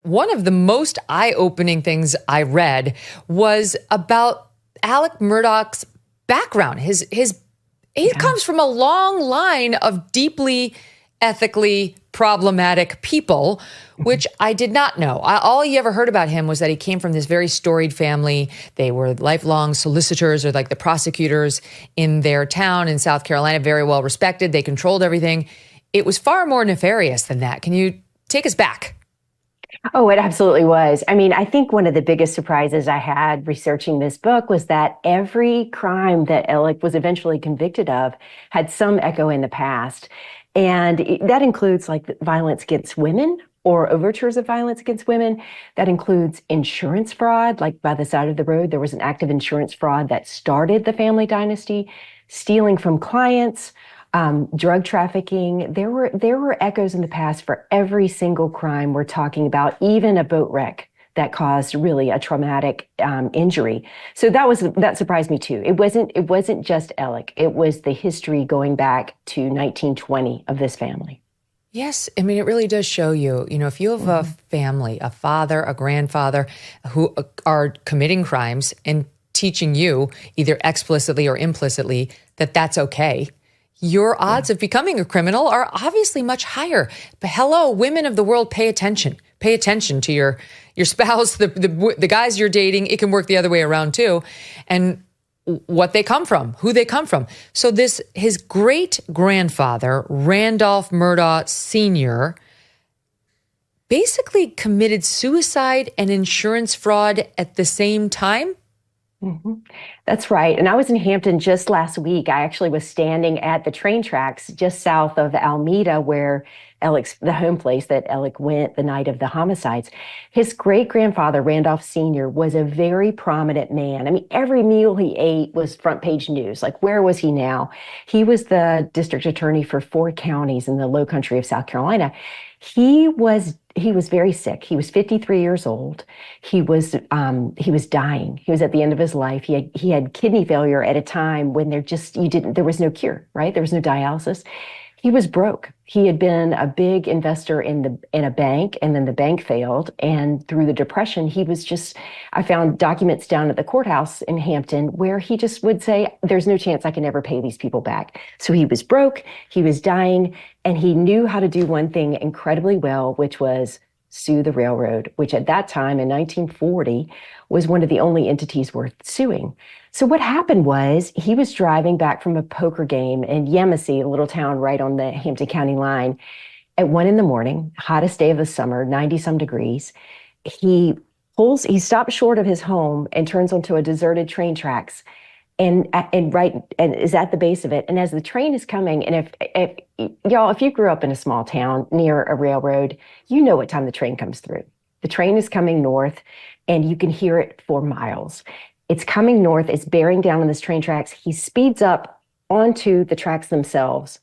one of the most eye-opening things I read was about Alec Murdaugh's background. He comes from a long line of deeply ethically problematic people, which I did not know. All you ever heard about him was that he came from this very storied family. They were lifelong solicitors, or like the prosecutors in their town in South Carolina, very well respected. They controlled everything. It was far more nefarious than that. Can you take us back? Oh, it absolutely was. I mean, I think one of the biggest surprises I had researching this book was that every crime that Alec was eventually convicted of had some echo in the past. And that includes like violence against women or overtures of violence against women. That includes insurance fraud, like by the side of the road, there was an act of insurance fraud that started the family dynasty, stealing from clients, drug trafficking. There were echoes in the past for every single crime we're talking about, even a boat wreck that caused really a traumatic injury. So that surprised me too. It wasn't just Alec. It was the history going back to 1920 of this family. Yes. I mean, it really does show you, if you have a family, a father, a grandfather who are committing crimes and teaching you either explicitly or implicitly that that's okay, your odds of becoming a criminal are obviously much higher. But hello, women of the world, pay attention. Pay attention to your spouse, the guys you're dating. It can work the other way around too. And what they come from, who they come from. So his great grandfather, Randolph Murdaugh Sr., basically committed suicide and insurance fraud at the same time. Mm-hmm. That's right. And I was in Hampton just last week. I actually was standing at the train tracks just south of Alameda, where the home place that Alec went the night of the homicides. His great-grandfather, Randolph Sr., was a very prominent man. I mean, every meal he ate was front page news. Like, where was he now? He was the district attorney for 4 counties in the Low Country of South Carolina. He was very sick. He was 53 years old. He was dying. He was at the end of his life. He had kidney failure at a time when there was no cure, right? There was no dialysis. He was broke. He had been a big investor in a bank, and then the bank failed. And through the Depression, I found documents down at the courthouse in Hampton where he just would say, there's no chance I can ever pay these people back. So he was broke, he was dying, and he knew how to do one thing incredibly well, which was sue the railroad, which at that time in 1940 was one of the only entities worth suing. So what happened was he was driving back from a poker game in Yemassee, a little town right on the Hampton County line, at 1 a.m, hottest day of the summer, 90-some degrees. He stops short of his home and turns onto a deserted train tracks and is at the base of it. And as the train is coming, and if you grew up in a small town near a railroad, you know what time the train comes through. The train is coming north, and you can hear it for miles. It's coming north. It's bearing down on this train tracks. He speeds up onto the tracks themselves,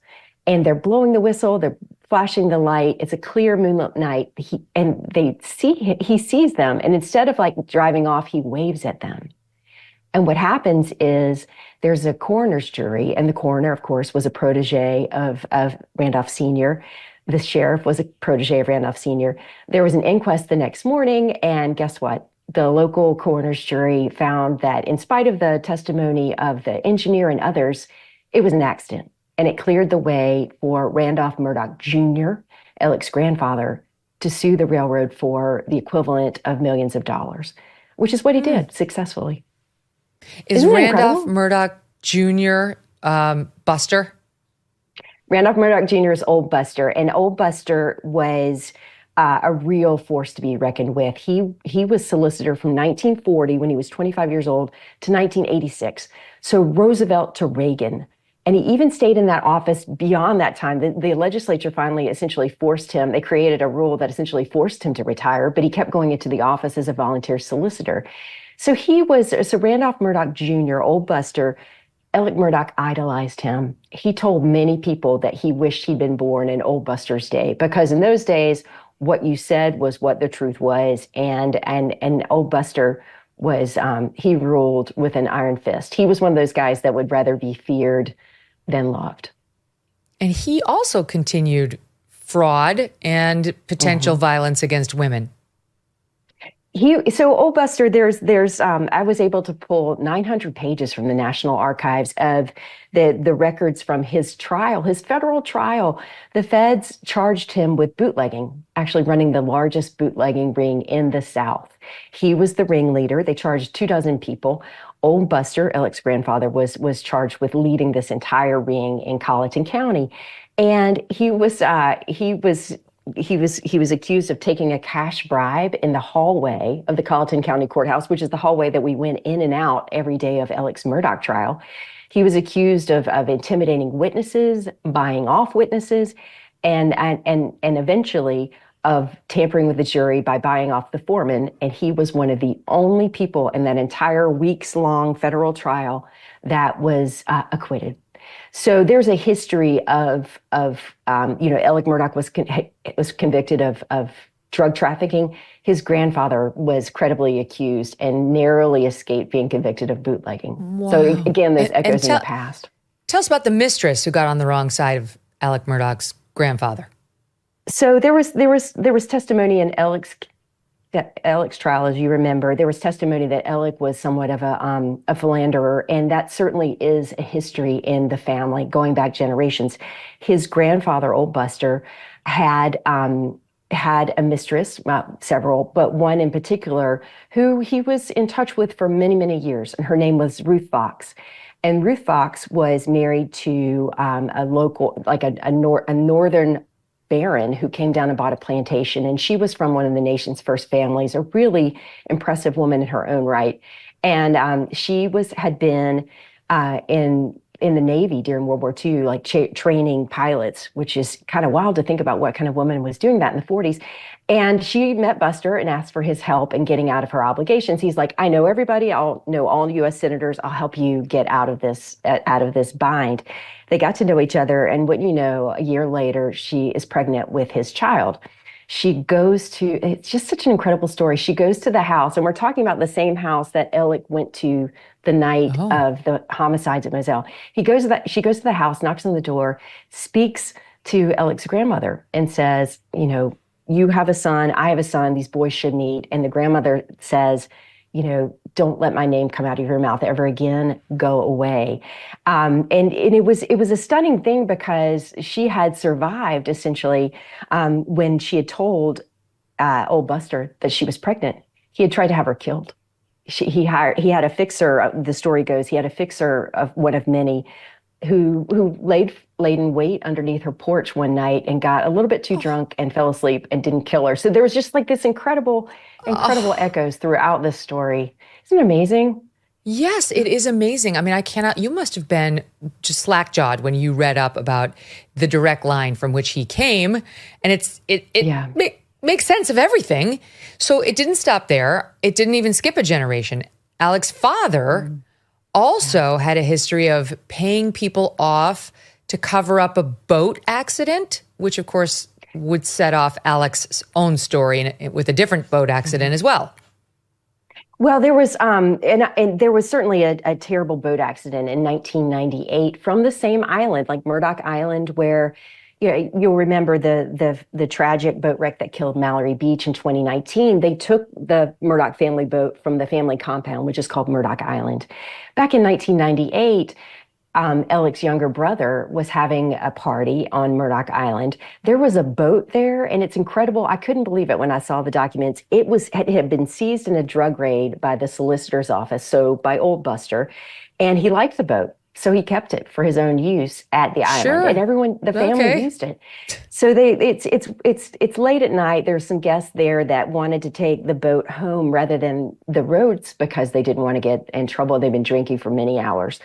and they're blowing the whistle. They're flashing the light. It's a clear moonlit night. He sees them, and instead of like driving off, he waves at them. And what happens is there's a coroner's jury, and the coroner, of course, was a protege of Randolph Sr. The sheriff was a protege of Randolph Sr. There was an inquest the next morning, and guess what? The local coroner's jury found that in spite of the testimony of the engineer and others, it was an accident. And it cleared the way for Randolph Murdaugh Jr., Alec's grandfather, to sue the railroad for the equivalent of millions of dollars, which is what he did successfully. Is Randolph Murdaugh Jr. Buster? Randolph Murdaugh Jr. is Old Buster, and Old Buster was a real force to be reckoned with. He was solicitor from 1940, when he was 25 years old, to 1986. So Roosevelt to Reagan. And he even stayed in that office beyond that time. The legislature finally essentially forced him. They created a rule that essentially forced him to retire, but he kept going into the office as a volunteer solicitor. So Randolph Murdaugh Jr., Old Buster, Alec Murdaugh idolized him. He told many people that he wished he'd been born in Old Buster's day, because in those days, what you said was what the truth was. And Old Buster was, he ruled with an iron fist. He was one of those guys that would rather be feared than loved. And he also continued fraud and potential violence against women. So Old Buster, I was able to pull 900 pages from the National Archives of the records from his trial, his federal trial. The feds charged him with bootlegging, actually running the largest bootlegging ring in the South. He was the ringleader. They charged 24 people. Old Buster, Alec's grandfather, was charged with leading this entire ring in Colleton County, and he was accused of taking a cash bribe in the hallway of the Colleton County Courthouse, which is the hallway that we went in and out every day of Alec's Murdaugh trial. He was accused of intimidating witnesses, buying off witnesses, and eventually of tampering with the jury by buying off the foreman. And he was one of the only people in that entire weeks-long federal trial that was acquitted. So there's a history of Alec Murdaugh was convicted of drug trafficking. His grandfather was credibly accused and narrowly escaped being convicted of bootlegging. Wow. So again, there's echoes in the past. Tell us about the mistress who got on the wrong side of Alec Murdaugh's grandfather. So there was testimony in Alec's trial, as you remember. There was testimony that Alec was somewhat of a philanderer, and that certainly is a history in the family going back generations. His grandfather, Old Buster, had a mistress, several, but one in particular who he was in touch with for many, many years, and her name was Ruth Fox. And Ruth Fox was married to a local, like a northern baron who came down and bought a plantation, and she was from one of the nation's first families, a really impressive woman in her own right. And she had been in the Navy during World War II, like training pilots, which is kind of wild to think about what kind of woman was doing that in the 40s. And she met Buster and asked for his help in getting out of her obligations. He's like, I know everybody. I'll know all U.S. senators. I'll help you get out of this bind. They got to know each other. And what you know, a year later, she is pregnant with his child. It's just such an incredible story. She goes to the house, and we're talking about the same house that Alec went to the night of the homicides at Moselle. She goes to the house, knocks on the door, speaks to Alec's grandmother and says, you have a son, I have a son, these boys shouldn't eat. And the grandmother says, don't let my name come out of your mouth ever again, go away. And it was a stunning thing because she had survived essentially when she had told Old Buster that she was pregnant. He had tried to have her killed. He had a fixer, the story goes, he had a fixer of one of many who laid in wait underneath her porch one night and got a little bit too drunk and fell asleep and didn't kill her. So there was just like this incredible echoes throughout this story. Isn't it amazing? Yes, it is amazing. I mean, you must have been just slack-jawed when you read up about the direct line from which he came. And it makes sense of everything. So it didn't stop there. It didn't even skip a generation. Alec's father also had a history of paying people off to cover up a boat accident, which of course would set off Alec's own story with a different boat accident as well. Well, there was and there was certainly a terrible boat accident in 1998 from the same island, like Murdaugh Island, where you'll remember the tragic boat wreck that killed Mallory Beach in 2019. They took the Murdaugh family boat from the family compound, which is called Murdaugh Island. Back in 1998, Alec's younger brother was having a party on Murdaugh Island. There was a boat there, and it's incredible. I couldn't believe it when I saw the documents. It had been seized in a drug raid by the solicitor's office, so by Old Buster, and he liked the boat. So he kept it for his own use at the island, and the family used it. So it's late at night. There's some guests there that wanted to take the boat home rather than the roads because they didn't want to get in trouble. They've been drinking for many hours,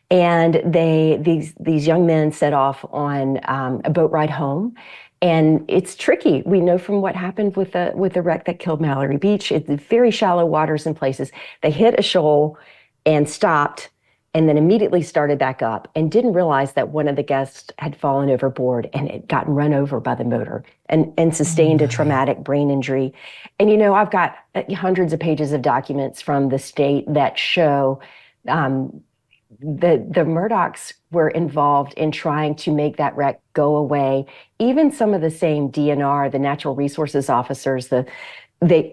and these young men set off on a boat ride home. And it's tricky. We know from what happened with the wreck that killed Mallory Beach. It's very shallow waters in places. They hit a shoal and stopped, and then immediately started back up and didn't realize that one of the guests had fallen overboard and had gotten run over by the motor and sustained a traumatic brain injury. And, I've got hundreds of pages of documents from the state that show the Murdaughs were involved in trying to make that wreck go away. Even some of the same DNR, the natural resources officers,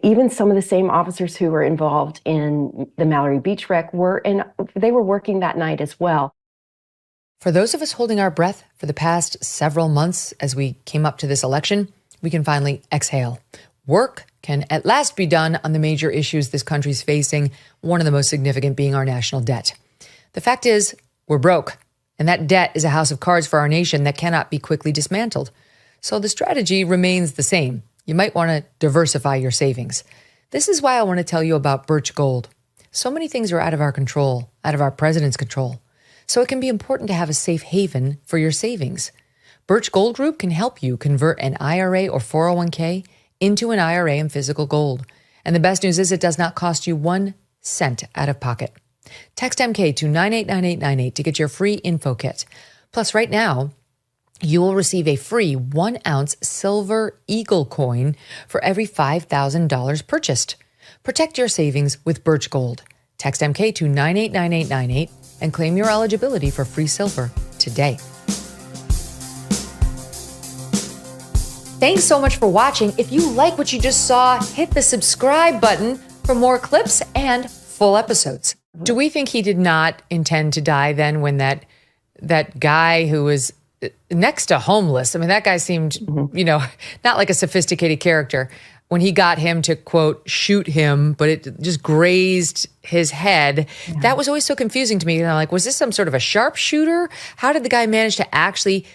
even some of the same officers who were involved in the Mallory Beach wreck they were working that night as well. For those of us holding our breath for the past several months as we came up to this election, we can finally exhale. Work can at last be done on the major issues this country's facing, one of the most significant being our national debt. The fact is, we're broke, and that debt is a house of cards for our nation that cannot be quickly dismantled. So the strategy remains the same. You might want to diversify your savings. This is why I want to tell you about Birch Gold. So many things are out of our control, out of our president's control. So it can be important to have a safe haven for your savings. Birch Gold Group can help you convert an IRA or 401k into an IRA in physical gold. And the best news is it does not cost you 1 cent out of pocket. Text MK to 989898 to get your free info kit. Plus, right now, you will receive a free 1-ounce silver eagle coin for every $5,000 purchased. Protect your savings with Birch Gold. Text MK to 989898 and claim your eligibility for free silver today. Thanks so much for watching. If you like what you just saw, hit the subscribe button for more clips and full episodes. Do we think he did not intend to die then when that guy who was next to homeless, I mean, that guy seemed, not like a sophisticated character. When he got him to, quote, shoot him, but it just grazed his head, that was always so confusing to me. And I'm like, was this some sort of a sharpshooter? How did the guy manage to actually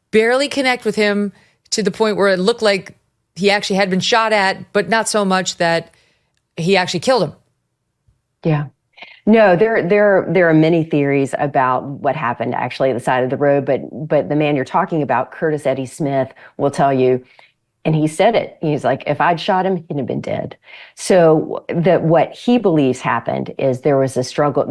barely connect with him to the point where it looked like he actually had been shot at, but not so much that he actually killed him? Yeah. No, there are many theories about what happened actually at the side of the road, but the man you're talking about, Curtis Eddie Smith, will tell you, and he said it. He's like, if I'd shot him, he'd have been dead. So what he believes happened is there was a struggle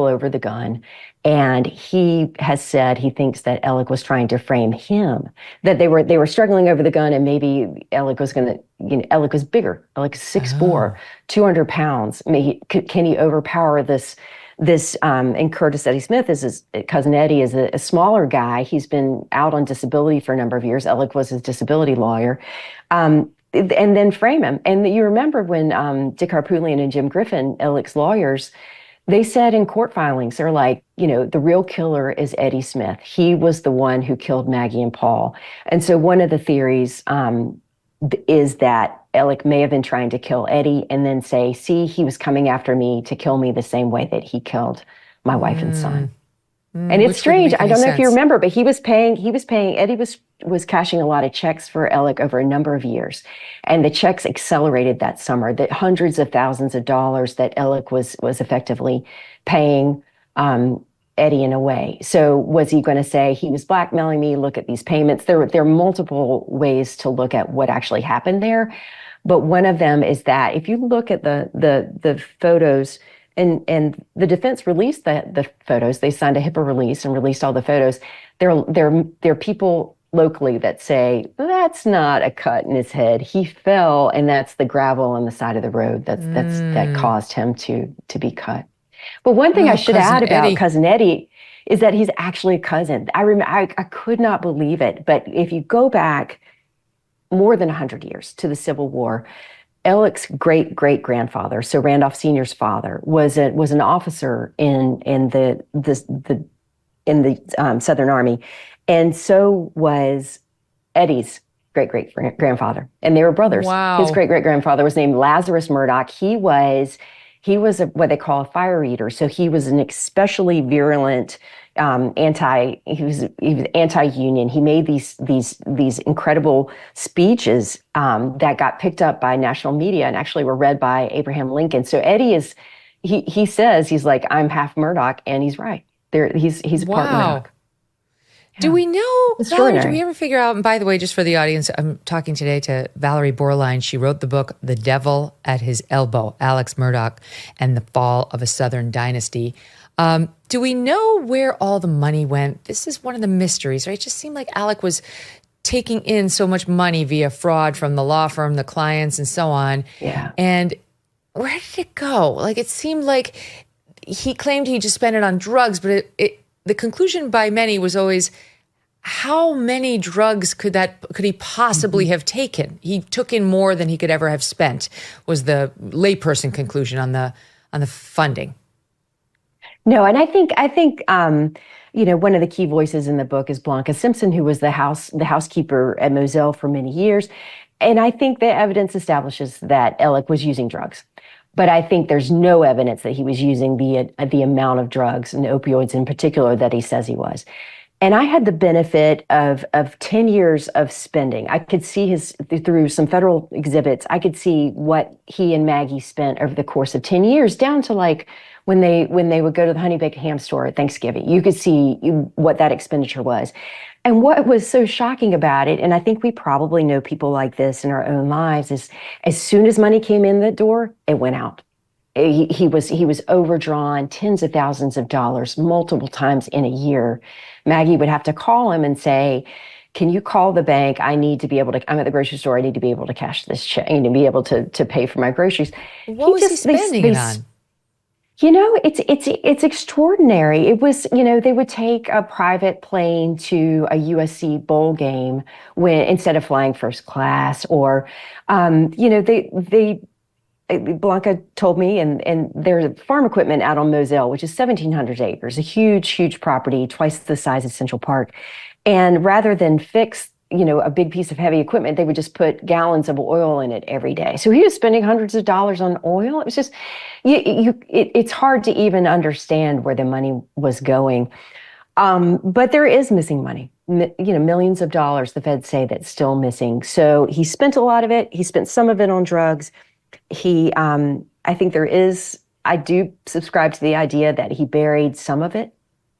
over the gun, and he has said he thinks that Alec was trying to frame him, that they were struggling over the gun, and maybe Alec was going to, Alec was bigger, Alec is 6'4", 200 pounds. I mean, can he overpower this? And Curtis Eddie Smith is his cousin Eddie is a smaller guy. He's been out on disability for a number of years. Alec was his disability lawyer. And then frame him. And you remember when Dick Harpootlian and Jim Griffin, Alec's lawyers, they said in court filings, they're like, the real killer is Eddie Smith. He was the one who killed Maggie and Paul. And so one of the theories is that Alec may have been trying to kill Eddie and then say, see, he was coming after me to kill me the same way that he killed my wife and son. And it's strange. I don't know if you remember, but Eddie was cashing a lot of checks for Alec over a number of years. And the checks accelerated that summer, that hundreds of thousands of dollars that Alec was effectively paying Eddie in a way. So was he going to say he was blackmailing me? Look at these payments. There are multiple ways to look at what actually happened there. But one of them is that if you look at the photos, and the defense released the photos, they signed a HIPAA release and released all the photos. There are people locally that say that's not a cut in his head. He fell, and that's the gravel on the side of the road that caused him to be cut. But one thing I should add about Cousin Eddie is that he's actually a cousin. I could not believe it. But if you go back more than 100 years to the Civil War, Alec's great-great-grandfather, so Randolph Sr.'s father, was an officer in the Southern Army, and so was Eddie's great-great-grandfather, and they were brothers. Wow. His great-great-grandfather was named Lazarus Murdaugh. He was what they call a fire eater, so he was an especially virulent he was anti-union. He made these incredible speeches that got picked up by national media and actually were read by Abraham Lincoln. So Eddie he says he's like, I'm half Murdaugh, and he's right. He's part Murdaugh. Yeah. Do we know, Valerie, do we ever figure out, and by the way, just for the audience, I'm talking today to Valerie Borline. She wrote the book, The Devil at His Elbow, Alex Murdaugh and the Fall of a Southern Dynasty. Do we know where all the money went? This is one of the mysteries, right? It just seemed like Alec was taking in so much money via fraud from the law firm, the clients, and so on. Yeah. And where did it go? Like, it seemed like he claimed he just spent it on drugs, but the conclusion by many was always, how many drugs could he possibly have taken? He took in more than he could ever have spent, was the layperson conclusion on the funding. No, and I think one of the key voices in the book is Blanca Simpson, who was the housekeeper at Moselle for many years. And I think the evidence establishes that Alec was using drugs. But I think there's no evidence that he was using the amount of drugs and opioids in particular that he says he was. And I had the benefit of 10 years of spending. I could see through some federal exhibits, I could see what he and Maggie spent over the course of 10 years, down to like when they would go to the Honey Baked Ham store at Thanksgiving. You could see what that expenditure was. And what was so shocking about it, and I think we probably know people like this in our own lives, is as soon as money came in the door, it went out. He was overdrawn tens of thousands of dollars multiple times in a year. Maggie would have to call him and say, "Can you call the bank? I'm at the grocery store. I need to be able to cash this check. I need to be able to pay for my groceries." What was he spending it on? It's extraordinary. It was, they would take a private plane to a USC bowl game instead of flying first class, or, Blanca told me, and there's farm equipment out on Moselle, which is 1,700 acres, a huge, huge property, twice the size of Central Park. And rather than fix, a big piece of heavy equipment, they would just put gallons of oil in it every day. So he was spending hundreds of dollars on oil. It was just, it's hard to even understand where the money was going. But there is missing money, millions of dollars, the feds say, that's still missing. So he spent a lot of it. He spent some of it on drugs. I do subscribe to the idea that he buried some of it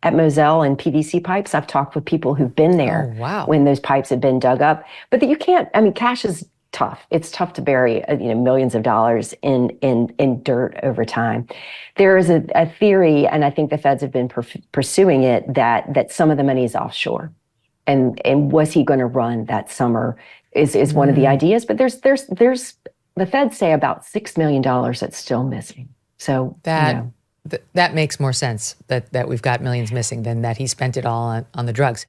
at Moselle in PVC pipes. I've talked with people who've been there when those pipes had been dug up, but that you can't, cash is tough. It's tough to bury, millions of dollars in dirt over time. There is a theory, and I think the feds have been pursuing it, that some of the money is offshore. And was he going to run that summer is one of the ideas, but there's the feds say about $6 million that's still missing. So that makes more sense that we've got millions missing than that he spent it all on the drugs.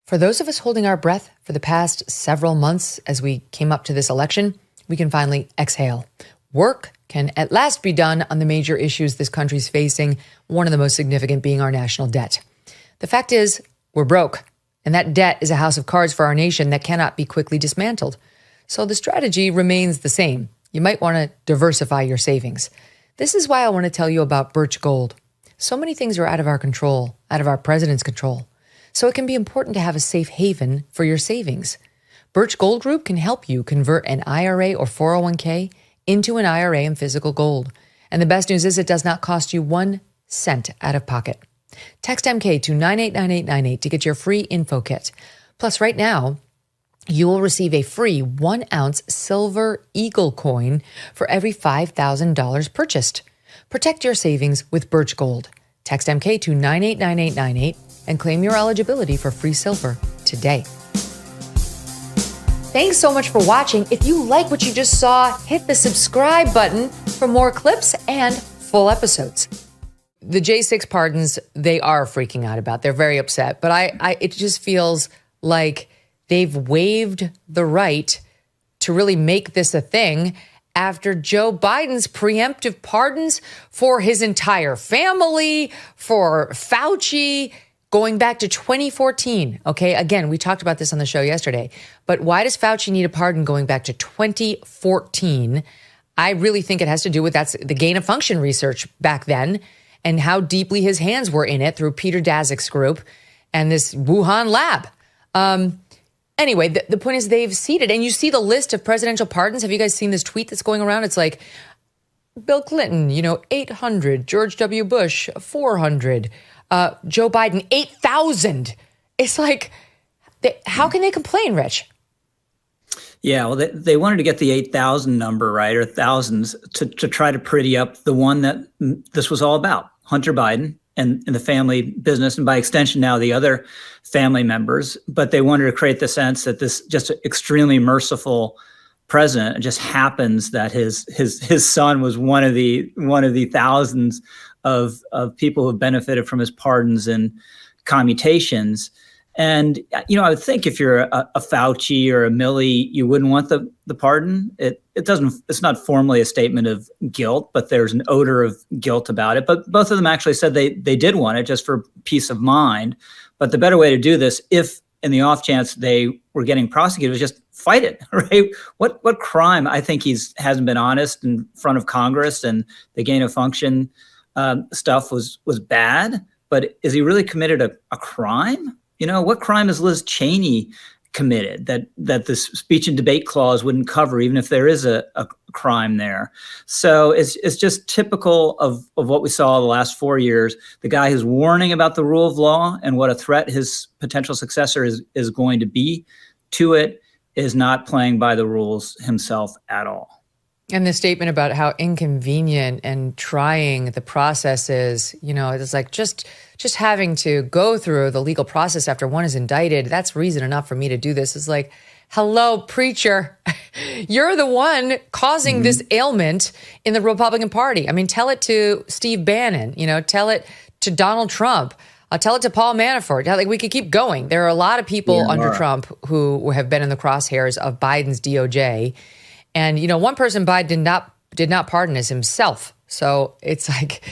For those of us holding our breath for the past several months as we came up to this election, we can finally exhale. Work can at last be done on the major issues this country's facing, one of the most significant being our national debt. The fact is, we're broke, and that debt is a house of cards for our nation that cannot be quickly dismantled. So the strategy remains the same. You might want to diversify your savings. This is why I want to tell you about Birch Gold. So many things are out of our control, out of our president's control. So it can be important to have a safe haven for your savings. Birch Gold Group can help you convert an IRA or 401k into an IRA in physical gold. And the best news is it does not cost you 1 cent out of pocket. Text MK to 989898 to get your free info kit. Plus, right now, you will receive a free 1-ounce silver eagle coin for every $5,000 purchased. Protect your savings with Birch Gold. Text MK to 989898 and claim your eligibility for free silver today. Thanks so much for watching. If you like what you just saw, hit the subscribe button for more clips and full episodes. The J6 pardons, they are freaking out about. They're very upset, but it just feels like they've waived the right to really make this a thing after Joe Biden's preemptive pardons for his entire family, for Fauci, going back to 2014. Okay, again, we talked about this on the show yesterday, but why does Fauci need a pardon going back to 2014? I really think it has to do with that's the gain of function research back then and how deeply his hands were in it through Peter Daszak's group and this Wuhan lab. Anyway, the point is they've ceded, and you see the list of presidential pardons. Have you guys seen this tweet that's going around? It's like Bill Clinton, 800, George W. Bush, 400, Joe Biden, 8,000. It's like, how can they complain, Rich? Yeah, well, they wanted to get the 8,000 number, right, or thousands, to try to pretty up the one that this was all about, Hunter Biden and the family business, and by extension now the other family members. But they wanted to create the sense that this just extremely merciful president, it just happens that his son was one of the thousands of people who have benefited from his pardons and commutations. And, I would think if you're a Fauci or a Milley, you wouldn't want the pardon. It's not formally a statement of guilt, but there's an odor of guilt about it. But both of them actually said they did want it just for peace of mind. But the better way to do this, if in the off chance they were getting prosecuted, was just fight it, right? What crime? I think hasn't been honest in front of Congress, and the gain of function stuff was bad. But is he really committed a crime? What crime has Liz Cheney committed that the speech and debate clause wouldn't cover, even if there is a crime there? So it's just typical of what we saw the last 4 years. The guy who's warning about the rule of law and what a threat his potential successor is going to be to it is not playing by the rules himself at all. And the statement about how inconvenient and trying the process is, it's like just having to go through the legal process after one is indicted, that's reason enough for me to do this. It's like, hello, preacher, you're the one causing this ailment in the Republican Party. I mean, tell it to Steve Bannon, tell it to Donald Trump. Tell it to Paul Manafort. Like, we could keep going. There are a lot of people under Trump who have been in the crosshairs of Biden's DOJ. And, one person Biden did not pardon is himself. So it's like,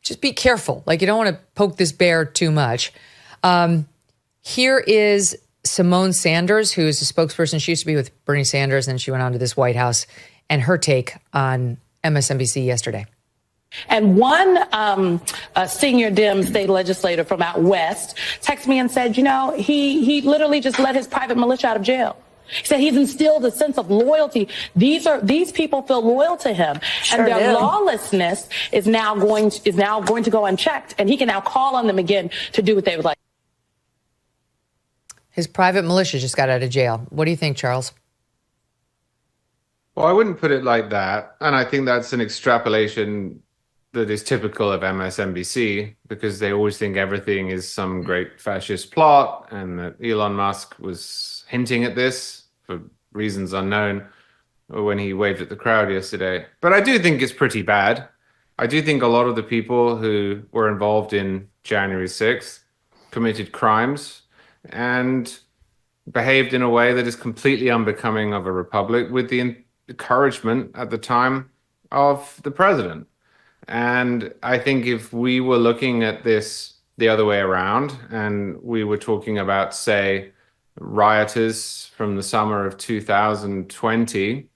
just be careful. Like, you don't want to poke this bear too much. Here is Simone Sanders, who is a spokesperson. She used to be with Bernie Sanders, and she went on to this White House, and her take on MSNBC yesterday. And one senior Dem state legislator from out west texted me and said, he literally just let his private militia out of jail. He said he's instilled a sense of loyalty. These people feel loyal to him, and their lawlessness is now going to go unchecked, and he can now call on them again to do what they would like. His private militia just got out of jail. What do you think, Charles? Well, I wouldn't put it like that, and I think that's an extrapolation that is typical of MSNBC, because they always think everything is some great fascist plot, and that Elon Musk was hinting at this for reasons unknown when he waved at the crowd yesterday. But I do think it's pretty bad. I do think a lot of the people who were involved in January 6th committed crimes and behaved in a way that is completely unbecoming of a republic, with the encouragement at the time of the president. And I think if we were looking at this the other way around, and we were talking about, say, rioters from the summer of 2020,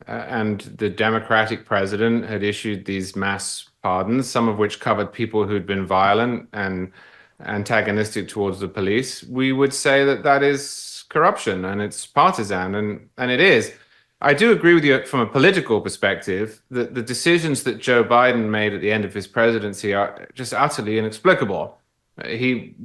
and the Democratic president had issued these mass pardons, some of which covered people who'd been violent and antagonistic towards the police, we would say that that is corruption and it's partisan, and it is. I do agree with you from a political perspective that the decisions that Joe Biden made at the end of his presidency are just utterly inexplicable. He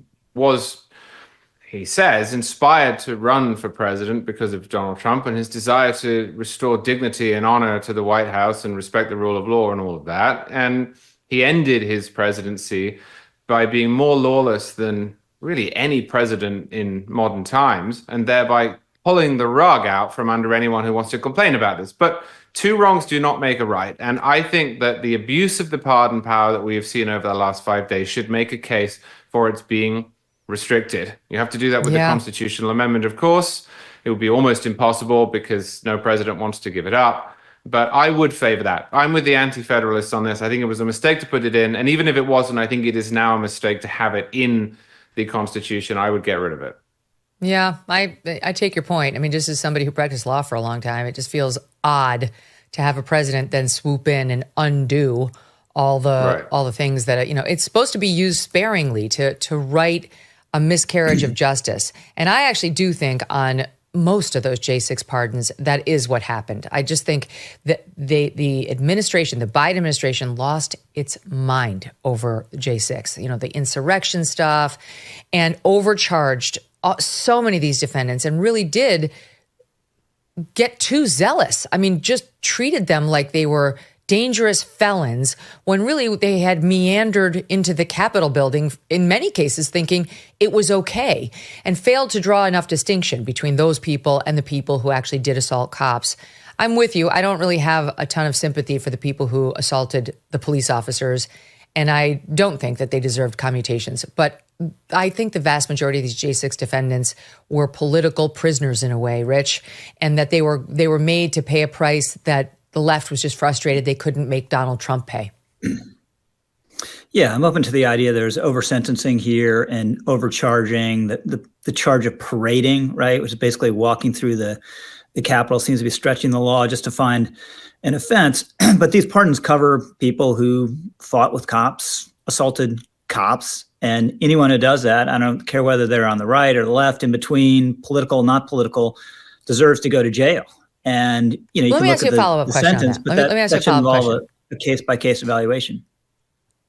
says, inspired to run for president because of Donald Trump and his desire to restore dignity and honor to the White House and respect the rule of law and all of that. And he ended his presidency by being more lawless than really any president in modern times, and thereby pulling the rug out from under anyone who wants to complain about this. But two wrongs do not make a right. And I think that the abuse of the pardon power that we have seen over the last 5 days should make a case for its being restricted. You have to do that with the constitutional amendment, of course. It would be almost impossible because no president wants to give it up. But I would favor that. I'm with the anti-federalists on this. I think it was a mistake to put it in. And even if it wasn't, I think it is now a mistake to have it in the Constitution. I would get rid of it. Yeah, I take your point. I mean, just as somebody who practiced law for a long time, it just feels odd to have a president then swoop in and undo all the things that, it's supposed to be used sparingly to right a miscarriage of justice. And I actually do think on most of those J6 pardons, that is what happened. I just think that the administration, the Biden administration, lost its mind over J6, the insurrection stuff, and overcharged so many of these defendants and really did get too zealous. I mean, just treated them like they were dangerous felons when really they had meandered into the Capitol building, in many cases thinking it was okay, and failed to draw enough distinction between those people and the people who actually did assault cops. I'm with you. I don't really have a ton of sympathy for the people who assaulted the police officers, and I don't think that they deserved commutations. But I think the vast majority of these J6 defendants were political prisoners in a way, Rich, and that they were made to pay a price that the left was just frustrated they couldn't make Donald Trump pay. Yeah, I'm open to the idea there's over-sentencing here and overcharging. The charge of parading, right, which is basically walking through the Capitol, seems to be stretching the law just to find an offense. But these pardons cover people who fought with cops, assaulted cops, and anyone who does that, I don't care whether they're on the right or the left, in between, political, not political, deserves to go to jail. And, you know, you can look at the sentence, but that should involve a case-by-case evaluation.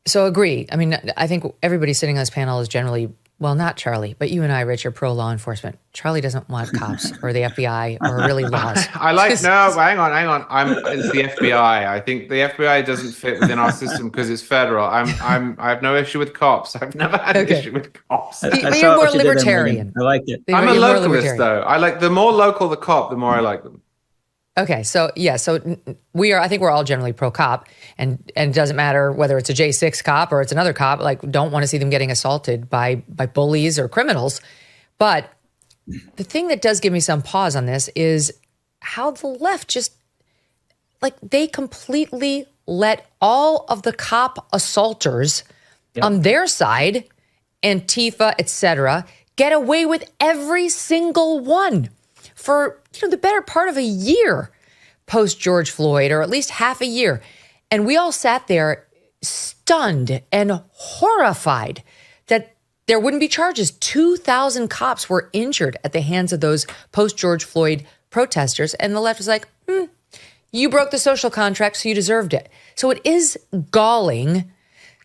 So agree. I mean, I think everybody sitting on this panel is generally, well, not Charlie, but you and I, Rich, are pro-law enforcement. Charlie doesn't want cops or the FBI or really laws. Hang on. It's the FBI. I think the FBI doesn't fit within our system because it's federal. I have no issue with cops. I've never had an issue with cops. But you're more libertarian. I liked it. I'm a localist, though. I like the more local the cop, the more I like them. Okay, so yeah, so I think we're all generally pro-cop, and it doesn't matter whether it's a J6 cop or it's another cop, like, don't want to see them getting assaulted by bullies or criminals. But the thing that does give me some pause on this is how the left just, like, they completely let all of the cop assaulters on their side, Antifa, etc., get away with every single one for, the better part of a year post George Floyd, or at least half a year. And we all sat there stunned and horrified that there wouldn't be charges. 2,000 cops were injured at the hands of those post George Floyd protesters. And the left was like, you broke the social contract, so you deserved it. So it is galling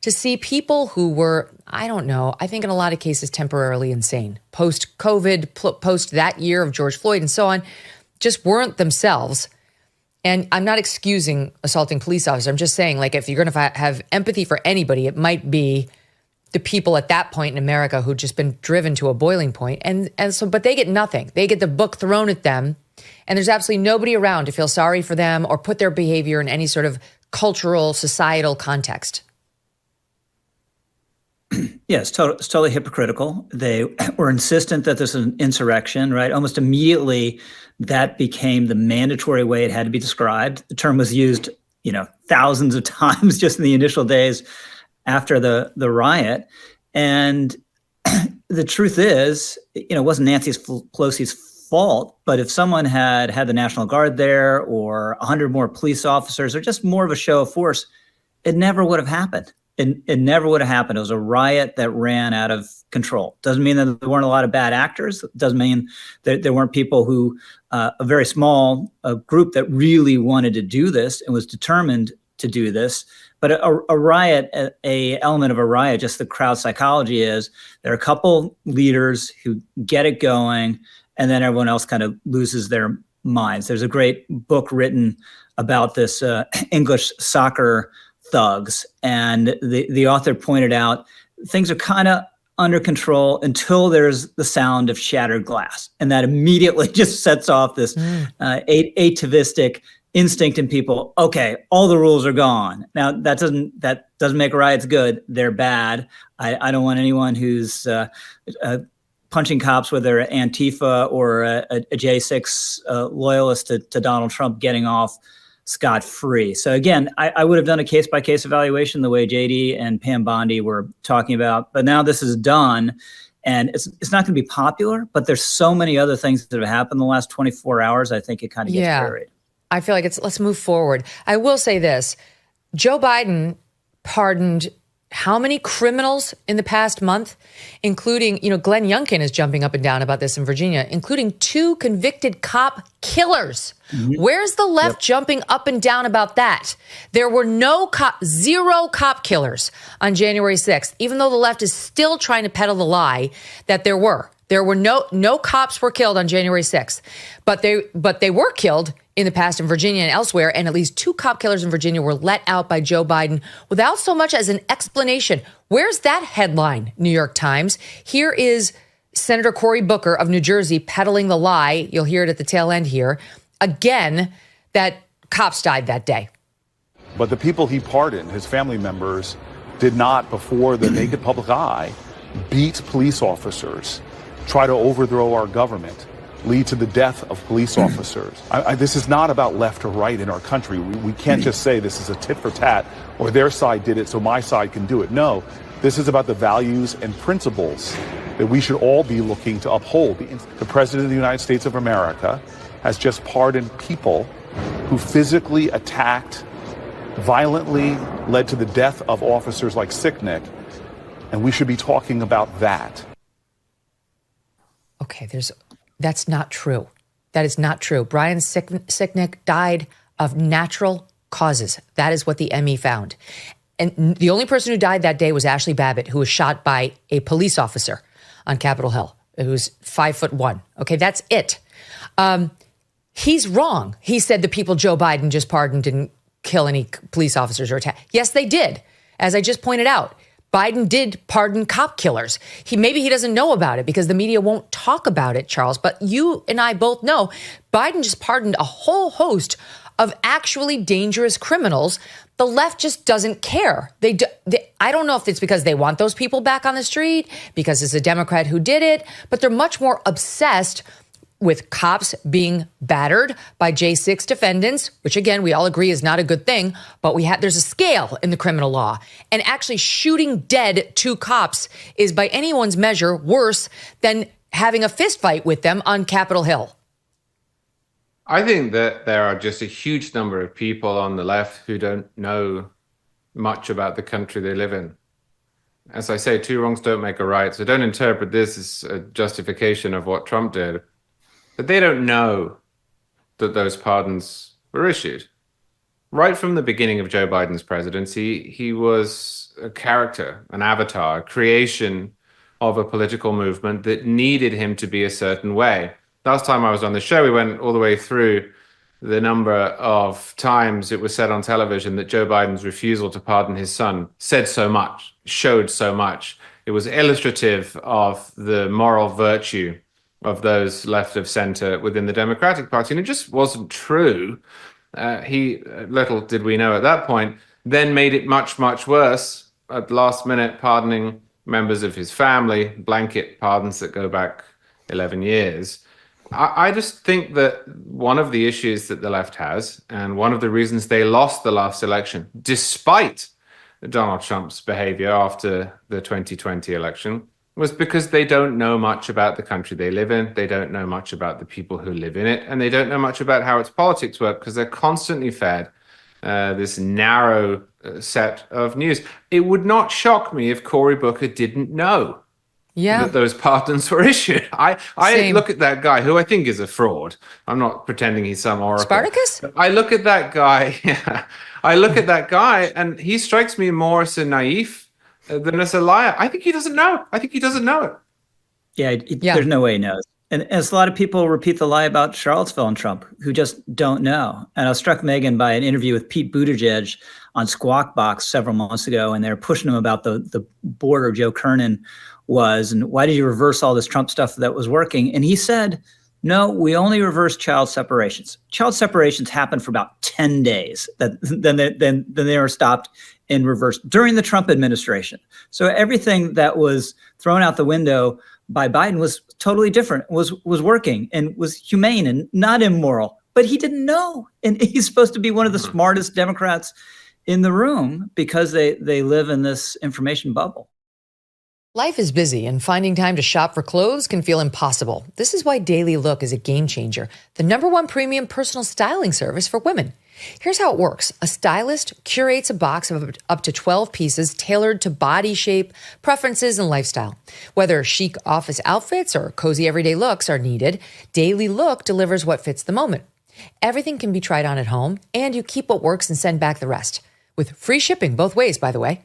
to see people who were, I don't know, I think in a lot of cases temporarily insane, post-COVID, post that year of George Floyd and so on, just weren't themselves. And I'm not excusing assaulting police officers. I'm just saying, like, if you're going to have empathy for anybody, it might be the people at that point in America who'd just been driven to a boiling point. And so, but they get nothing. They get the book thrown at them, and there's absolutely nobody around to feel sorry for them or put their behavior in any sort of cultural, societal context. Yeah, it's totally hypocritical. They were insistent that this is an insurrection, right? Almost immediately, that became the mandatory way it had to be described. The term was used, thousands of times just in the initial days after the riot. And the truth is, it wasn't Nancy Pelosi's fault, but if someone had the National Guard there, or 100 more police officers, or just more of a show of force, it never would have happened. It never would have happened. It was a riot that ran out of control. Doesn't mean that there weren't a lot of bad actors. Doesn't mean that there weren't people who, a very small group that really wanted to do this and was determined to do this. But a riot, a element of a riot, just the crowd psychology is there are a couple leaders who get it going, and then everyone else kind of loses their minds. There's a great book written about this English soccer thugs, and the author pointed out things are kind of under control until there's the sound of shattered glass, and that immediately just sets off this atavistic instinct in people. Okay, all the rules are gone. Now that doesn't make riots good. They're bad. I don't want anyone who's punching cops, whether Antifa or a J6 loyalist to Donald Trump, getting off scot-free. So again, I would have done a case-by-case evaluation the way JD and Pam Bondi were talking about, but now this is done, and it's not going to be popular, but there's so many other things that have happened in the last 24 hours, I think it kind of gets buried. I feel like let's move forward. I will say this, Joe Biden pardoned how many criminals in the past month, including, Glenn Youngkin is jumping up and down about this in Virginia, including 2 convicted cop killers. Mm-hmm. Where's the left jumping up and down about that? There were zero cop killers on January 6th, even though the left is still trying to peddle the lie that there were. There were no cops were killed on January 6th, but they were killed in the past in Virginia and elsewhere, and at least 2 cop killers in Virginia were let out by Joe Biden without so much as an explanation. Where's that headline, New York Times? Here is Senator Cory Booker of New Jersey peddling the lie, you'll hear it at the tail end here, again, that cops died that day. But the people he pardoned, his family members, did not, before the naked public eye, beat police officers, try to overthrow our government, lead to the death of police officers. This is not about left or right in our country. We can't just say this is a tit for tat, or their side did it so my side can do it. No, this is about the values and principles that we should all be looking to uphold. The President of the United States of America has just pardoned people who physically attacked, violently led to the death of officers like Sicknick, and we should be talking about that. Okay, that's not true. That is not true. Brian Sicknick died of natural causes. That is what the ME found. And the only person who died that day was Ashley Babbitt, who was shot by a police officer on Capitol Hill, who's 5'1". Okay, that's it. He's wrong. He said the people Joe Biden just pardoned didn't kill any police officers or attack. Yes, they did. As I just pointed out, Biden did pardon cop killers. Maybe he doesn't know about it because the media won't talk about it, Charles. But you and I both know Biden just pardoned a whole host of actually dangerous criminals. The left just doesn't care. I don't know if it's because they want those people back on the street, because it's a Democrat who did it, but they're much more obsessed with cops being battered by J6 defendants, which again, we all agree is not a good thing, but there's a scale in the criminal law. And actually shooting dead 2 cops is by anyone's measure worse than having a fist fight with them on Capitol Hill. I think that there are just a huge number of people on the left who don't know much about the country they live in. As I say, 2 wrongs don't make a right, so don't interpret this as a justification of what Trump did. But they don't know that those pardons were issued. Right from the beginning of Joe Biden's presidency, he was a character, an avatar, a creation of a political movement that needed him to be a certain way. Last time I was on the show, we went all the way through the number of times it was said on television that Joe Biden's refusal to pardon his son said so much, showed so much. It was illustrative of the moral virtue of those left of center within the Democratic Party. And it just wasn't true. He, little did we know at that point, then made it much, much worse at the last minute, pardoning members of his family, blanket pardons that go back 11 years. I just think that one of the issues that the left has, and one of the reasons they lost the last election, despite Donald Trump's behavior after the 2020 election, was because they don't know much about the country they live in. They don't know much about the people who live in it, and they don't know much about how its politics work because they're constantly fed this narrow set of news. It would not shock me if Cory Booker didn't know that those pardons were issued. I look at that guy, who I think is a fraud. I'm not pretending he's some oracle. Spartacus? I look at that guy. I look at that guy, and he strikes me more as a naif than as a liar. I think he doesn't know. I think he doesn't know it. Yeah, there's no way he knows. And as a lot of people repeat the lie about Charlottesville and Trump, who just don't know. And I was struck, Megyn, by an interview with Pete Buttigieg on Squawk Box several months ago, and they were pushing him about the border Joe Kernan was, and why did you reverse all this Trump stuff that was working? And he said, no, we only reverse child separations. Child separations happened for about 10 days. Then they were stopped and reversed during the Trump administration. So everything that was thrown out the window by Biden was totally different, was working and was humane and not immoral. But he didn't know. And he's supposed to be one of the smartest Democrats in the room because they live in this information bubble. Life is busy, and finding time to shop for clothes can feel impossible. This is why Daily Look is a game changer, the #1 premium personal styling service for women. Here's how it works. A stylist curates a box of up to 12 pieces tailored to body shape, preferences, and lifestyle. Whether chic office outfits or cozy everyday looks are needed, Daily Look delivers what fits the moment. Everything can be tried on at home, and you keep what works and send back the rest. With free shipping both ways, by the way.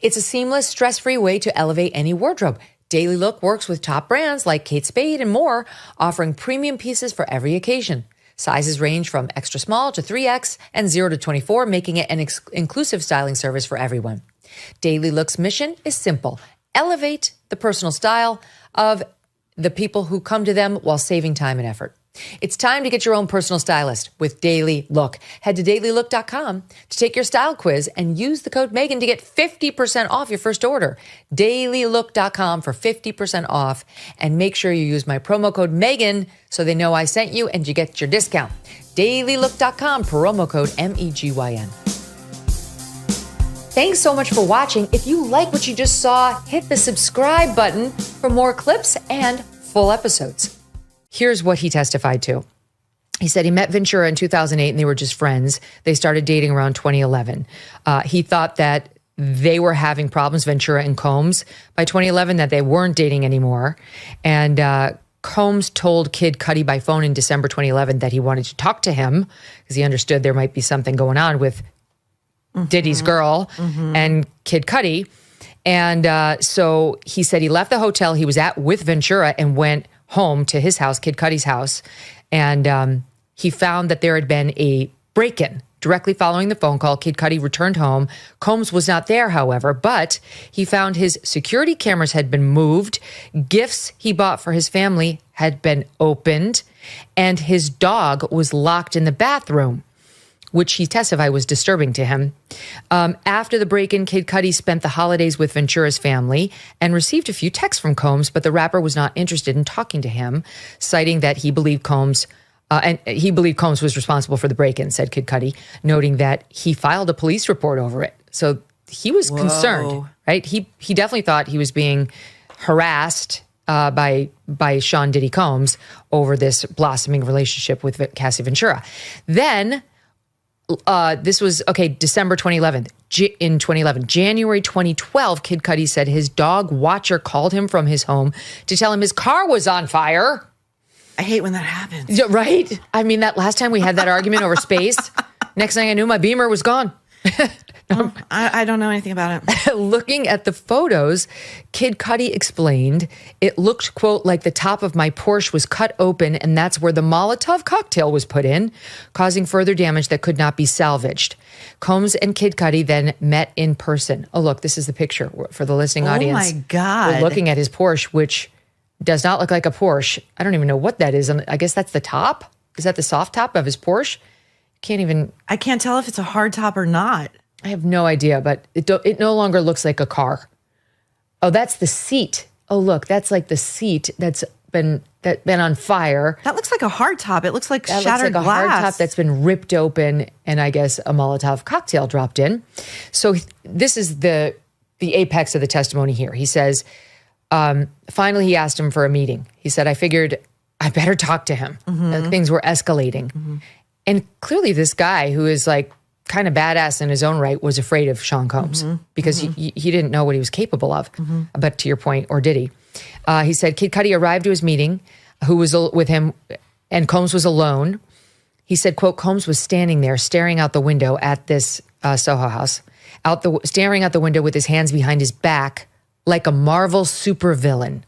It's a seamless, stress-free way to elevate any wardrobe. Daily Look works with top brands like Kate Spade and more, offering premium pieces for every occasion. Sizes range from extra small to 3X and 0 to 24, making it an inclusive styling service for everyone. Daily Look's mission is simple. Elevate the personal style of the people who come to them while saving time and effort. It's time to get your own personal stylist with Daily Look. Head to dailylook.com to take your style quiz and use the code Megyn to get 50% off your first order. Dailylook.com for 50% off. And make sure you use my promo code Megyn so they know I sent you and you get your discount. Dailylook.com, promo code MEGYN. Thanks so much for watching. If you like what you just saw, hit the subscribe button for more clips and full episodes. Here's what he testified to. He said he met Ventura in 2008 and they were just friends. They started dating around 2011. He thought that they were having problems, Ventura and Combs, by 2011, that they weren't dating anymore. And Combs told Kid Cudi by phone in December 2011 that he wanted to talk to him because he understood there might be something going on with Diddy's girl and Kid Cudi. And so he said he left the hotel he was at with Ventura and went home to his house, Kid Cudi's house, and he found that there had been a break-in. Directly following the phone call, Kid Cudi returned home. Combs was not there, however, but he found his security cameras had been moved, gifts he bought for his family had been opened, and his dog was locked in the bathroom, which he testified was disturbing to him. After the break-in, Kid Cudi spent the holidays with Ventura's family and received a few texts from Combs, but the rapper was not interested in talking to him, citing that he believed Combs was responsible for the break-in, said Kid Cudi, noting that he filed a police report over it. So he was concerned, right? He definitely thought he was being harassed by Sean Diddy Combs over this blossoming relationship with Cassie Ventura. Then this was, December 2011. In 2011, January 2012, Kid Cudi said his dog watcher called him from his home to tell him his car was on fire. I hate when that happens. Right? I mean, that last time we had that argument over space, next thing I knew, my Beamer was gone. I don't know anything about it. Looking at the photos, Kid Cudi explained, it looked, quote, like the top of my Porsche was cut open and that's where the Molotov cocktail was put in, causing further damage that could not be salvaged. Combs and Kid Cudi then met in person. Oh, look, this is the picture for the listening audience. Oh, my God. We're looking at his Porsche, which does not look like a Porsche. I don't even know what that is. I guess that's the top. Is that the soft top of his Porsche? I can't tell if it's a hard top or not. I have no idea, but it no longer looks like a car. Oh, that's the seat. Oh, look, that's like the seat that's been on fire. That looks like a hard top. It looks like that shattered looks like glass. a hard top that's been ripped open, and I guess a Molotov cocktail dropped in. So this is the apex of the testimony here. He says, finally, he asked him for a meeting. He said, I figured I better talk to him. Things were escalating. And clearly this guy who is like kind of badass in his own right was afraid of Sean Combs because he didn't know what he was capable of. But to your point, or did he? He said Kid Cudi arrived to his meeting, who was with him, and Combs was alone. He said, quote, Combs was standing there staring out the window at this Soho house, staring out the window with his hands behind his back like a Marvel supervillain.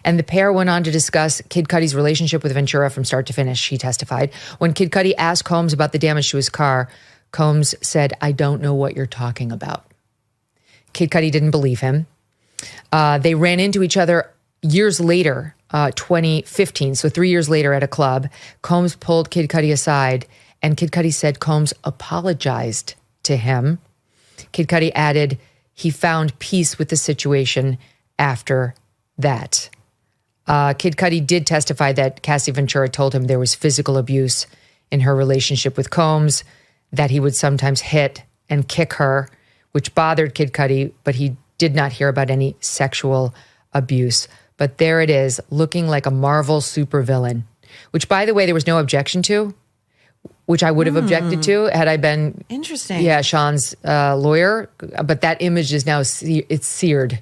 And the pair went on to discuss Kid Cudi's relationship with Ventura from start to finish, he testified. When Kid Cudi asked Combs about the damage to his car, Combs said, I don't know what you're talking about. Kid Cudi didn't believe him. They ran into each other years later, 2015, so 3 years later at a club. Combs pulled Kid Cudi aside, and Kid Cudi said Combs apologized to him. Kid Cudi added he found peace with the situation after that. Kid Cudi did testify that Cassie Ventura told him there was physical abuse in her relationship with Combs, that he would sometimes hit and kick her, which bothered Kid Cudi, but he did not hear about any sexual abuse. But there it is, looking like a Marvel supervillain, which, by the way, there was no objection to, which I would have objected to had I been Sean's lawyer. But that image is now, it's seared.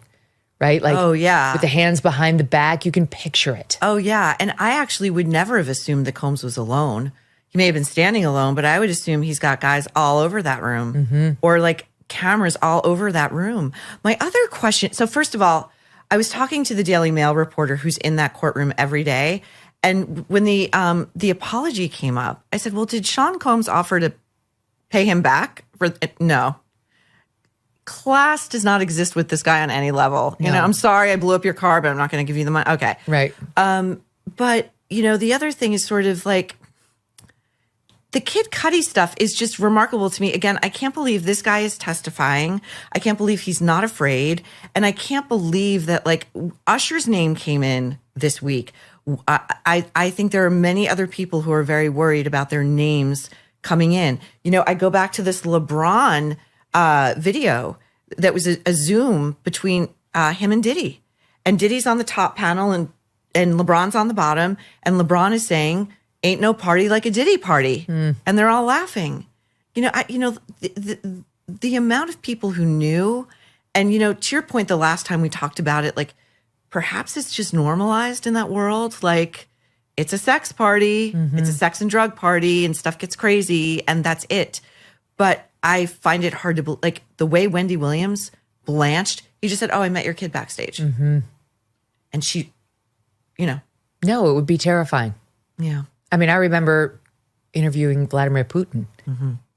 Right? Like, oh, yeah. With the hands behind the back, you can picture it. Oh, yeah. And I actually would never have assumed that Combs was alone. He may have been standing alone, but I would assume he's got guys all over that room or like cameras all over that room. My other question, so first of all, I was talking to the Daily Mail reporter who's in that courtroom every day. And when the apology came up, I said, well, did Sean Combs offer to pay him back? No. Class does not exist with this guy on any level. You know, I'm sorry I blew up your car, but I'm not going to give you the money. Okay. Right. But, the other thing is sort of like the Kid Cudi stuff is just remarkable to me. Again, I can't believe this guy is testifying. I can't believe he's not afraid. And I can't believe that like Usher's name came in this week. I think there are many other people who are very worried about their names coming in. I go back to this LeBron video that was a Zoom between him and Diddy. And Diddy's on the top panel and LeBron's on the bottom. And LeBron is saying, ain't no party like a Diddy party. And they're all laughing. The amount of people who knew, and, to your point, the last time we talked about it, like, perhaps it's just normalized in that world. Like, it's a sex party, it's a sex and drug party, and stuff gets crazy, and that's it. But I find it hard to believe, like, the way Wendy Williams blanched, he just said, oh, I met your kid backstage. And she, No, it would be terrifying. Yeah. I mean, I remember interviewing Vladimir Putin,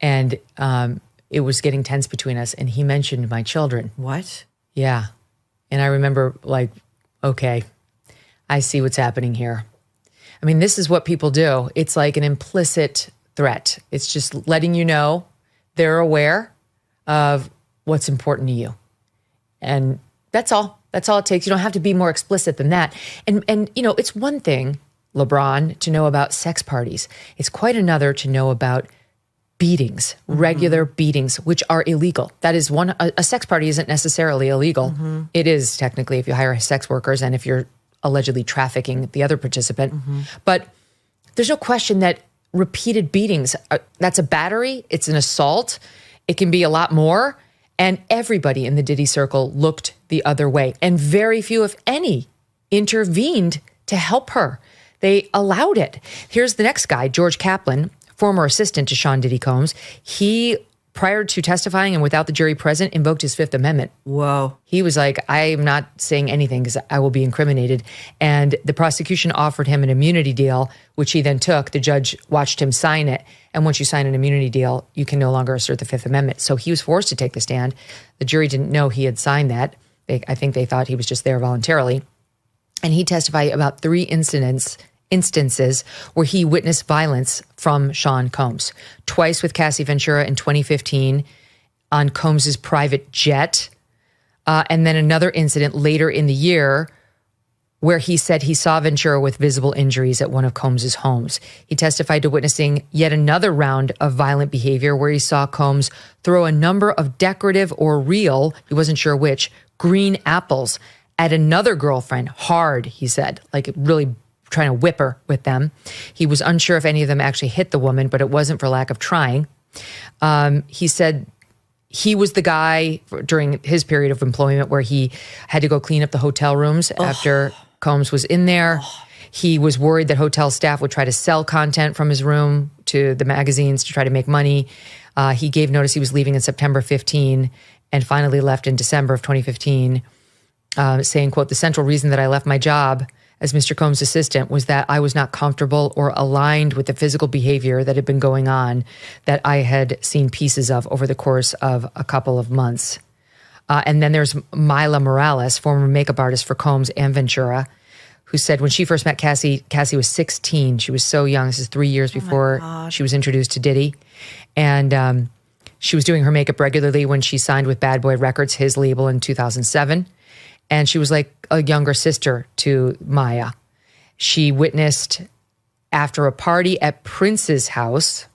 and it was getting tense between us, and he mentioned my children. What? Yeah. And I remember, like, okay, I see what's happening here. I mean, this is what people do. It's like an implicit threat. It's just letting you know they're aware of what's important to you. And that's all. That's all it takes. You don't have to be more explicit than that. And it's one thing, LeBron, to know about sex parties. It's quite another to know about beatings, regular beatings, which are illegal. That is a sex party isn't necessarily illegal. It is technically if you hire sex workers and if you're allegedly trafficking the other participant. But there's no question that repeated beatings, that's a battery, it's an assault, it can be a lot more. And everybody in the Diddy circle looked the other way. And very few, if any, intervened to help her. They allowed it. Here's the next guy, George Kaplan, former assistant to Sean Diddy Combs. He, prior to testifying and without the jury present, invoked his Fifth Amendment. Whoa. He was like, I'm not saying anything because I will be incriminated. And the prosecution offered him an immunity deal, which he then took. The judge watched him sign it. And once you sign an immunity deal, you can no longer assert the Fifth Amendment. So he was forced to take the stand. The jury didn't know he had signed that. I think they thought he was just there voluntarily. And he testified about 3 instances where he witnessed violence from Sean Combs. Twice with Cassie Ventura in 2015 on Combs's private jet. And then another incident later in the year where he said he saw Ventura with visible injuries at one of Combs's homes. He testified to witnessing yet another round of violent behavior where he saw Combs throw a number of decorative or real, he wasn't sure which, green apples at another girlfriend, hard, he said, like really trying to whip her with them. He was unsure if any of them actually hit the woman, but it wasn't for lack of trying. He said he was the guy during his period of employment where he had to go clean up the hotel rooms after Combs was in there. He was worried that hotel staff would try to sell content from his room to the magazines to try to make money. He gave notice he was leaving in September 15 and finally left in December of 2015, saying, quote, "The central reason that I left my job as Mr. Combs' assistant was that I was not comfortable or aligned with the physical behavior that had been going on that I had seen pieces of over the course of a couple of months." And then there's Mila Morales, former makeup artist for Combs and Ventura, who said when she first met Cassie, Cassie was 16. She was so young. This is 3 years before she was introduced to Diddy. And she was doing her makeup regularly when she signed with Bad Boy Records, his label, in 2007. And she was like a younger sister to Maya. She witnessed after a party at Prince's house,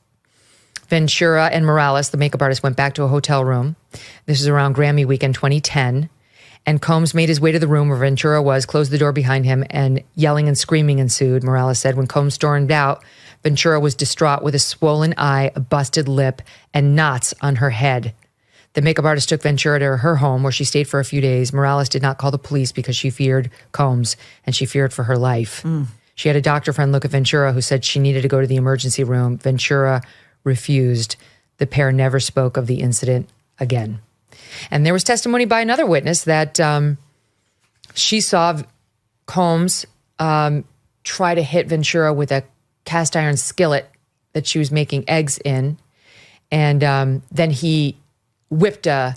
Ventura and Morales, the makeup artist, went back to a hotel room. This is around Grammy weekend 2010. And Combs made his way to the room where Ventura was, closed the door behind him, and yelling and screaming ensued. Morales said when Combs stormed out, Ventura was distraught with a swollen eye, a busted lip, and knots on her head. The makeup artist took Ventura to her home where she stayed for a few days. Morales did not call the police because she feared Combs and she feared for her life. She had a doctor friend look at Ventura who said she needed to go to the emergency room. Ventura refused. The pair never spoke of the incident again. And there was testimony by another witness that she saw Combs try to hit Ventura with a cast iron skillet that she was making eggs in. And then he whipped I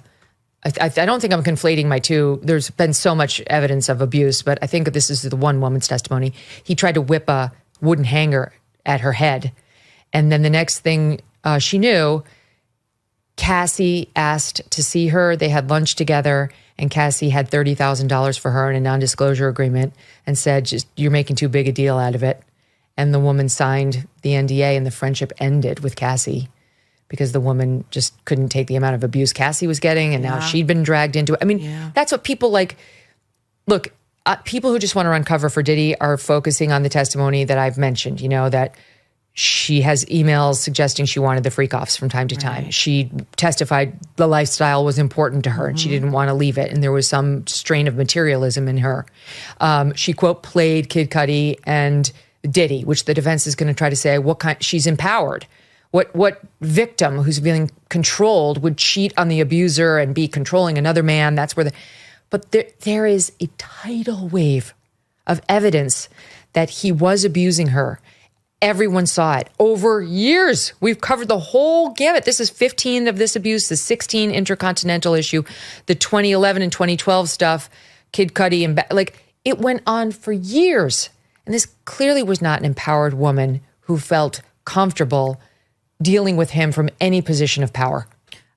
don't think I'm conflating my two. There's been so much evidence of abuse, but I think this is the one woman's testimony. He tried to whip a wooden hanger at her head. And then the next thing she knew, Cassie asked to see her. They had lunch together, and Cassie had $30,000 for her in a non-disclosure agreement and said, just, you're making too big a deal out of it. And the woman signed the NDA, and the friendship ended with Cassie because the woman just couldn't take the amount of abuse Cassie was getting, and now she'd been dragged into it. I mean, that's what people like. Look, people who just want to run cover for Diddy are focusing on the testimony that I've mentioned, that she has emails suggesting she wanted the freak-offs from time to time. She testified the lifestyle was important to her and she didn't want to leave it. And there was some strain of materialism in her. She, quote, played Kid Cudi and Diddy, which the defense is going to try to say, she's empowered. What victim who's feeling controlled would cheat on the abuser and be controlling another man? That's where but there is a tidal wave of evidence that he was abusing her. Everyone saw it over years. We've covered the whole gamut. This is 15 of this abuse, the 16 intercontinental issue, the 2011 and 2012 stuff, Kid Cudi, and it went on for years. And this clearly was not an empowered woman who felt comfortable dealing with him from any position of power.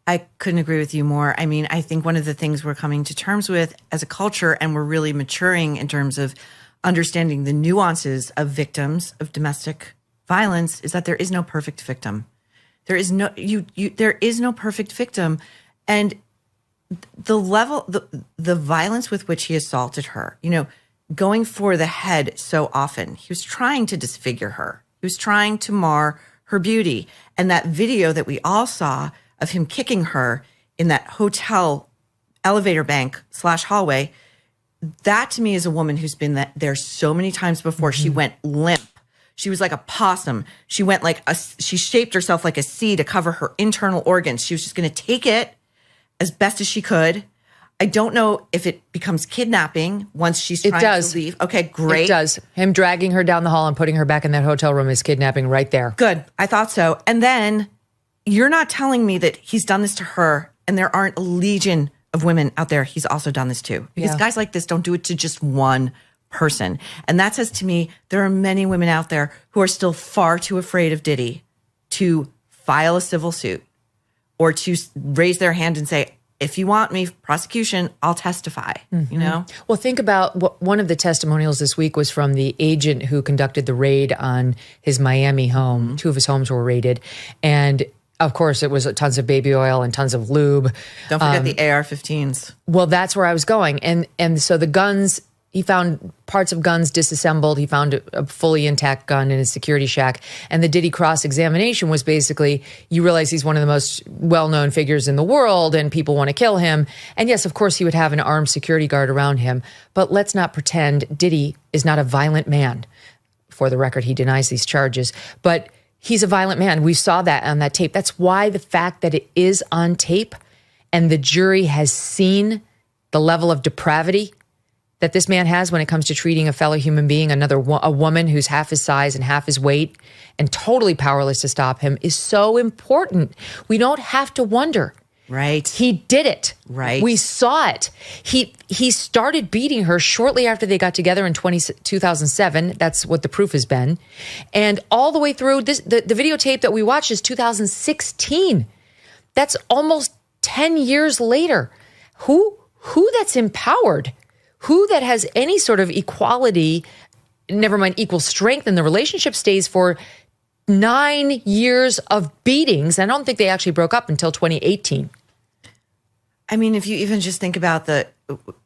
I couldn't agree with you more. I mean, I think one of the things we're coming to terms with as a culture, and we're really maturing in terms of understanding the nuances of victims of domestic violence, is that there is no perfect victim. There is no there is no perfect victim, and the level, the violence with which he assaulted her, going for the head so often. He was trying to disfigure her. He was trying to mar her beauty, and that video that we all saw of him kicking her in that hotel elevator bank / hallway. That to me is a woman who's been there so many times before. She went limp. She was like a possum. She went she shaped herself like a C to cover her internal organs. She was just going to take it as best as she could. I don't know if it becomes kidnapping once she's trying to leave. Okay, great. It does. Him dragging her down the hall and putting her back in that hotel room is kidnapping right there. Good. I thought so. And then you're not telling me that he's done this to her and there aren't a legion of women out there he's also done this to. Because guys like this don't do it to just one person. And that says to me, there are many women out there who are still far too afraid of Diddy to file a civil suit or to raise their hand and say, if you want me, prosecution, I'll testify, Well, think about one of the testimonials this week was from the agent who conducted the raid on his Miami home. 2 of his homes were raided. And of course, it was tons of baby oil and tons of lube. Don't forget the AR-15s. Well, that's where I was going. And so the guns, he found parts of guns disassembled. He found a fully intact gun in his security shack. And the Diddy cross-examination was basically, you realize he's one of the most well-known figures in the world and people want to kill him. And yes, of course, he would have an armed security guard around him. But let's not pretend Diddy is not a violent man. For the record, he denies these charges. But he's a violent man. We saw that on that tape. That's why the fact that it is on tape and the jury has seen the level of depravity that this man has when it comes to treating a fellow human being, a woman who's half his size and half his weight and totally powerless to stop him, is so important. We don't have to wonder. Right. He did it. Right. We saw it. He started beating her shortly after they got together in 2007. That's what the proof has been. And all the way through this, the videotape that we watched is 2016. That's almost 10 years later. Who that's empowered, who that has any sort of equality, never mind equal strength in the relationship, stays for 9 years of beatings. I don't think they actually broke up until 2018. I mean, if you even just think about the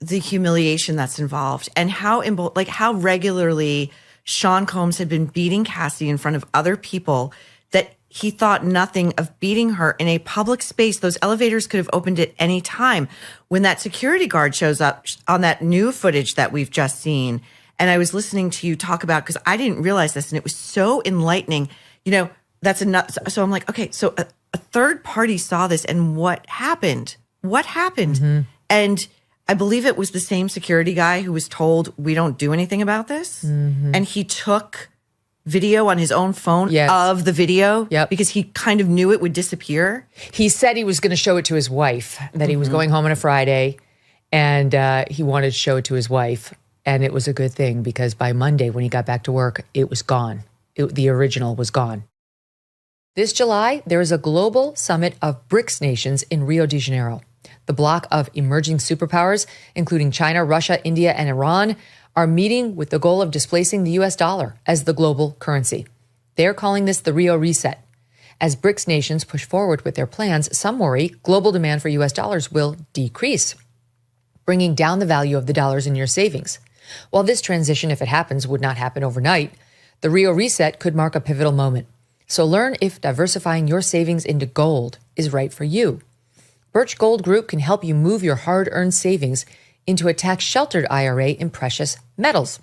humiliation that's involved and how regularly Sean Combs had been beating Cassie in front of other people, that he thought nothing of beating her in a public space. Those elevators could have opened at any time. When that security guard shows up on that new footage that we've just seen, and I was listening to you talk about, because I didn't realize this, and it was so enlightening. That's enough. So I'm like, okay, so a third party saw this, and what happened? What happened? Mm-hmm. And I believe it was the same security guy who was told, we don't do anything about this. Mm-hmm. And he took video on his own phone of the video because he kind of knew it would disappear. He said he was going to show it to his wife, that he was going home on a Friday, and he wanted to show it to his wife. And it was a good thing, because by Monday when he got back to work, it was gone. the original was gone. This July, there is a global summit of BRICS nations in Rio de Janeiro. The bloc of emerging superpowers, including China, Russia, India, and Iran, are meeting with the goal of displacing the US dollar as the global currency. They're calling this the Rio Reset. As BRICS nations push forward with their plans, some worry global demand for US dollars will decrease, bringing down the value of the dollars in your savings. While this transition, if it happens, would not happen overnight, the Rio Reset could mark a pivotal moment. So learn if diversifying your savings into gold is right for you. Birch Gold Group can help you move your hard-earned savings into a tax-sheltered IRA in precious metals.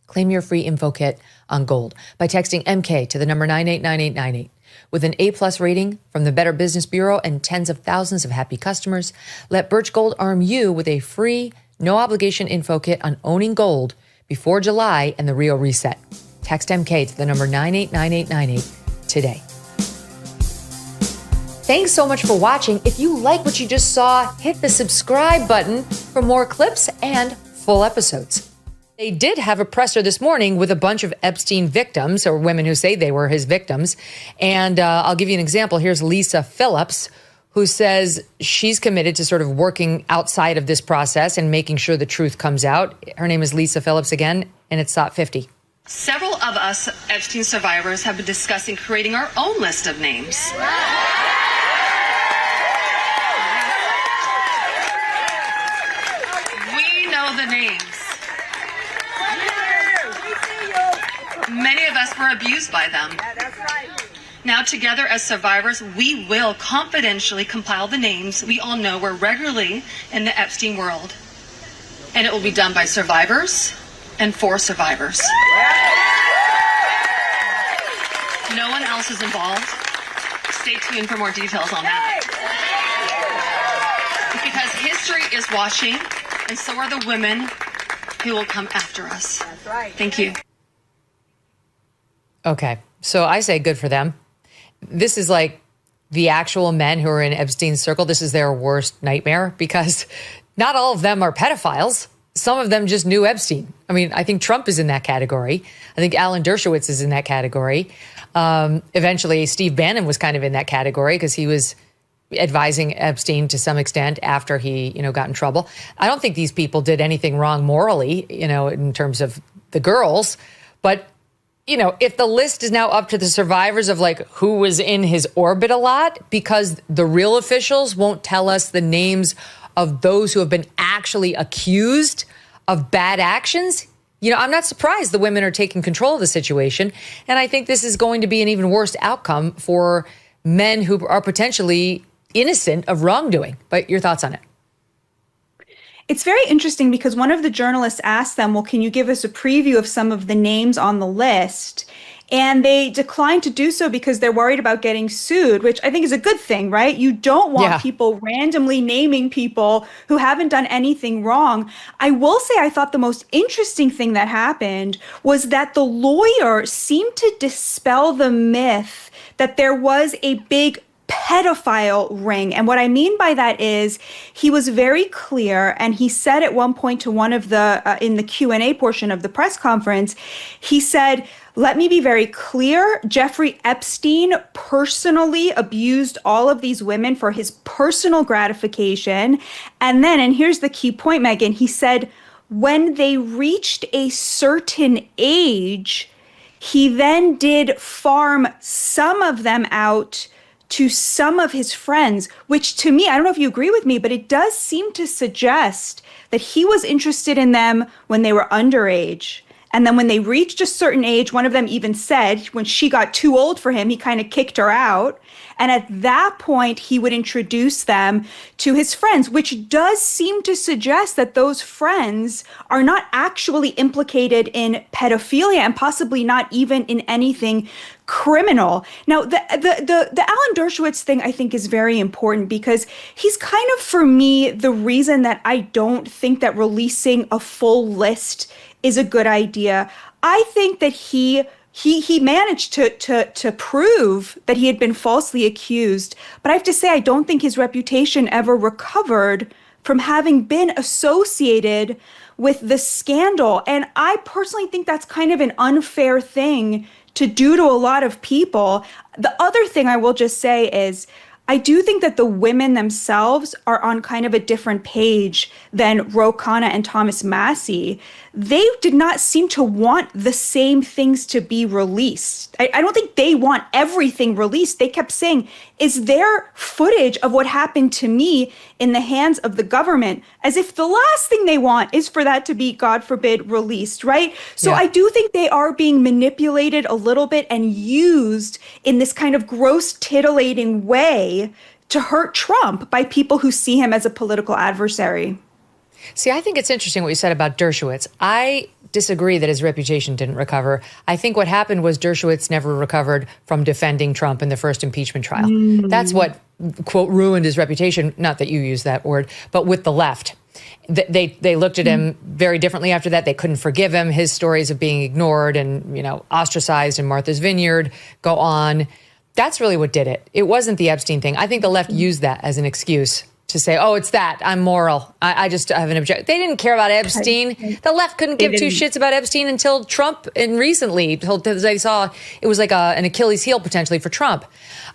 Claim your free info kit on gold by texting MK to the number 989898. With an A-plus rating from the Better Business Bureau and tens of thousands of happy customers, let Birch Gold arm you with a free, no-obligation info kit on owning gold before July and the Rio Reset. Text MK to the number 989898 today. Thanks so much for watching. If you like what you just saw, hit the subscribe button for more clips and full episodes. They did have a presser this morning with a bunch of Epstein victims, or women who say they were his victims. And I'll give you an example. Here's Lisa Phillips, who says she's committed to sort of working outside of this process and making sure the truth comes out. Her name is Lisa Phillips again, and it's Thought 50. Several of us Epstein survivors have been discussing creating our own list of names. We know the names. Many of us were abused by them. Now together as survivors, we will confidentially compile the names we all know were regularly in the Epstein world. And it will be done by survivors and for survivors. No one else is involved. Stay tuned for more details on that. Because history is watching, and so are the women who will come after us. That's right. Thank you. Okay, so I say good for them. This is like the actual men who are in Epstein's circle. This is their worst nightmare because not all of them are pedophiles. Some of them just knew Epstein. I mean, I think Trump is in that category. I think Alan Dershowitz is in that category. Eventually, Steve Bannon was kind of in that category because he was advising Epstein to some extent after he, got in trouble. I don't think these people did anything wrong morally, in terms of the girls. But, if the list is now up to the survivors of like who was in his orbit a lot, because the real officials won't tell us the names of those who have been actually accused of bad actions, I'm not surprised the women are taking control of the situation. And I think this is going to be an even worse outcome for men who are potentially innocent of wrongdoing. But your thoughts on it? It's very interesting because one of the journalists asked them, well, can you give us a preview of some of the names on the list? And they declined to do so because they're worried about getting sued, which I think is a good thing, right? You don't want people randomly naming people who haven't done anything wrong. I will say I thought the most interesting thing that happened was that the lawyer seemed to dispel the myth that there was a big pedophile ring. And what I mean by that is he was very clear, and he said at one point to one of the, in the Q&A portion of the press conference, he said, let me be very clear, Jeffrey Epstein personally abused all of these women for his personal gratification. And then, and here's the key point, Megyn, he said, when they reached a certain age, he then did farm some of them out to some of his friends, which to me, I don't know if you agree with me, but it does seem to suggest that he was interested in them when they were underage. And then when they reached a certain age, one of them even said when she got too old for him, he kind of kicked her out. And at that point, he would introduce them to his friends, which does seem to suggest that those friends are not actually implicated in pedophilia and possibly not even in anything criminal. Now, the Alan Dershowitz thing, I think, is very important because he's kind of, for me, the reason that I don't think that releasing a full list is a good idea. I think that he managed to prove that he had been falsely accused. But I have to say, I don't think his reputation ever recovered from having been associated with the scandal. And I personally think that's kind of an unfair thing to do to a lot of people. The other thing I will just say is I do think that the women themselves are on kind of a different page than Ro Khanna and Thomas Massie. They did not seem to want the same things to be released. I don't think they want everything released. They kept saying, is there footage of what happened to me in the hands of the government? As if the last thing they want is for that to be, God forbid, released, right? So I do think they are being manipulated a little bit and used in this kind of gross, titillating way to hurt Trump by people who see him as a political adversary. See, I think it's interesting what you said about Dershowitz. I disagree that his reputation didn't recover. I think what happened was Dershowitz never recovered from defending Trump in the first impeachment trial. That's what, quote, ruined his reputation. Not that you use that word, but with the left. They looked at him very differently after that. They couldn't forgive him. His stories of being ignored and, ostracized in Martha's Vineyard go on. That's really what did it. It wasn't the Epstein thing. I think the left used that as an excuse to say, oh, it's that. I'm moral. I just have an objection. They didn't care about Epstein. The left couldn't give two shits about Epstein until Trump, and recently, they saw it was like an Achilles heel potentially for Trump.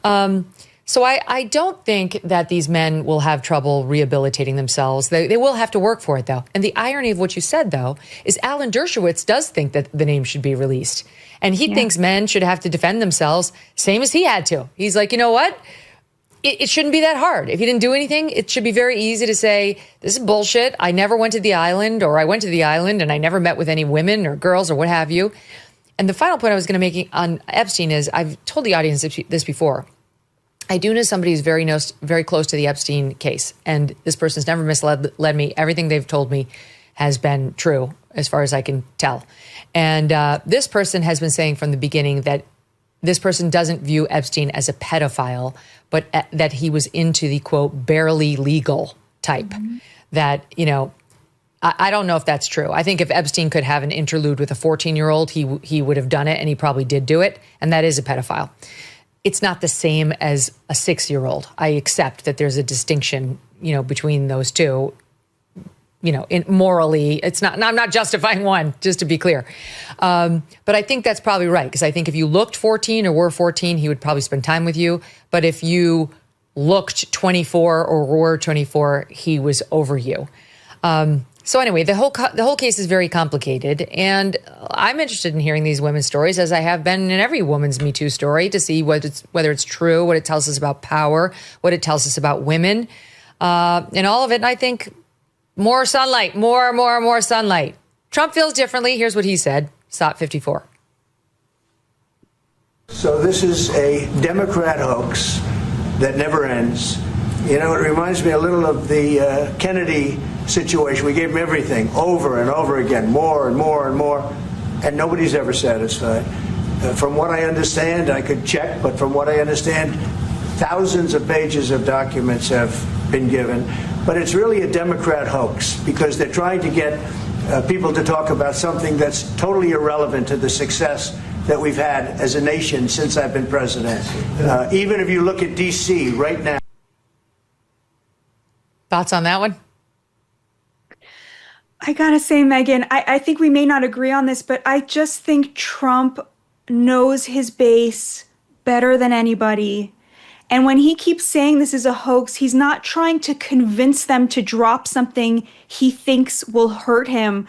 So I don't think that these men will have trouble rehabilitating themselves. They will have to work for it, though. And the irony of what you said, though, is Alan Dershowitz does think that the name should be released. And he thinks men should have to defend themselves, same as he had to. He's like, you know what? It shouldn't be that hard. If you didn't do anything, it should be very easy to say, this is bullshit. I never went to the island, or I went to the island and I never met with any women or girls or what have you. And the final point I was going to make on Epstein is, I've told the audience this before. I do know somebody who's very close to the Epstein case, and this person's never misled me. Everything they've told me has been true, as far as I can tell. And this person has been saying from the beginning that this person doesn't view Epstein as a pedophile, but that he was into the, quote, barely legal type. That, I don't know if that's true. I think if Epstein could have an interlude with a 14-year-old, he would have done it, and he probably did do it, and that is a pedophile. It's not the same as a 6-year-old. I accept that there's a distinction, between those two. Morally, it's not. I'm not justifying one, just to be clear. But I think that's probably right, because I think if you looked 14 or were 14, he would probably spend time with you. But if you looked 24 or were 24, he was over you. So anyway, the whole case is very complicated, and I'm interested in hearing these women's stories, as I have been in every woman's Me Too story, to see whether it's true, what it tells us about power, what it tells us about women, and all of it. And I think more sunlight, more sunlight. Trump feels differently. Here's what he said. SOT 54. So this is a Democrat hoax that never ends. It reminds me a little of the Kennedy situation. We gave him everything over and over again, more and more and more, and nobody's ever satisfied. From what I understand, I could check, but from what I understand, thousands of pages of documents have been given. But it's really a Democrat hoax, because they're trying to get people to talk about something that's totally irrelevant to the success that we've had as a nation since I've been president. Even if you look at D.C. right now. Thoughts on that one? I gotta say, Megyn, I think we may not agree on this, but I just think Trump knows his base better than anybody. And when he keeps saying this is a hoax, he's not trying to convince them to drop something he thinks will hurt him.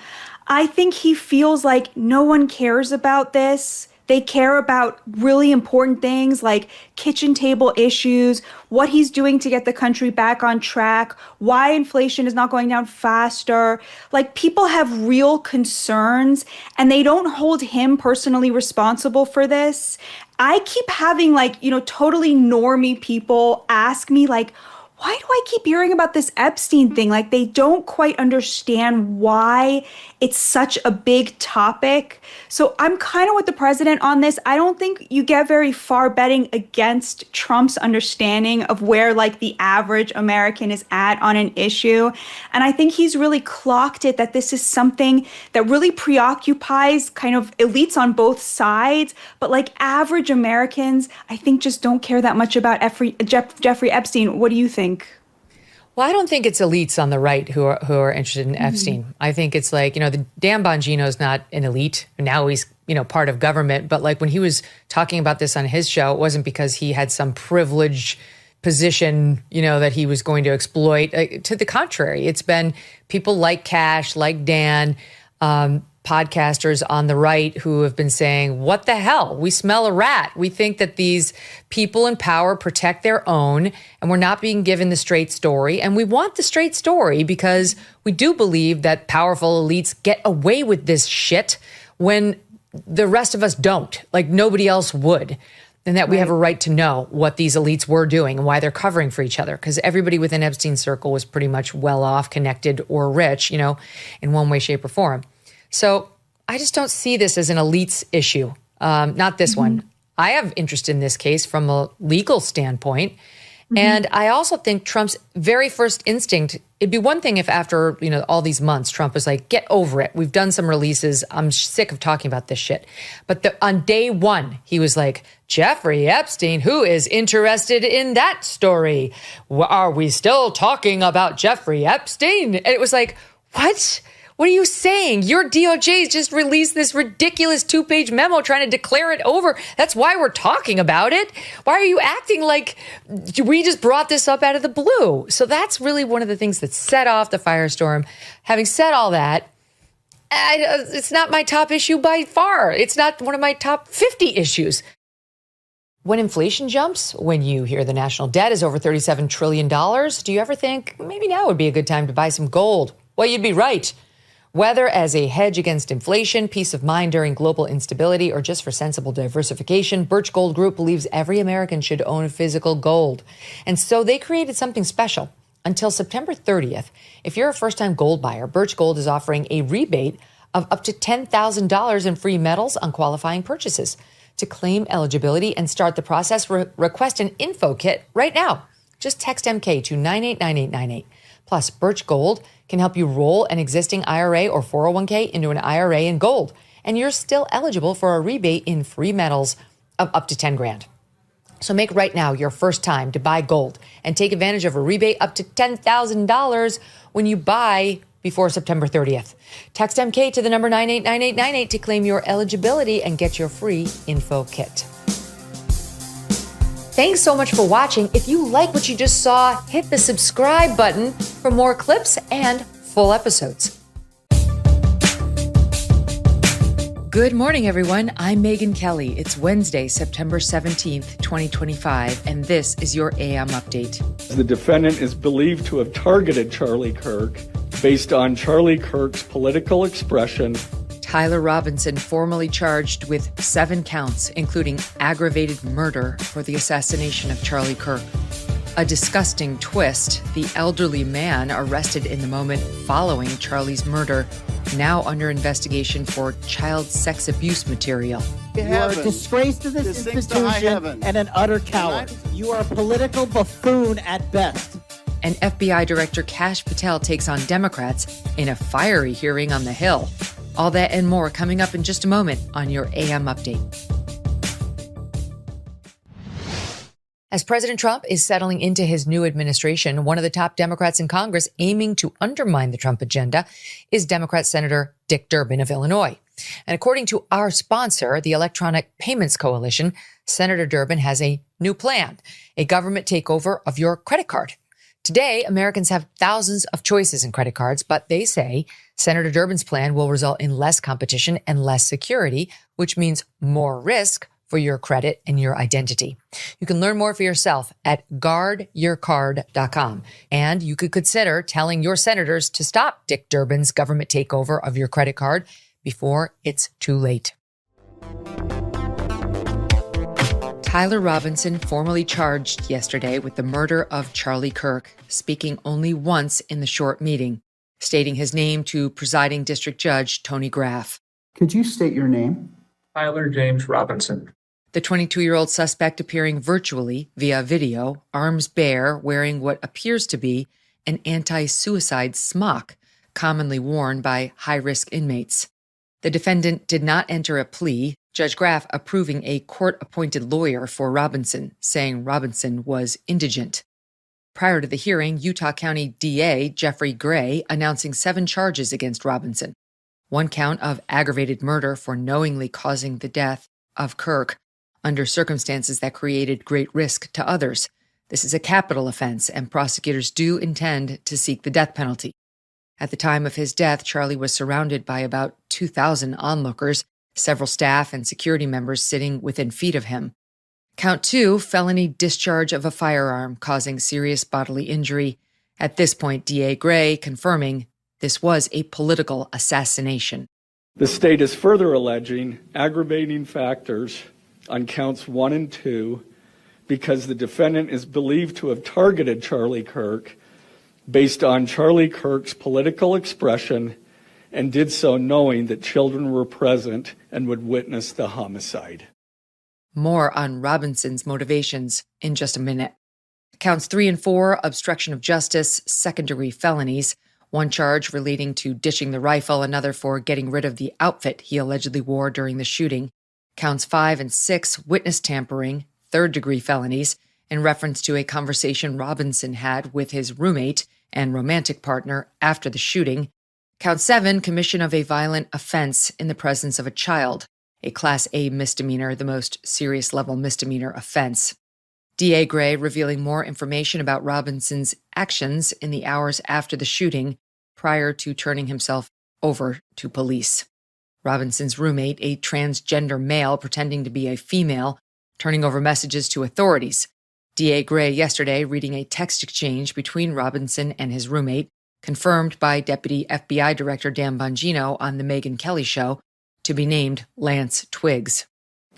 I think he feels like no one cares about this. They care about really important things like kitchen table issues, what he's doing to get the country back on track, why inflation is not going down faster. Like, people have real concerns, and they don't hold him personally responsible for this. I keep having totally normie people ask me why do I keep hearing about this Epstein thing? They don't quite understand why it's such a big topic. So I'm kind of with the president on this. I don't think you get very far betting against Trump's understanding of where the average American is at on an issue. And I think he's really clocked it that this is something that really preoccupies kind of elites on both sides. But average Americans, I think, just don't care that much about Jeffrey Epstein. What do you think? Well, I don't think it's elites on the right who are interested in Epstein. I think it's like, the Dan Bongino's not an elite. Now he's, part of government. But like when he was talking about this on his show, it wasn't because he had some privileged position, that he was going to exploit. To the contrary, it's been people like Cash, like Dan, podcasters on the right who have been saying, what the hell? We smell a rat. We think that these people in power protect their own, and we're not being given the straight story. And we want the straight story because we do believe that powerful elites get away with this shit when the rest of us don't, like nobody else would. And that we have a right to know what these elites were doing and why they're covering for each other. Because everybody within Epstein's circle was pretty much well off, connected, or rich, in one way, shape, or form. So I just don't see this as an elites issue. Not this one. I have interest in this case from a legal standpoint. And I also think Trump's very first instinct, it'd be one thing if after, all these months, Trump was like, get over it. We've done some releases. I'm sick of talking about this shit. But on day one, he was like, Jeffrey Epstein, who is interested in that story? Are we still talking about Jeffrey Epstein? And it was like, what? What are you saying? Your DOJ just released this ridiculous 2-page memo trying to declare it over. That's why we're talking about it. Why are you acting like we just brought this up out of the blue? So that's really one of the things that set off the firestorm. Having said all that, it's not my top issue by far. It's not one of my top 50 issues. When inflation jumps, when you hear the national debt is over $37 trillion, do you ever think maybe now would be a good time to buy some gold? Well, you'd be right. Whether as a hedge against inflation, peace of mind during global instability, or just for sensible diversification, Birch Gold Group believes every American should own physical gold. And so they created something special. Until September 30th, if you're a first-time gold buyer, Birch Gold is offering a rebate of up to $10,000 in free metals on qualifying purchases. To claim eligibility and start the process, request an info kit right now. Just text MK to 989898. Plus, Birch Gold can help you roll an existing IRA or 401k into an IRA in gold, and you're still eligible for a rebate in free metals of up to 10 grand. So make right now your first time to buy gold and take advantage of a rebate up to $10,000 when you buy before September 30th. Text MK to the number 989898 to claim your eligibility and get your free info kit. Thanks so much for watching. If you like what you just saw, hit the subscribe button for more clips and full episodes. Good morning, everyone. I'm Megyn Kelly. It's Wednesday, September 17th, 2025, and this is your AM Update. The defendant is believed to have targeted Charlie Kirk based on Charlie Kirk's political expression. Tyler Robinson formally charged with 7 counts, including aggravated murder for the assassination of Charlie Kirk. A disgusting twist, the elderly man arrested in the moment following Charlie's murder, now under investigation for child sex abuse material. You are a disgrace to this institution and an utter coward. You are a political buffoon at best. And FBI Director Kash Patel takes on Democrats in a fiery hearing on the Hill. All that and more coming up in just a moment on your AM Update. As President Trump is settling into his new administration, one of the top Democrats in Congress aiming to undermine the Trump agenda is Democrat Senator Dick Durbin of Illinois. And according to our sponsor, the Electronic Payments Coalition, Senator Durbin has a new plan, a government takeover of your credit card. Today, Americans have thousands of choices in credit cards, but they say Senator Durbin's plan will result in less competition and less security, which means more risk for your credit and your identity. You can learn more for yourself at guardyourcard.com. And you could consider telling your senators to stop Dick Durbin's government takeover of your credit card before it's too late. Tyler Robinson formally charged yesterday with the murder of Charlie Kirk, speaking only once in the short meeting, stating his name to presiding district judge Tony Graff. Could you state your name? Tyler James Robinson. The 22-year-old suspect appearing virtually via video, arms bare, wearing what appears to be an anti-suicide smock, commonly worn by high-risk inmates. The defendant did not enter a plea, Judge Graff approving a court-appointed lawyer for Robinson, saying Robinson was indigent. Prior to the hearing, Utah County DA Jeffrey Gray announcing 7 charges against Robinson. 1 count of aggravated murder for knowingly causing the death of Kirk under circumstances that created great risk to others. This is a capital offense, and prosecutors do intend to seek the death penalty. At the time of his death, Charlie was surrounded by about 2,000 onlookers, several staff and security members sitting within feet of him. Count 2, felony discharge of a firearm causing serious bodily injury. At this point, DA Gray confirming this was a political assassination. The state is further alleging aggravating factors on counts 1 and 2 because the defendant is believed to have targeted Charlie Kirk based on Charlie Kirk's political expression and did so knowing that children were present and would witness the homicide. More on Robinson's motivations in just a minute. Counts 3 and 4, obstruction of justice, second-degree felonies. 1 charge relating to ditching the rifle, another for getting rid of the outfit he allegedly wore during the shooting. Counts 5 and 6, witness tampering, third-degree felonies, in reference to a conversation Robinson had with his roommate and romantic partner after the shooting. Count 7, commission of a violent offense in the presence of a child, a Class A misdemeanor, the most serious level misdemeanor offense. DA Gray revealing more information about Robinson's actions in the hours after the shooting prior to turning himself over to police. Robinson's roommate, a transgender male pretending to be a female, turning over messages to authorities. DA Gray yesterday reading a text exchange between Robinson and his roommate, confirmed by Deputy FBI Director Dan Bongino on the Megyn Kelly Show, to be named Lance Twiggs.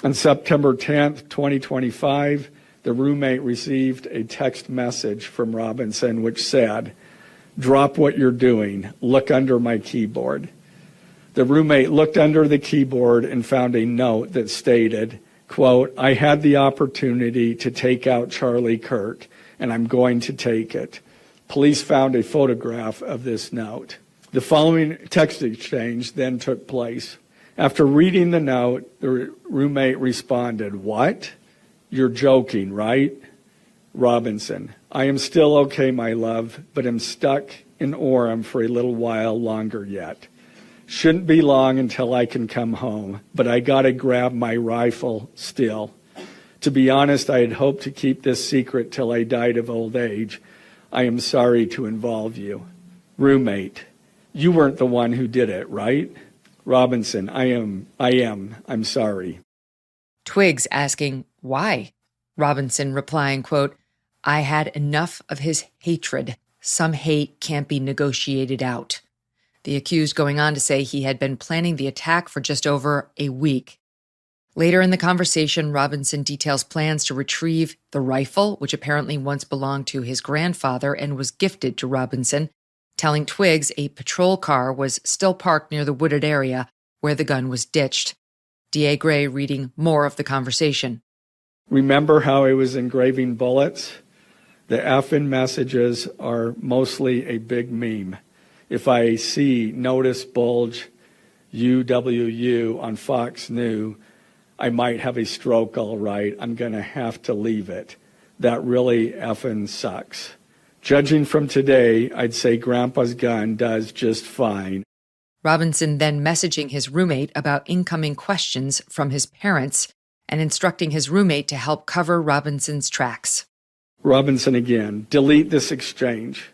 On September 10th, 2025, the roommate received a text message from Robinson which said, "Drop what you're doing. Look under my keyboard." The roommate looked under the keyboard and found a note that stated, quote, "I had the opportunity to take out Charlie Kirk, and I'm going to take it." Police found a photograph of this note. The following text exchange then took place. After reading the note, the roommate responded, "What? You're joking, right?" Robinson, "I am still okay, my love, but am stuck in Orem for a little while longer yet. Shouldn't be long until I can come home, but I gotta grab my rifle still. To be honest, I had hoped to keep this secret till I died of old age. I am sorry to involve you." Roommate, "You weren't the one who did it, right?" Robinson, I'm sorry. Twiggs asking, why? Robinson replying, quote, "I had enough of his hatred. Some hate can't be negotiated out." The accused going on to say he had been planning the attack for just over a week. Later in the conversation, Robinson details plans to retrieve the rifle, which apparently once belonged to his grandfather and was gifted to Robinson, telling Twiggs a patrol car was still parked near the wooded area where the gun was ditched. DA Gray reading more of the conversation. "Remember how I was engraving bullets? The effing messages are mostly a big meme. If I see notice bulge UWU on Fox News, I might have a stroke, all right. I'm going to have to leave it. That really effing sucks. Judging from today, I'd say Grandpa's gun does just fine." Robinson then messaging his roommate about incoming questions from his parents and instructing his roommate to help cover Robinson's tracks. Robinson again, delete this exchange.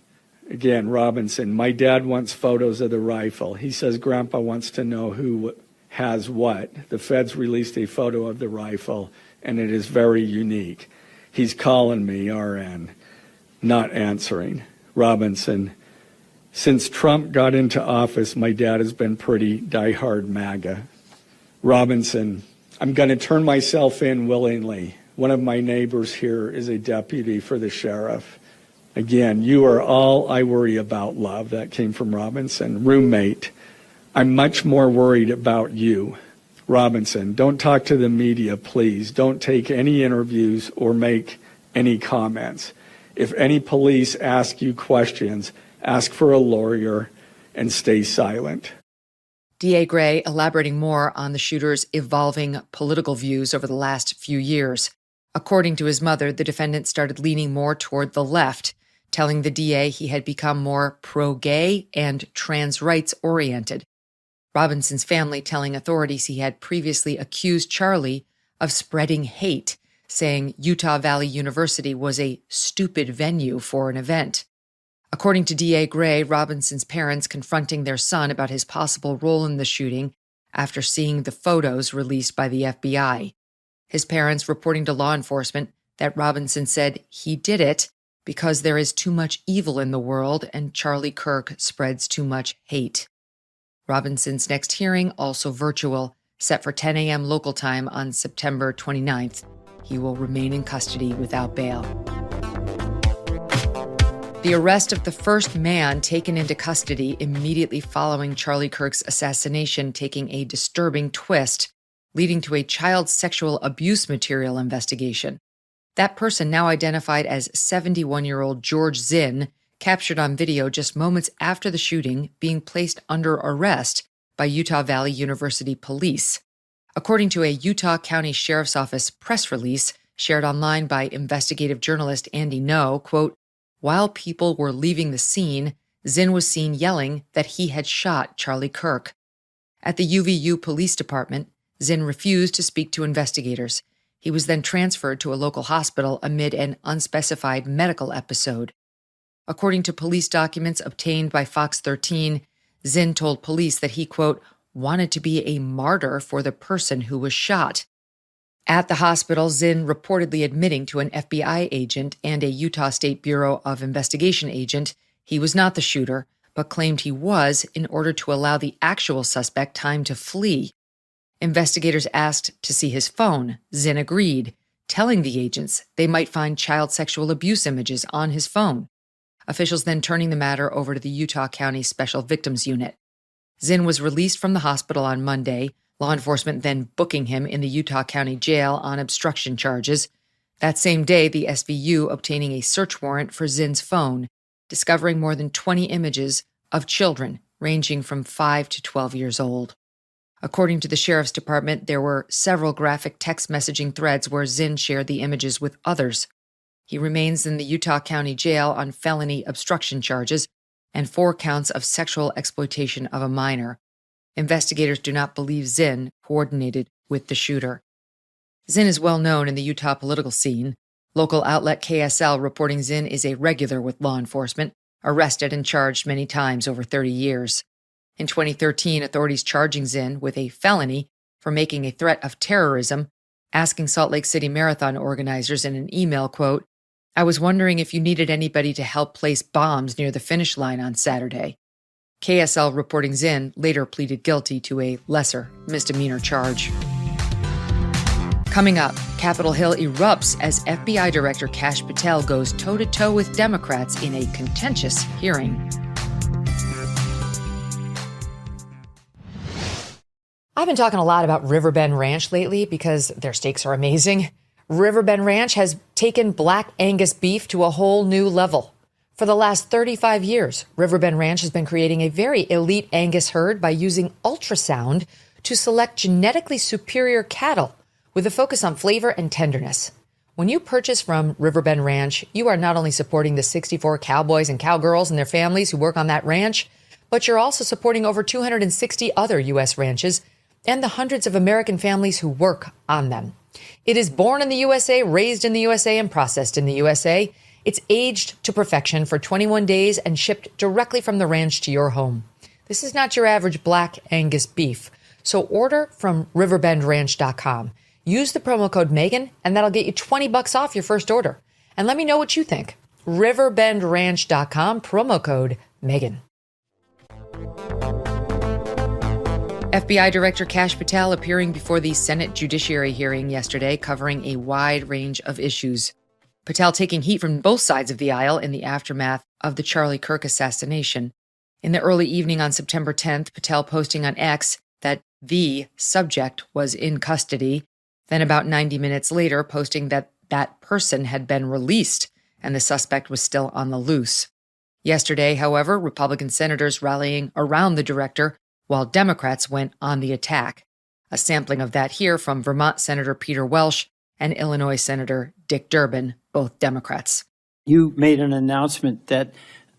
Again, Robinson, "My dad wants photos of the rifle. He says Grandpa wants to know who has what. The feds released a photo of the rifle, and it is very unique. He's calling me, RN. Not answering." Robinson, "Since Trump got into office, my dad has been pretty diehard MAGA." Robinson, "I'm going to turn myself in willingly. One of my neighbors here is a deputy for the sheriff." Again, "You are all I worry about, love." That came from Robinson. Roommate, "I'm much more worried about you." Robinson, "Don't talk to the media, please. Don't take any interviews or make any comments. If any police ask you questions, ask for a lawyer and stay silent." DA Gray elaborating more on the shooter's evolving political views over the last few years. According to his mother, the defendant started leaning more toward the left, telling the DA he had become more pro-gay and trans rights oriented. Robinson's family telling authorities he had previously accused Charlie of spreading hate, saying Utah Valley University was a stupid venue for an event. According to DA Gray, Robinson's parents confronting their son about his possible role in the shooting after seeing the photos released by the FBI. His parents reporting to law enforcement that Robinson said he did it because there is too much evil in the world and Charlie Kirk spreads too much hate. Robinson's next hearing, also virtual, set for 10 a.m. local time on September 29th. He will remain in custody without bail. The arrest of the first man taken into custody immediately following Charlie Kirk's assassination taking a disturbing twist, leading to a child sexual abuse material investigation. That person, now identified as 71-year-old George Zinn, captured on video just moments after the shooting, being placed under arrest by Utah Valley University police. According to a Utah County Sheriff's Office press release shared online by investigative journalist Andy No, quote, "While people were leaving the scene, Zinn was seen yelling that he had shot Charlie Kirk." At the UVU Police Department, Zinn refused to speak to investigators. He was then transferred to a local hospital amid an unspecified medical episode. According to police documents obtained by Fox 13, Zinn told police that he, quote, "wanted to be a martyr for the person who was shot." At the hospital, Zinn reportedly admitting to an FBI agent and a Utah State Bureau of Investigation agent he was not the shooter, but claimed he was in order to allow the actual suspect time to flee. Investigators asked to see his phone. Zinn agreed, telling the agents they might find child sexual abuse images on his phone. Officials then turning the matter over to the Utah County Special Victims Unit. Zinn was released from the hospital on Monday, law enforcement then booking him in the Utah County Jail on obstruction charges. That same day, the SVU obtaining a search warrant for Zinn's phone, discovering more than 20 images of children ranging from 5 to 12 years old. According to the Sheriff's Department, there were several graphic text messaging threads where Zinn shared the images with others. He remains in the Utah County Jail on felony obstruction charges and 4 counts of sexual exploitation of a minor. Investigators do not believe Zinn coordinated with the shooter. Zinn is well known in the Utah political scene. Local outlet KSL reporting Zinn is a regular with law enforcement, arrested and charged many times over 30 years. In 2013, authorities charging Zinn with a felony for making a threat of terrorism, asking Salt Lake City Marathon organizers in an email, quote, "I was wondering if you needed anybody to help place bombs near the finish line on Saturday." KSL reporting Zinn later pleaded guilty to a lesser misdemeanor charge. Coming up, Capitol Hill erupts as FBI Director Kash Patel goes toe-to-toe with Democrats in a contentious hearing. I've been talking a lot about Riverbend Ranch lately because their steaks are amazing. Riverbend Ranch has taken Black Angus beef to a whole new level. For the last 35 years, Riverbend Ranch has been creating a very elite Angus herd by using ultrasound to select genetically superior cattle with a focus on flavor and tenderness. When you purchase from Riverbend Ranch, you are not only supporting the 64 cowboys and cowgirls and their families who work on that ranch, but you're also supporting over 260 other U.S. ranches and the hundreds of American families who work on them. It is born in the USA, raised in the USA, and processed in the USA. It's aged to perfection for 21 days and shipped directly from the ranch to your home. This is not your average Black Angus beef. So order from riverbendranch.com. Use the promo code Megyn, and that'll get you $20 off your first order. And let me know what you think. riverbendranch.com, promo code Megyn. FBI Director Kash Patel appearing before the Senate Judiciary hearing yesterday, covering a wide range of issues. Patel taking heat from both sides of the aisle in the aftermath of the Charlie Kirk assassination. In the early evening on September 10th, Patel posting on X that the subject was in custody. Then about 90 minutes later, posting that that person had been released and the suspect was still on the loose. Yesterday, however, Republican senators rallying around the director while Democrats went on the attack. A sampling of that here from Vermont Senator Peter Welch and Illinois Senator Dick Durbin, both Democrats. You made an announcement that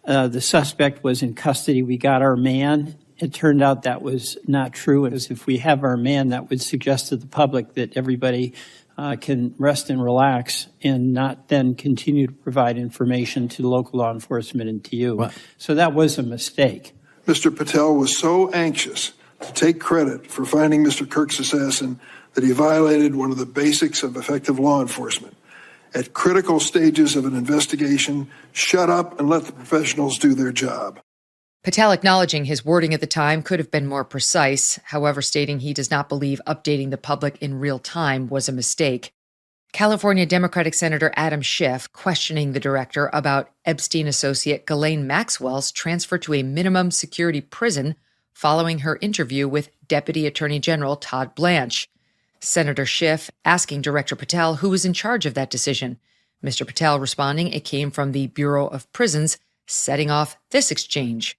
the suspect was in custody. We got our man. It turned out that was not true. As if we have our man, that would suggest to the public that everybody can rest and relax and not then continue to provide information to local law enforcement and to you. What? So that was a mistake. Mr. Patel was so anxious to take credit for finding Mr. Kirk's assassin that he violated one of the basics of effective law enforcement. At critical stages of an investigation, shut up and let the professionals do their job. Patel acknowledging his wording at the time could have been more precise, however, stating he does not believe updating the public in real time was a mistake. California Democratic Senator Adam Schiff questioning the director about Epstein associate Ghislaine Maxwell's transfer to a minimum security prison following her interview with Deputy Attorney General Todd Blanche. Senator Schiff asking Director Patel who was in charge of that decision. Mr. Patel responding it came from the Bureau of Prisons, setting off this exchange.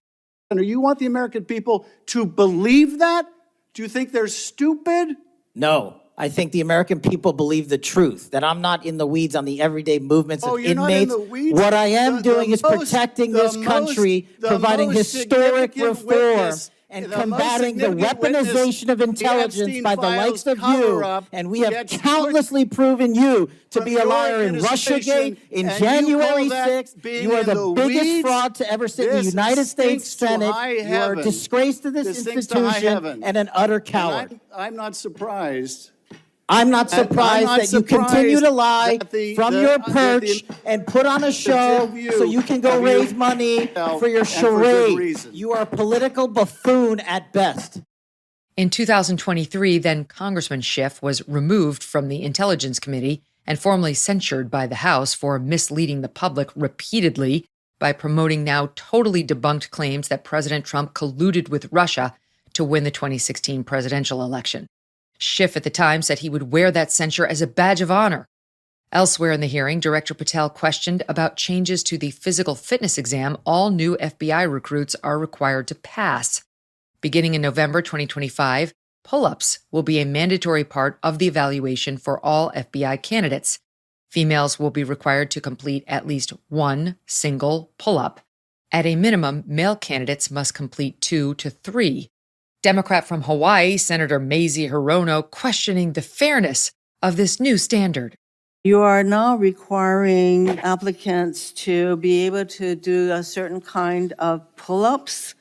You want the American people to believe that? Do you think they're stupid? No. I think the American people believe the truth, that I'm not in the weeds on the everyday movements of inmates. Not in the weeds? What I am doing is protecting this country, providing historic reform, and combating the weaponization of intelligence by the likes of you. And we have countlessly proven you to be a liar in Russiagate, in January 6th. You are the biggest fraud to ever sit in the United States Senate. You are a disgrace to this institution and an utter coward. I'm not surprised. I'm not surprised that you continue to lie from your perch and put on a show so you can go raise money for your charade. You are a political buffoon at best. In 2023, then Congressman Schiff was removed from the Intelligence Committee and formally censured by the House for misleading the public repeatedly by promoting now totally debunked claims that President Trump colluded with Russia to win the 2016 presidential election. Schiff at the time said he would wear that censure as a badge of honor. Elsewhere in the hearing, Director Patel questioned about changes to the physical fitness exam all new FBI recruits are required to pass. Beginning in November 2025, pull-ups will be a mandatory part of the evaluation for all FBI candidates. Females will be required to complete at least one single pull-up. At a minimum, male candidates must complete 2 to 3. Democrat from Hawaii, Senator Mazie Hirono, questioning the fairness of this new standard. You are now requiring applicants to be able to do a certain kind of pull-ups,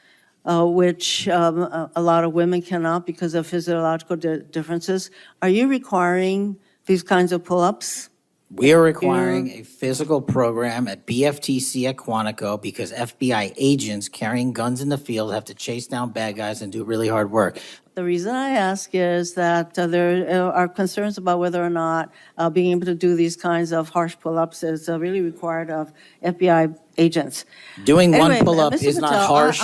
which a lot of women cannot because of physiological differences. Are you requiring these kinds of pull-ups? We are requiring a physical program at BFTC at Quantico because FBI agents carrying guns in the field have to chase down bad guys and do really hard work. The reason I ask is that there are concerns about whether or not being able to do these kinds of harsh pull-ups is really required of FBI agents. Doing one pull-up is not harsh.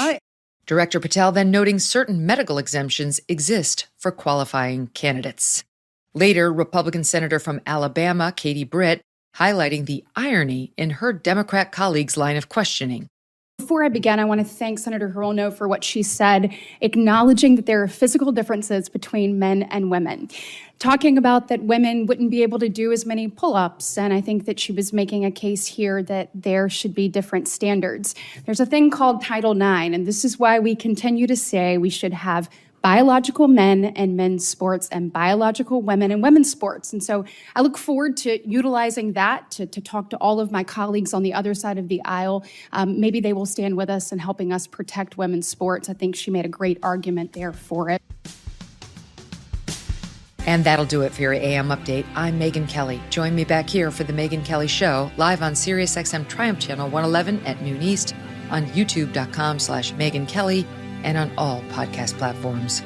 Director Patel then noting certain medical exemptions exist for qualifying candidates. Later, Republican Senator from Alabama, Katie Britt, highlighting the irony in her Democrat colleagues' line of questioning. Before I begin, I want to thank Senator Hirono for what she said, acknowledging that there are physical differences between men and women. Talking about that women wouldn't be able to do as many pull-ups, and I think that she was making a case here that there should be different standards. There's a thing called Title IX, and this is why we continue to say we should have biological men and men's sports and biological women and women's sports. And so I look forward to utilizing that to talk to all of my colleagues on the other side of the aisle. Maybe they will stand with us in helping us protect women's sports. I think she made a great argument there for it. And that'll do it for your AM Update. I'm Megyn Kelly. Join me back here for the Megyn Kelly Show, live on SiriusXM Triumph Channel 111 at noon East, on youtube.com/Megyn Kelly, and on all podcast platforms.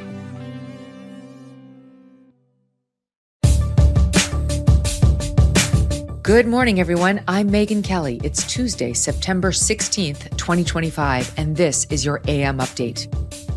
Good morning, everyone. I'm Megyn Kelly. It's Tuesday, September 16th, 2025, and this is your AM Update.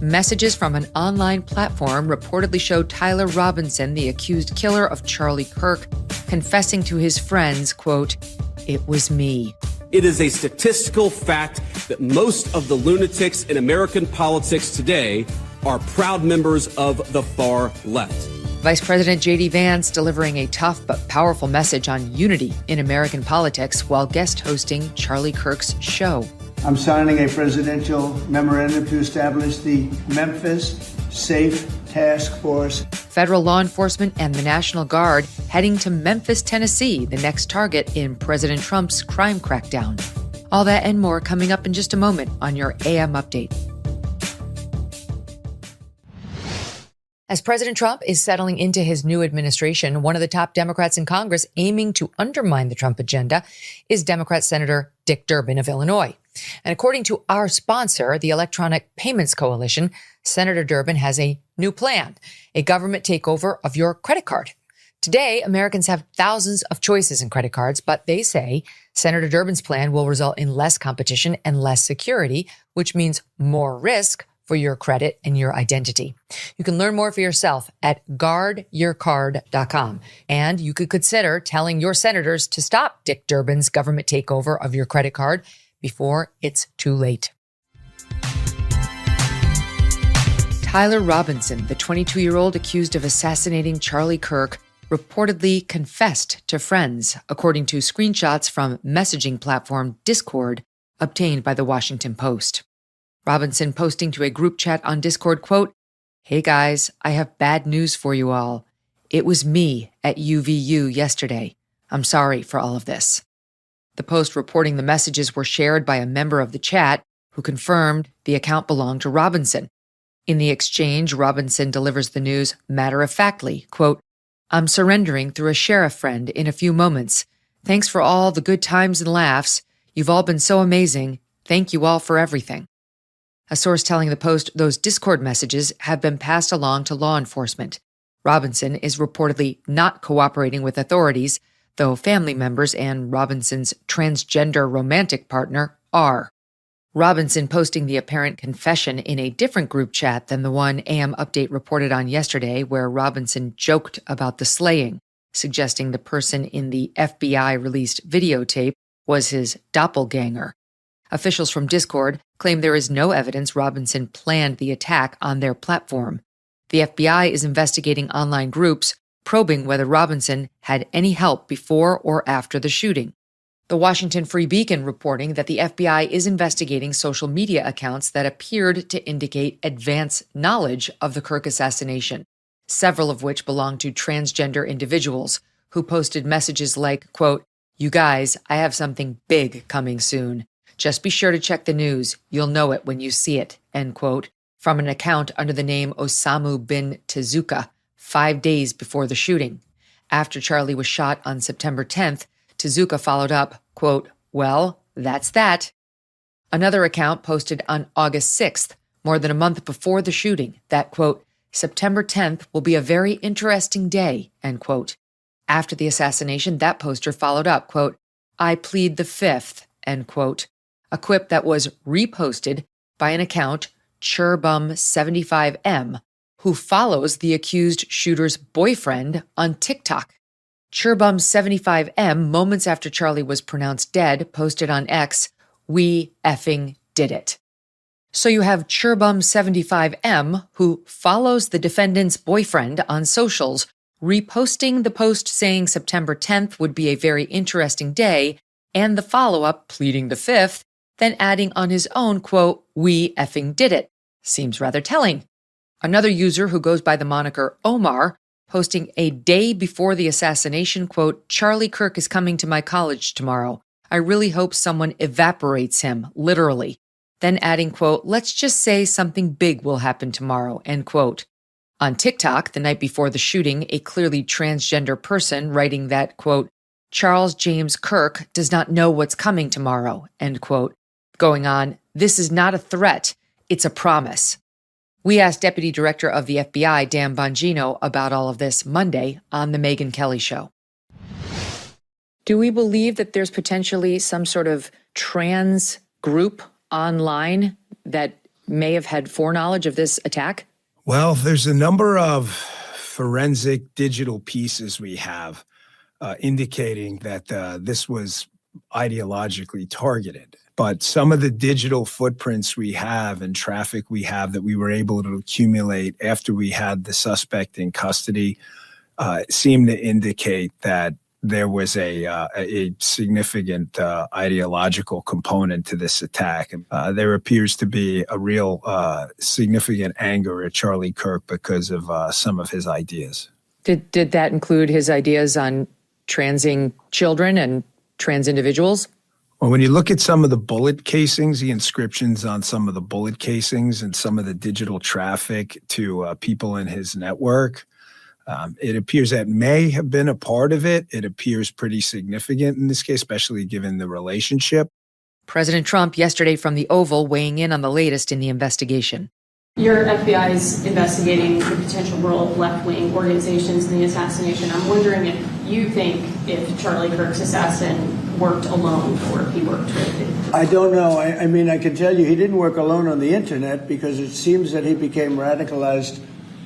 Messages from an online platform reportedly showed Tyler Robinson, the accused killer of Charlie Kirk, confessing to his friends, quote, "It was me." It is a statistical fact that most of the lunatics in American politics today are proud members of the far left. Vice President J.D. Vance delivering a tough but powerful message on unity in American politics while guest hosting Charlie Kirk's show. I'm signing a presidential memorandum to establish the Memphis Safe Task Force. Federal law enforcement and the National Guard heading to Memphis, Tennessee, the next target in President Trump's crime crackdown. All that and more coming up in just a moment on your AM Update. As President Trump is settling into his new administration, one of the top Democrats in Congress aiming to undermine the Trump agenda is Democrat Senator Dick Durbin of Illinois. And according to our sponsor, the Electronic Payments Coalition, Senator Durbin has a new plan, a government takeover of your credit card. Today, Americans have thousands of choices in credit cards, but they say Senator Durbin's plan will result in less competition and less security, which means more risk for your credit and your identity. You can learn more for yourself at guardyourcard.com. And you could consider telling your senators to stop Dick Durbin's government takeover of your credit card before it's too late. Tyler Robinson, the 22-year-old accused of assassinating Charlie Kirk, reportedly confessed to friends, according to screenshots from messaging platform Discord obtained by the Washington Post. Robinson posting to a group chat on Discord, quote, "Hey guys, I have bad news for you all. It was me at UVU yesterday. I'm sorry for all of this." The post reporting the messages were shared by a member of the chat who confirmed the account belonged to Robinson. In the exchange, Robinson delivers the news matter-of-factly, quote, "I'm surrendering through a sheriff friend in a few moments. Thanks for all the good times and laughs. You've all been so amazing. Thank you all for everything." A source telling the Post those Discord messages have been passed along to law enforcement. Robinson is reportedly not cooperating with authorities, though family members and Robinson's transgender romantic partner are. Robinson posting the apparent confession in a different group chat than the one AM Update reported on yesterday, where Robinson joked about the slaying, suggesting the person in the FBI-released videotape was his doppelganger. Officials from Discord claim there is no evidence Robinson planned the attack on their platform. The FBI is investigating online groups, probing whether Robinson had any help before or after the shooting. The Washington Free Beacon reporting that the FBI is investigating social media accounts that appeared to indicate advanced knowledge of the Kirk assassination, several of which belong to transgender individuals who posted messages like, quote, "You guys, I have something big coming soon. Just be sure to check the news. You'll know it when you see it," end quote, from an account under the name Osamu bin Tezuka, 5 days before the shooting. After Charlie was shot on September 10th, Tezuka followed up, quote, "Well, that's that." Another account posted on August 6th, more than a month before the shooting, that, quote, "September 10th will be a very interesting day," end quote. After the assassination, that poster followed up, quote, "I plead the fifth," end quote. A quip that was reposted by an account, Churbum75M, who follows the accused shooter's boyfriend on TikTok. Churbum75M, moments after Charlie was pronounced dead, posted on X, "We effing did it." So you have Churbum75M, who follows the defendant's boyfriend on socials, reposting the post saying September 10th would be a very interesting day, and the follow-up pleading the fifth, then adding on his own, quote, "We effing did it." Seems rather telling. Another user who goes by the moniker Omar, posting a day before the assassination, quote, "Charlie Kirk is coming to my college tomorrow. I really hope someone evaporates him, literally." Then adding, quote, "Let's just say something big will happen tomorrow," end quote. On TikTok, the night before the shooting, a clearly transgender person writing that, quote, "Charles James Kirk does not know what's coming tomorrow," end quote. Going on, "This is not a threat, it's a promise." We asked Deputy Director of the FBI, Dan Bongino, about all of this Monday on the Megyn Kelly Show. Do we believe that there's potentially some sort of trans group online that may have had foreknowledge of this attack? Well, there's a number of forensic digital pieces we have indicating that this was ideologically targeted. But some of the digital footprints we have and traffic we have that we were able to accumulate after we had the suspect in custody seem to indicate that there was a significant ideological component to this attack. There appears to be a real significant anger at Charlie Kirk because of some of his ideas. Did that include his ideas on transing children and trans individuals? Well, when you look at some of the bullet casings, the inscriptions on some of the bullet casings and some of the digital traffic to people in his network, it appears that may have been a part of it. It appears pretty significant in this case, especially given the relationship. President Trump yesterday from the Oval weighing in on the latest in the investigation. Your FBI is investigating the potential role of left-wing organizations in the assassination. I'm wondering if you think if Charlie Kirk's assassin worked alone or if he worked with. I don't know. I mean, I can tell you he didn't work alone on the internet because it seems that he became radicalized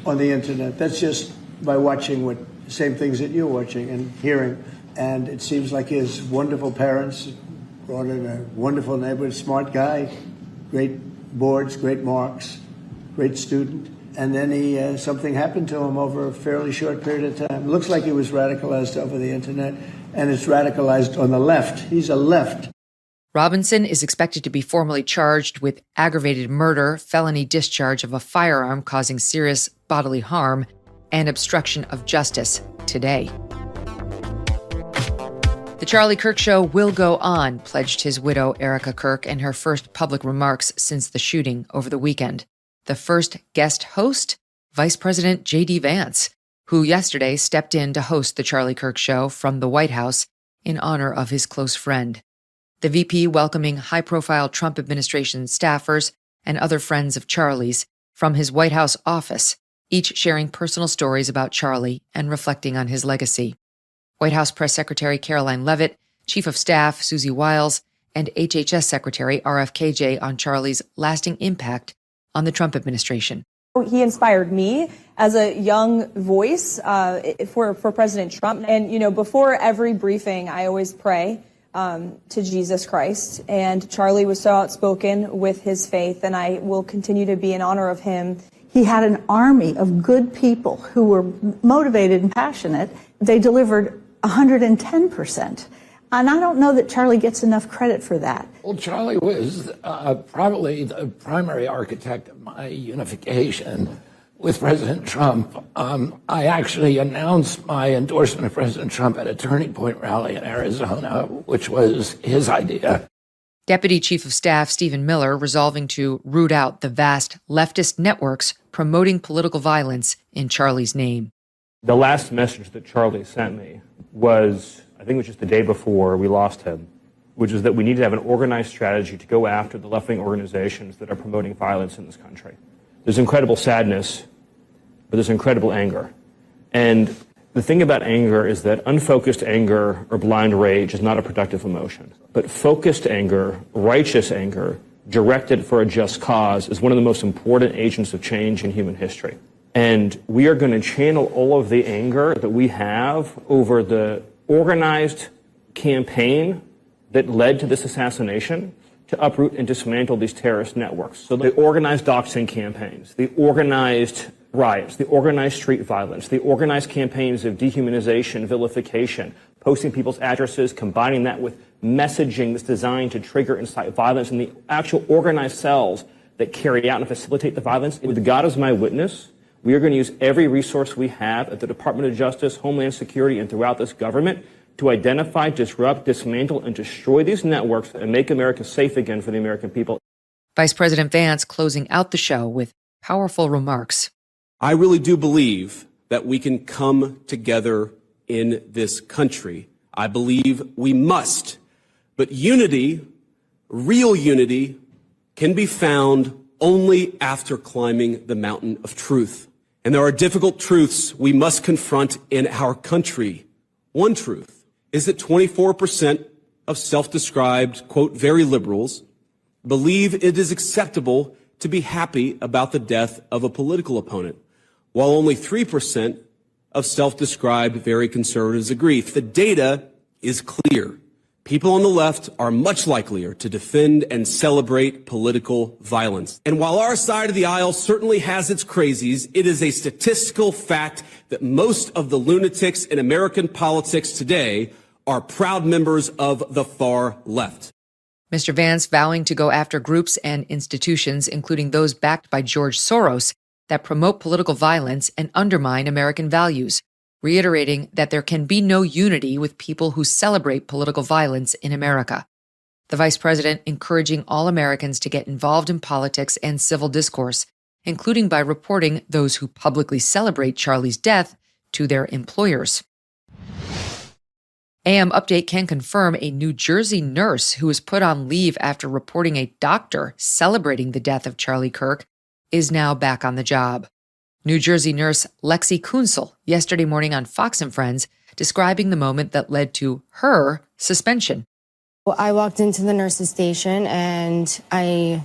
on the internet. That's just by watching what same things that you're watching and hearing. And it seems like his wonderful parents brought in a wonderful neighborhood, smart guy, great boards, great marks, great student. And then he something happened to him over a fairly short period of time. Looks like he was radicalized over the internet, and it's radicalized on the left. He's a left. Robinson is expected to be formally charged with aggravated murder, felony discharge of a firearm causing serious bodily harm, and obstruction of justice today. The Charlie Kirk Show will go on, pledged his widow, Erica Kirk, in her first public remarks since the shooting over the weekend. The first guest host, Vice President J.D. Vance, who yesterday stepped in to host the Charlie Kirk Show from the White House in honor of his close friend. The VP welcoming high-profile Trump administration staffers and other friends of Charlie's from his White House office, each sharing personal stories about Charlie and reflecting on his legacy. White House Press Secretary Caroline Leavitt, Chief of Staff Susie Wiles, and HHS Secretary RFKJ on Charlie's lasting impact on the Trump administration. He inspired me as a young voice for President Trump. And, you know, before every briefing, I always pray to Jesus Christ. And Charlie was so outspoken with his faith, and I will continue to be in honor of him. He had an army of good people who were motivated and passionate. They delivered 110%. And I don't know that Charlie gets enough credit for that. Well, Charlie was probably the primary architect of my unification with President Trump. I actually announced my endorsement of President Trump at a Turning Point rally in Arizona, which was his idea. Deputy Chief of Staff Stephen Miller resolving to root out the vast leftist networks promoting political violence in Charlie's name. The last message that Charlie sent me was, I think it was just the day before we lost him, which is that we need to have an organized strategy to go after the left-wing organizations that are promoting violence in this country. There's incredible sadness, but there's incredible anger. And the thing about anger is that unfocused anger or blind rage is not a productive emotion. But focused anger, righteous anger, directed for a just cause is one of the most important agents of change in human history. And we are going to channel all of the anger that we have over the organized campaign that led to this assassination to uproot and dismantle these terrorist networks. So the organized doxing campaigns, the organized riots, the organized street violence, the organized campaigns of dehumanization, vilification, posting people's addresses, combining that with messaging that's designed to trigger and incite violence, and the actual organized cells that carry out and facilitate the violence. With God as my witness, we are going to use every resource we have at the Department of Justice, Homeland Security, and throughout this government to identify, disrupt, dismantle, and destroy these networks and make America safe again for the American people. Vice President Vance closing out the show with powerful remarks. I really do believe that we can come together in this country. I believe we must. But unity, real unity, can be found only after climbing the mountain of truth. And there are difficult truths we must confront in our country. One truth is that 24% of self-described, quote, very liberals believe it is acceptable to be happy about the death of a political opponent, while only 3% of self-described very conservatives agree. The data is clear. People on the left are much likelier to defend and celebrate political violence. And while our side of the aisle certainly has its crazies, it is a statistical fact that most of the lunatics in American politics today are proud members of the far left. Mr. Vance vowing to go after groups and institutions, including those backed by George Soros, that promote political violence and undermine American values, reiterating that there can be no unity with people who celebrate political violence in America. The vice president encouraging all Americans to get involved in politics and civil discourse, including by reporting those who publicly celebrate Charlie's death to their employers. AM Update can confirm a New Jersey nurse who was put on leave after reporting a doctor celebrating the death of Charlie Kirk is now back on the job. New Jersey nurse Lexi Kunsel yesterday morning on Fox and Friends describing the moment that led to her suspension. Well, I walked into the nurse's station and I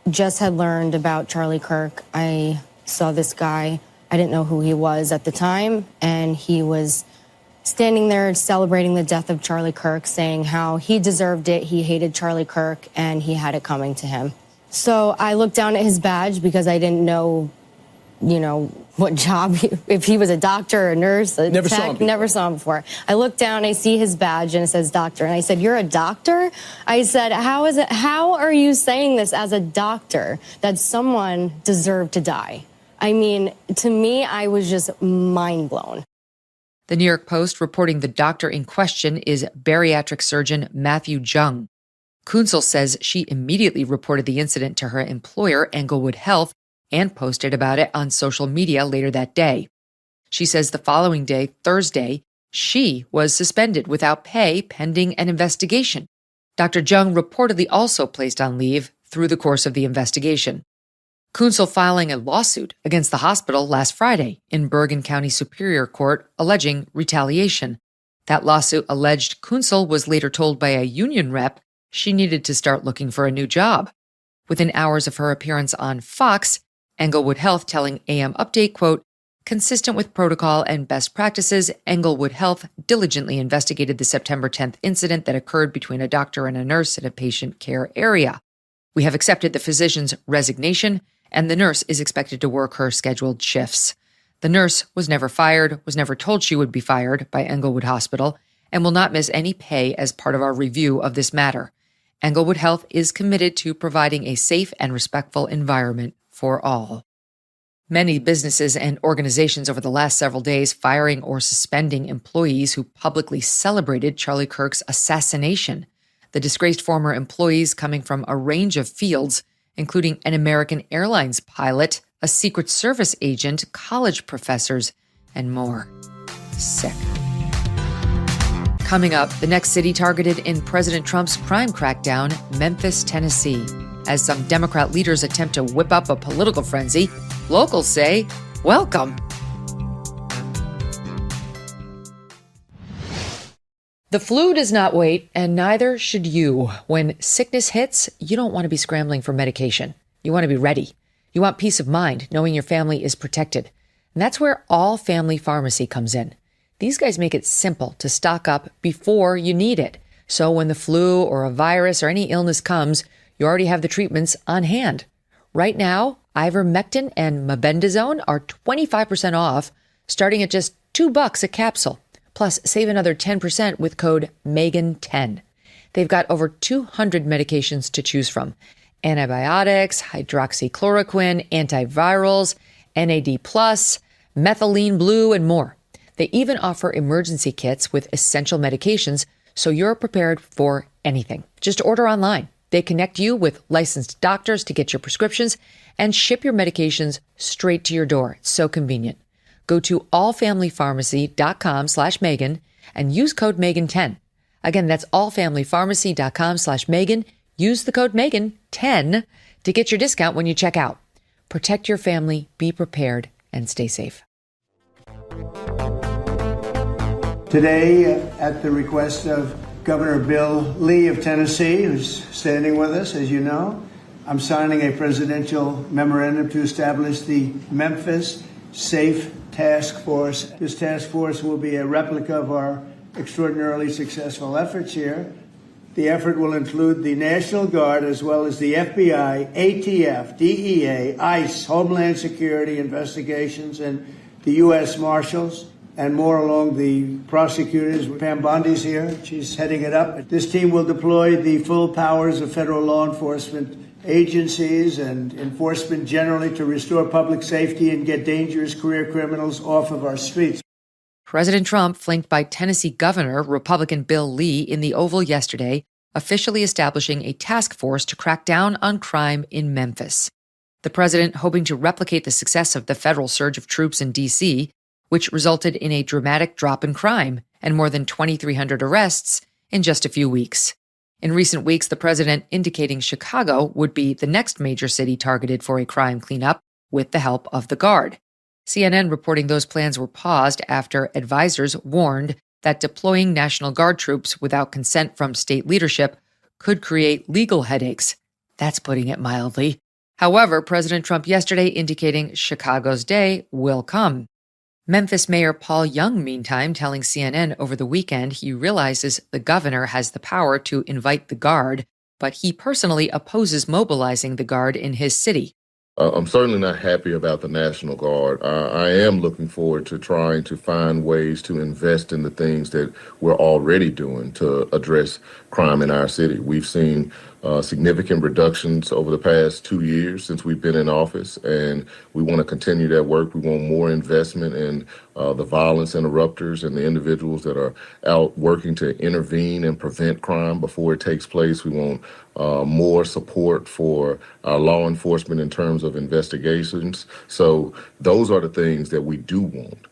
just had learned about Charlie Kirk. I saw this guy. I didn't know who he was at the time, and he was standing there celebrating the death of Charlie Kirk, saying how he deserved it, he hated Charlie Kirk, and he had it coming to him. So I looked down at his badge because I didn't know, what job, if he was a doctor, a nurse, a tech, never saw him before. I looked down, I see his badge, and it says doctor. And I said, "You're a doctor?" I said, how are you saying this as a doctor, that someone deserved to die? I mean, to me, I was just mind blown. The New York Post reporting the doctor in question is bariatric surgeon Matthew Jung. Kunsel says she immediately reported the incident to her employer, Englewood Health, and posted about it on social media later that day. She says the following day, Thursday, she was suspended without pay pending an investigation. Dr. Jung reportedly also placed on leave through the course of the investigation. Kunsel filing a lawsuit against the hospital last Friday in Bergen County Superior Court alleging retaliation. That lawsuit alleged Kunsel was later told by a union rep she needed to start looking for a new job. Within hours of her appearance on Fox, Englewood Health telling AM Update, quote, "Consistent with protocol and best practices, Englewood Health diligently investigated the September 10th incident that occurred between a doctor and a nurse in a patient care area. We have accepted the physician's resignation, and the nurse is expected to work her scheduled shifts. The nurse was never fired, was never told she would be fired by Englewood Hospital, and will not miss any pay as part of our review of this matter. Englewood Health is committed to providing a safe and respectful environment for all." Many businesses and organizations over the last several days firing or suspending employees who publicly celebrated Charlie Kirk's assassination. The disgraced former employees coming from a range of fields, including an American Airlines pilot, a Secret Service agent, college professors, and more. Sick. Coming up, the next city targeted in President Trump's crime crackdown, Memphis, Tennessee. As some Democrat leaders attempt to whip up a political frenzy, locals say, welcome. The flu does not wait, and neither should you. When sickness hits, you don't want to be scrambling for medication. You want to be ready. You want peace of mind, knowing your family is protected. And that's where All Family Pharmacy comes in. These guys make it simple to stock up before you need it. So when the flu or a virus or any illness comes, you already have the treatments on hand. Right now, ivermectin and mebendazole are 25% off, starting at just $2 a capsule. Plus, save another 10% with code MEGAN10. They've got over 200 medications to choose from. Antibiotics, hydroxychloroquine, antivirals, NAD+, methylene blue, and more. They even offer emergency kits with essential medications, so you're prepared for anything. Just order online. They connect you with licensed doctors to get your prescriptions and ship your medications straight to your door. It's so convenient. Go to allfamilypharmacy.com/Megan and use code Megan10. Again, that's allfamilypharmacy.com/Megan. Use the code Megan10 to get your discount when you check out. Protect your family, be prepared, and stay safe. Today, at the request of Governor Bill Lee of Tennessee, who's standing with us, as you know, I'm signing a presidential memorandum to establish the Memphis Safe Task Force. This task force will be a replica of our extraordinarily successful efforts here. The effort will include the National Guard as well as the FBI, ATF, DEA, ICE, Homeland Security investigations, and the U.S. Marshals, and more along the prosecutors. Pam Bondi's here. She's heading it up. This team will deploy the full powers of federal law enforcement agencies and enforcement generally to restore public safety and get dangerous career criminals off of our streets. President Trump, flanked by Tennessee Governor Republican Bill Lee in the Oval yesterday, officially establishing a task force to crack down on crime in Memphis. The president hoping to replicate the success of the federal surge of troops in D.C., which resulted in a dramatic drop in crime and more than 2,300 arrests in just a few weeks. In recent weeks, the president indicating Chicago would be the next major city targeted for a crime cleanup with the help of the Guard. CNN reporting those plans were paused after advisors warned that deploying National Guard troops without consent from state leadership could create legal headaches. That's putting it mildly. However, President Trump yesterday indicating Chicago's day will come. Memphis Mayor Paul Young, meantime, telling CNN over the weekend he realizes the governor has the power to invite the Guard, but he personally opposes mobilizing the Guard in his city. I'm certainly not happy about the National Guard. I am looking forward to trying to find ways to invest in the things that we're already doing to address crime in our city. We've seen significant reductions over the past 2 years since we've been in office, and we want to continue that work. We want more investment in the violence interrupters and the individuals that are out working to intervene and prevent crime before it takes place. We want more support for our law enforcement in terms of investigations. So those are the things that we do want.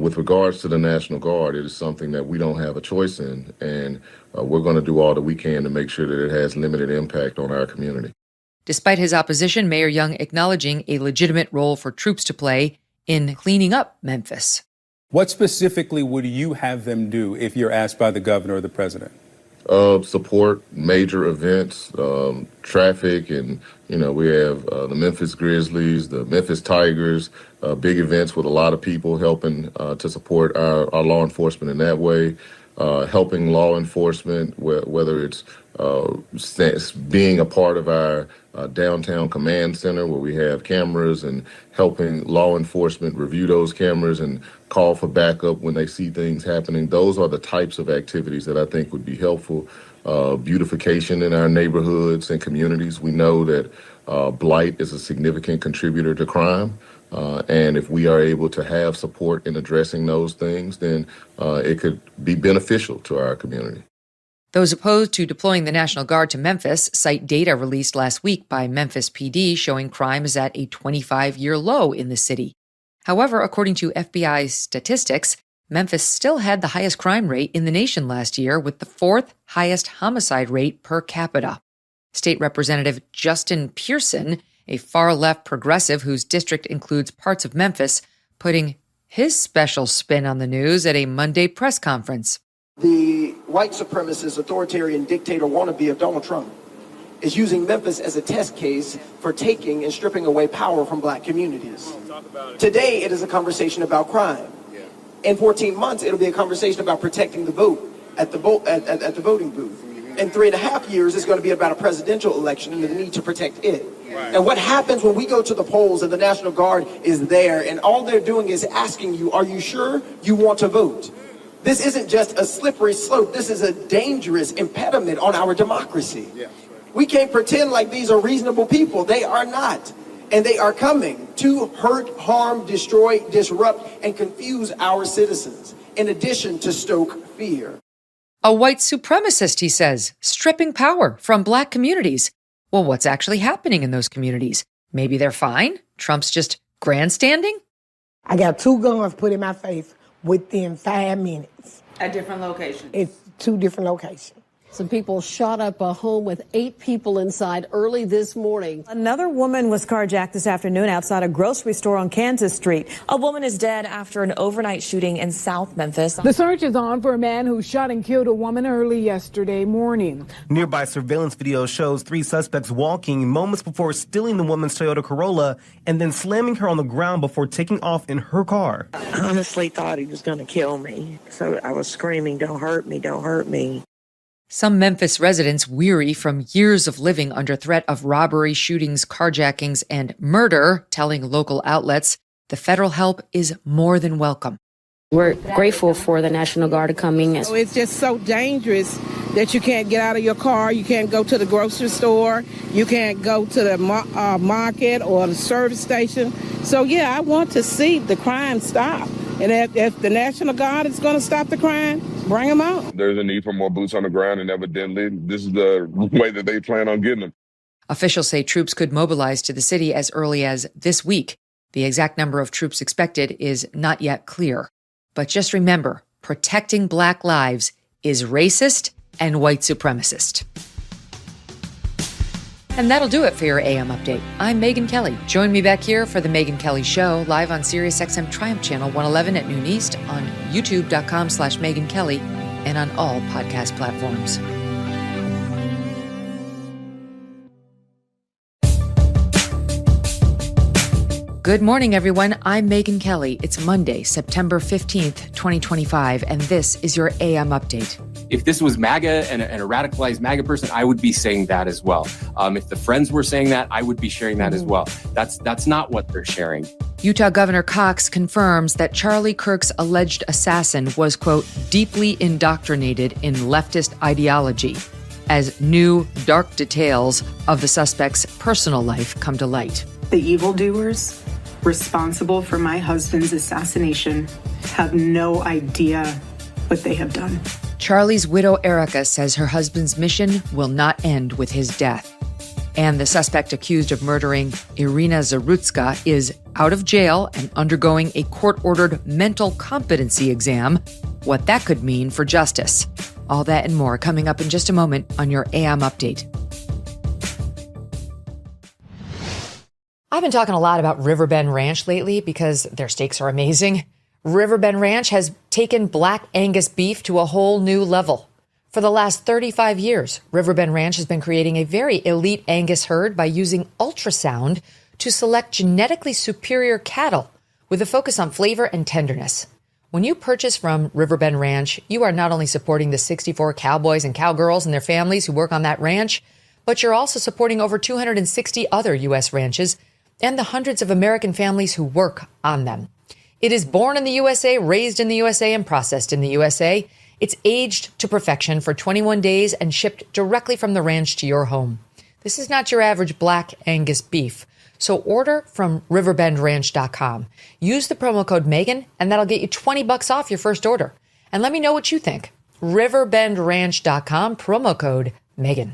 With regards to the National Guard, it is something that we don't have a choice in, and we're going to do all that we can to make sure that it has limited impact on our community. Despite his opposition, Mayor Young acknowledging a legitimate role for troops to play in cleaning up Memphis. What specifically would you have them do if you're asked by the governor or the president? Support major events, traffic, and, we have the Memphis Grizzlies, the Memphis Tigers, big events with a lot of people helping to support our law enforcement in that way, helping law enforcement, whether it's being a part of our downtown command center where we have cameras and helping law enforcement review those cameras and call for backup when they see things happening. Those are the types of activities that I think would be helpful. Beautification in our neighborhoods and communities. We know that blight is a significant contributor to crime. And if we are able to have support in addressing those things, then it could be beneficial to our community. Those opposed to deploying the National Guard to Memphis cite data released last week by Memphis PD showing crime is at a 25-year low in the city. However, according to FBI statistics, Memphis still had the highest crime rate in the nation last year with the fourth highest homicide rate per capita. State Representative Justin Pearson, a far-left progressive whose district includes parts of Memphis, putting his special spin on the news at a Monday press conference. The white supremacist, authoritarian dictator wannabe of Donald Trump is using Memphis as a test case for taking and stripping away power from black communities. Today, it is a conversation about crime. In 14 months, it'll be a conversation about protecting the vote at the voting booth. In 3.5 years, it's going to be about a presidential election and the need to protect it. And what happens when we go to the polls and the National Guard is there and all they're doing is asking you, are you sure you want to vote? This isn't just a slippery slope. This is a dangerous impediment on our democracy. We can't pretend like these are reasonable people. They are not. And they are coming to hurt, harm, destroy, disrupt, and confuse our citizens, in addition to stoke fear. A white supremacist, he says, stripping power from black communities. Well, what's actually happening in those communities? Maybe they're fine. Trump's just grandstanding? I got 2 guns put in my face within 5 minutes. At different locations? It's 2 different locations. Some people shot up a home with 8 people inside early this morning. Another woman was carjacked this afternoon outside a grocery store on Kansas Street. A woman is dead after an overnight shooting in South Memphis. The search is on for a man who shot and killed a woman early yesterday morning. Nearby surveillance video shows 3 suspects walking moments before stealing the woman's Toyota Corolla and then slamming her on the ground before taking off in her car. I honestly thought he was going to kill me. So I was screaming, "Don't hurt me, don't hurt me." Some Memphis residents, weary from years of living under threat of robbery, shootings, carjackings, and murder, telling local outlets the federal help is more than welcome. We're grateful for the National Guard coming. It's just so dangerous that you can't get out of your car, you can't go to the grocery store, you can't go to the market or the service station. So, yeah, I want to see the crime stop. And if the National Guard is going to stop the crime, bring them out. There's a need for more boots on the ground, and evidently this is the way that they plan on getting them. Officials say troops could mobilize to the city as early as this week. The exact number of troops expected is not yet clear. But just remember, protecting Black lives is racist and white supremacist. And that'll do it for your AM update. I'm Megyn Kelly. Join me back here for the Megyn Kelly Show, live on SiriusXM Triumph Channel 111 at noon East, on youtube.com/Megyn Kelly, and on all podcast platforms. Good morning, everyone. I'm Megyn Kelly. It's Monday, September 15th, 2025, and this is your AM update. If this was MAGA and a radicalized MAGA person, I would be saying that as well. If the Friends were saying that, I would be sharing that as well. That's not what they're sharing. Utah Governor Cox confirms that Charlie Kirk's alleged assassin was, quote, deeply indoctrinated in leftist ideology, as new dark details of the suspect's personal life come to light. The evildoers responsible for my husband's assassination have no idea what they have done. Charlie's widow, Erica, says her husband's mission will not end with his death. And the suspect accused of murdering Irina Zarutska is out of jail and undergoing a court-ordered mental competency exam. What that could mean for justice. All that and more coming up in just a moment on your AM Update. I've been talking a lot about Riverbend Ranch lately because their steaks are amazing. Riverbend Ranch has taken Black Angus beef to a whole new level. For the last 35 years, Riverbend Ranch has been creating a very elite Angus herd by using ultrasound to select genetically superior cattle with a focus on flavor and tenderness. When you purchase from Riverbend Ranch, you are not only supporting the 64 cowboys and cowgirls and their families who work on that ranch, but you're also supporting over 260 other U.S. ranches and the hundreds of American families who work on them. It is born in the USA, raised in the USA, and processed in the USA. It's aged to perfection for 21 days and shipped directly from the ranch to your home. This is not your average Black Angus beef. So order from riverbendranch.com. Use the promo code Megyn, and that'll get you $20 off your first order. And let me know what you think. riverbendranch.com, promo code Megyn.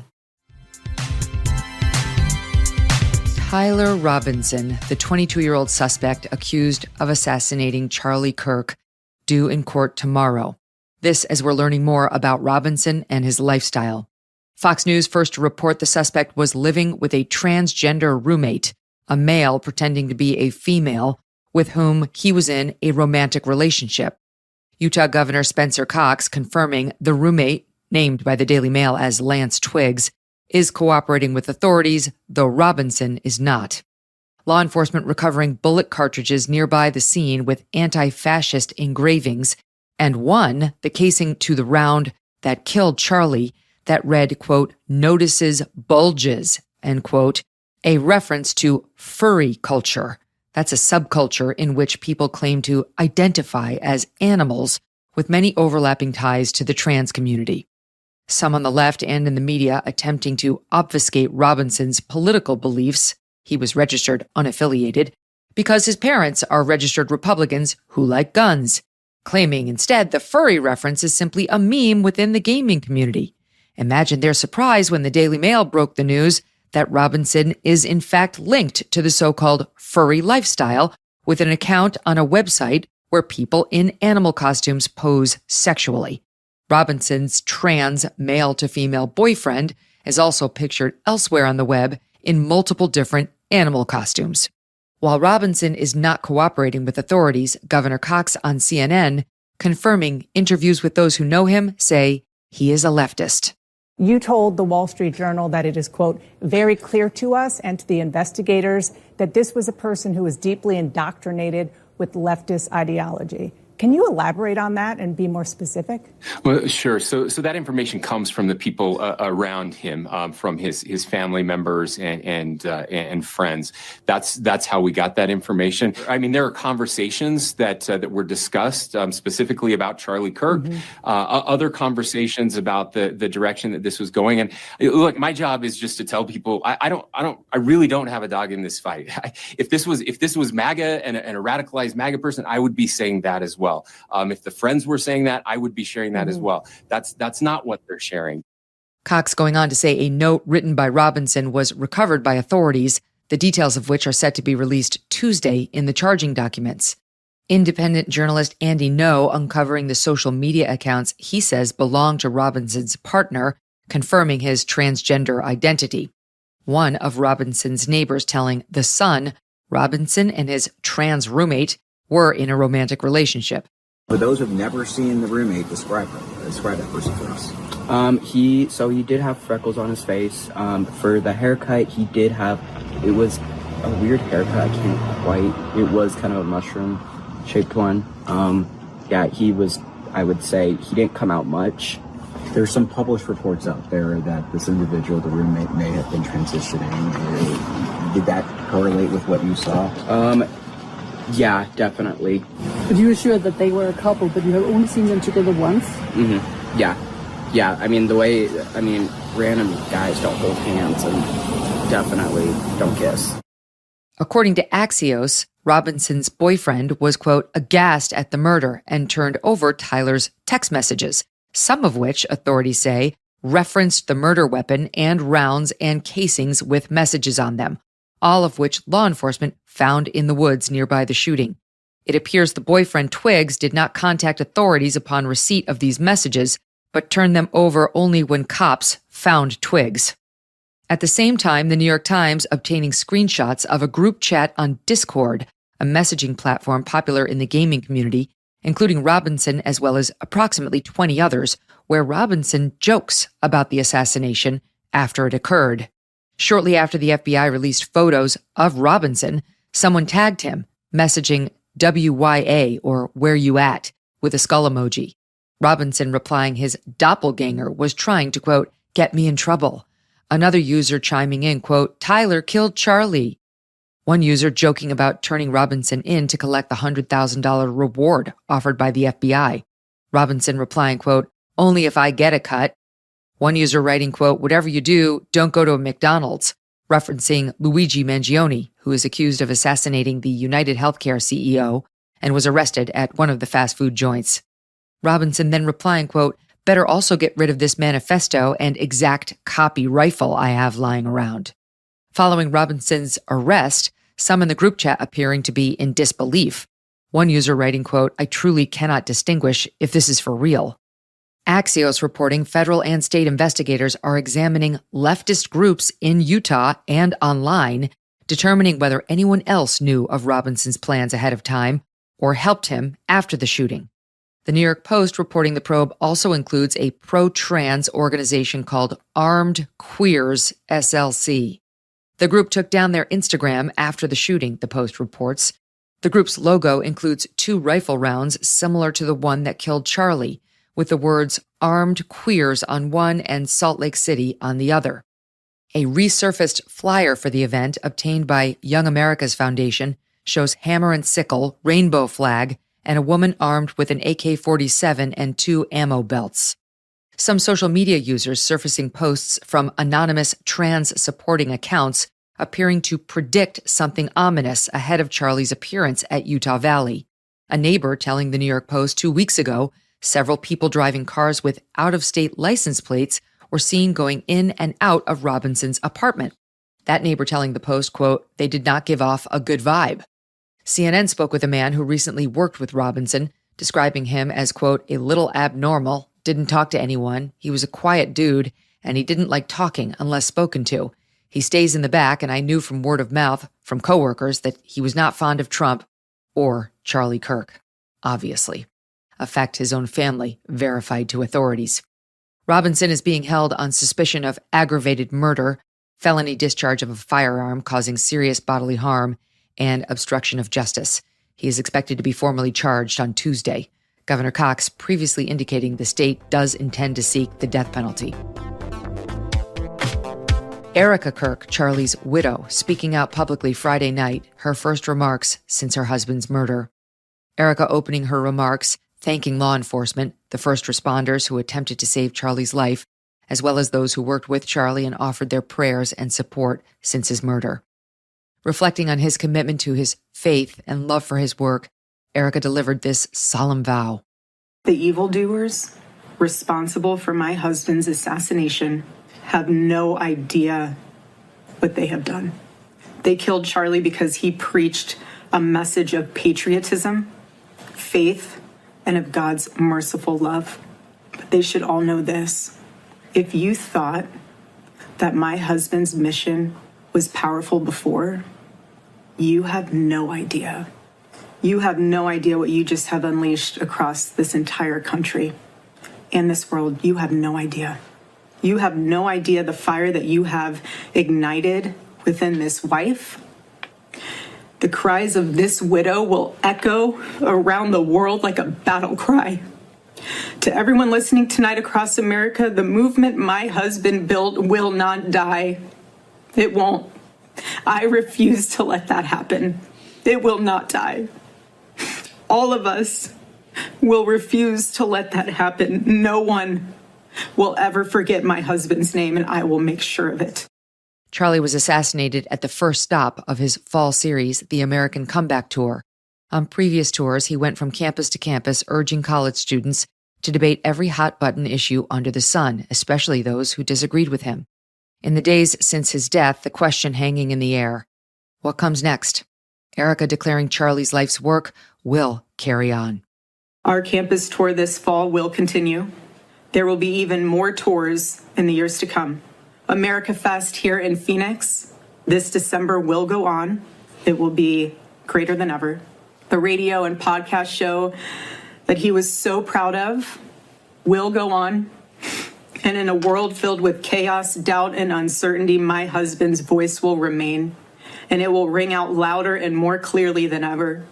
Tyler Robinson, the 22-year-old suspect accused of assassinating Charlie Kirk, due in court tomorrow. This as we're learning more about Robinson and his lifestyle. Fox News first to report the suspect was living with a transgender roommate, a male pretending to be a female, with whom he was in a romantic relationship. Utah Governor Spencer Cox confirming the roommate, named by the Daily Mail as Lance Twiggs, is cooperating with authorities, though Robinson is not. Law enforcement recovering bullet cartridges nearby the scene with anti-fascist engravings, and one, the casing to the round that killed Charlie, that read, quote, notices bulges, end quote, a reference to furry culture. That's a subculture in which people claim to identify as animals, with many overlapping ties to the trans community. Some on the left and in the media attempting to obfuscate Robinson's political beliefs, he was registered unaffiliated, because his parents are registered Republicans who like guns, claiming instead the furry reference is simply a meme within the gaming community. Imagine their surprise when the Daily Mail broke the news that Robinson is in fact linked to the so-called furry lifestyle with an account on a website where people in animal costumes pose sexually. Robinson's trans male-to-female boyfriend is also pictured elsewhere on the web in multiple different animal costumes. While Robinson is not cooperating with authorities, Governor Cox on CNN, confirming interviews with those who know him, say he is a leftist. You told the Wall Street Journal that it is, quote, very clear to us and to the investigators that this was a person who was deeply indoctrinated with leftist ideology. Can you elaborate on that and be more specific? Well, sure. So that information comes from the people around him, from his family members and friends. That's how we got that information. I mean, there are conversations that were discussed specifically about Charlie Kirk, other conversations about the direction that this was going. And look, my job is just to tell people I really don't have a dog in this fight. If this was MAGA and a radicalized MAGA person, I would be saying that as well. If the friends were saying that, I would be sharing that as well. That's not what they're sharing. Cox going on to say a note written by Robinson was recovered by authorities, the details of which are set to be released Tuesday in the charging documents. Independent journalist Andy Ngo uncovering the social media accounts he says belong to Robinson's partner, confirming his transgender identity. One of Robinson's neighbors telling The Sun Robinson and his trans roommate were in a romantic relationship. For those who've never seen the roommate, describe that person for us. He did have freckles on his face. For the haircut, it was a weird haircut. I can't quite. It was kind of a mushroom-shaped one. I would say he didn't come out much. There's some published reports out there that this individual, the roommate, may have been transitioning. Did that correlate with what you saw? Yeah, definitely. But you were sure that they were a couple, but you have only seen them together once? Mm-hmm. Yeah. I mean, random guys don't hold hands and definitely don't kiss. According to Axios, Robinson's boyfriend was, quote, aghast at the murder and turned over Tyler's text messages, some of which, authorities say, referenced the murder weapon and rounds and casings with messages on them, all of which law enforcement found in the woods nearby the shooting. It appears the boyfriend Twiggs did not contact authorities upon receipt of these messages, but turned them over only when cops found Twiggs. At the same time, the New York Times obtaining screenshots of a group chat on Discord, a messaging platform popular in the gaming community, including Robinson as well as approximately 20 others, where Robinson jokes about the assassination after it occurred. Shortly after the FBI released photos of Robinson, someone tagged him, messaging WYA, or where you at, with a skull emoji. Robinson replying his doppelganger was trying to, quote, get me in trouble. Another user chiming in, quote, Tyler killed Charlie. One user joking about turning Robinson in to collect the $100,000 reward offered by the FBI. Robinson replying, quote, only if I get a cut. One user writing, quote, whatever you do, don't go to a McDonald's, referencing Luigi Mangione, who is accused of assassinating the United Healthcare CEO and was arrested at one of the fast food joints. Robinson then replying, quote, better also get rid of this manifesto and exact copy rifle I have lying around. Following Robinson's arrest, some in the group chat appearing to be in disbelief. One user writing, quote, I truly cannot distinguish if this is for real. Axios reporting federal and state investigators are examining leftist groups in Utah and online, determining whether anyone else knew of Robinson's plans ahead of time or helped him after the shooting. The New York Post reporting the probe also includes a pro-trans organization called Armed Queers SLC. The group took down their Instagram after the shooting, the Post reports. The group's logo includes 2 rifle rounds similar to the one that killed Charlie, with the words Armed Queers on one and Salt Lake City on the other. A resurfaced flyer for the event obtained by Young America's Foundation shows hammer and sickle, rainbow flag, and a woman armed with an AK-47 and 2 ammo belts. Some social media users surfacing posts from anonymous trans-supporting accounts appearing to predict something ominous ahead of Charlie's appearance at Utah Valley. A neighbor telling the New York Post 2 weeks ago, several people driving cars with out-of-state license plates were seen going in and out of Robinson's apartment. That neighbor telling the Post, quote, they did not give off a good vibe. CNN spoke with a man who recently worked with Robinson, describing him as, quote, a little abnormal, didn't talk to anyone, he was a quiet dude, and he didn't like talking unless spoken to. He stays in the back, and I knew from word of mouth from coworkers that he was not fond of Trump or Charlie Kirk, obviously. A fact his own family verified to authorities. Robinson is being held on suspicion of aggravated murder, felony discharge of a firearm causing serious bodily harm, and obstruction of justice. He is expected to be formally charged on Tuesday. Governor Cox previously indicating the state does intend to seek the death penalty. Erica Kirk, Charlie's widow, speaking out publicly Friday night, her first remarks since her husband's murder. Erica opening her remarks, thanking law enforcement, the first responders who attempted to save Charlie's life, as well as those who worked with Charlie and offered their prayers and support since his murder. Reflecting on his commitment to his faith and love for his work, Erica delivered this solemn vow. The evildoers responsible for my husband's assassination have no idea what they have done. They killed Charlie because he preached a message of patriotism, faith, and of God's merciful love. But they should all know this. If you thought that my husband's mission was powerful before, you have no idea. You have no idea what you just have unleashed across this entire country and this world. You have no idea. You have no idea the fire that you have ignited within this wife. The cries of this widow will echo around the world like a battle cry. To everyone listening tonight across America, the movement my husband built will not die. It won't. I refuse to let that happen. It will not die. All of us will refuse to let that happen. No one will ever forget my husband's name, and I will make sure of it. Charlie was assassinated at the first stop of his fall series, the American Comeback Tour. On previous tours, he went from campus to campus, urging college students to debate every hot-button issue under the sun, especially those who disagreed with him. In the days since his death, the question hanging in the air: what comes next? Erica declaring Charlie's life's work will carry on. Our campus tour this fall will continue. There will be even more tours in the years to come. America Fest here in Phoenix this December will go on. It will be greater than ever. The radio and podcast show that he was so proud of will go on. And in a world filled with chaos, doubt, and uncertainty, my husband's voice will remain, and it will ring out louder and more clearly than ever,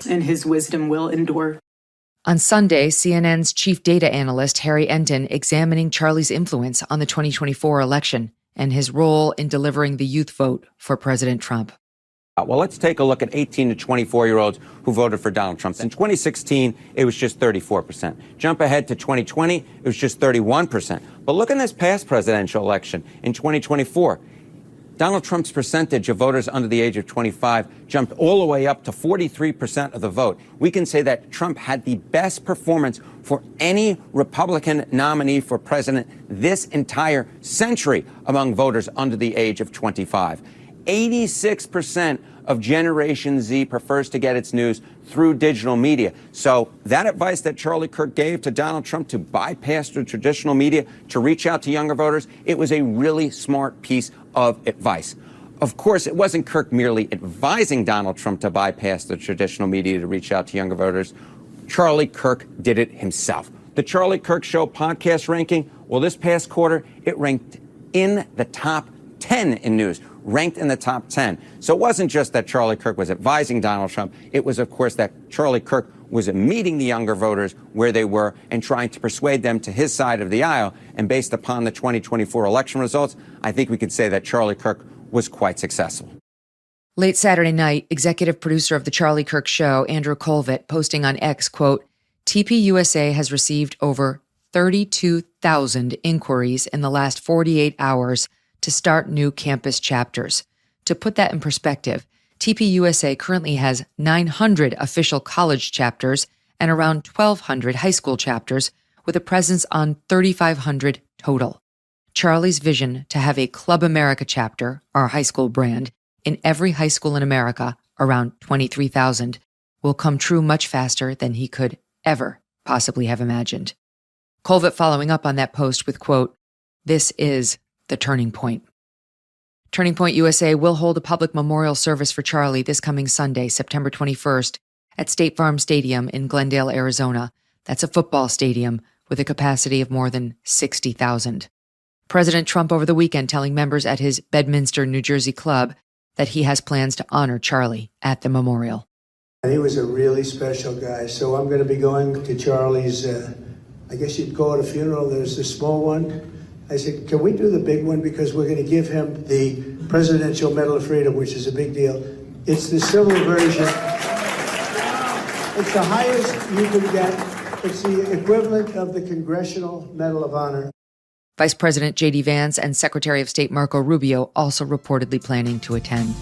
and his wisdom will endure. On Sunday, CNN's chief data analyst, Harry Enton, examining Charlie's influence on the 2024 election and his role in delivering the youth vote for President Trump. Well, let's take a look at 18 to 24-year-olds who voted for Donald Trump. In 2016, it was just 34%. Jump ahead to 2020, it was just 31%. But look in this past presidential election in 2024. Donald Trump's percentage of voters under the age of 25 jumped all the way up to 43% of the vote. We can say that Trump had the best performance for any Republican nominee for president this entire century among voters under the age of 25. 86% of Generation Z prefers to get its news through digital media. So that advice that Charlie Kirk gave to Donald Trump to bypass the traditional media to reach out to younger voters, it was a really smart piece of advice. Of course, it wasn't Kirk merely advising Donald Trump to bypass the traditional media to reach out to younger voters. Charlie Kirk did it himself. The Charlie Kirk Show podcast ranking, well, this past quarter, it ranked in the top 10 in news, ranked in the top 10. So it wasn't just that Charlie Kirk was advising Donald Trump. It was, of course, that Charlie Kirk was meeting the younger voters where they were and trying to persuade them to his side of the aisle. And based upon the 2024 election results, I think we could say that Charlie Kirk was quite successful. Late Saturday night, executive producer of The Charlie Kirk Show, Andrew Colvett, posting on X, quote, TPUSA has received over 32,000 inquiries in the last 48 hours to start new campus chapters. To put that in perspective, TPUSA currently has 900 official college chapters and around 1,200 high school chapters, with a presence on 3,500 total. Charlie's vision to have a Club America chapter, our high school brand, in every high school in America, around 23,000, will come true much faster than he could ever possibly have imagined. Colvett following up on that post with, quote, "This is the turning point." Turning Point USA will hold a public memorial service for Charlie this coming Sunday, September 21st, at State Farm Stadium in Glendale, Arizona. That's a football stadium with a capacity of more than 60,000. President Trump over the weekend telling members at his Bedminster, New Jersey club that he has plans to honor Charlie at the memorial. He was a really special guy. So I'm going to be going to Charlie's, I guess you'd call it a funeral. There's the small one. I said, can we do the big one? Because we're going to give him the Presidential Medal of Freedom, which is a big deal. It's the civil version. It's the highest you can get. It's the equivalent of the Congressional Medal of Honor. Vice President J.D. Vance and Secretary of State Marco Rubio also reportedly planning to attend.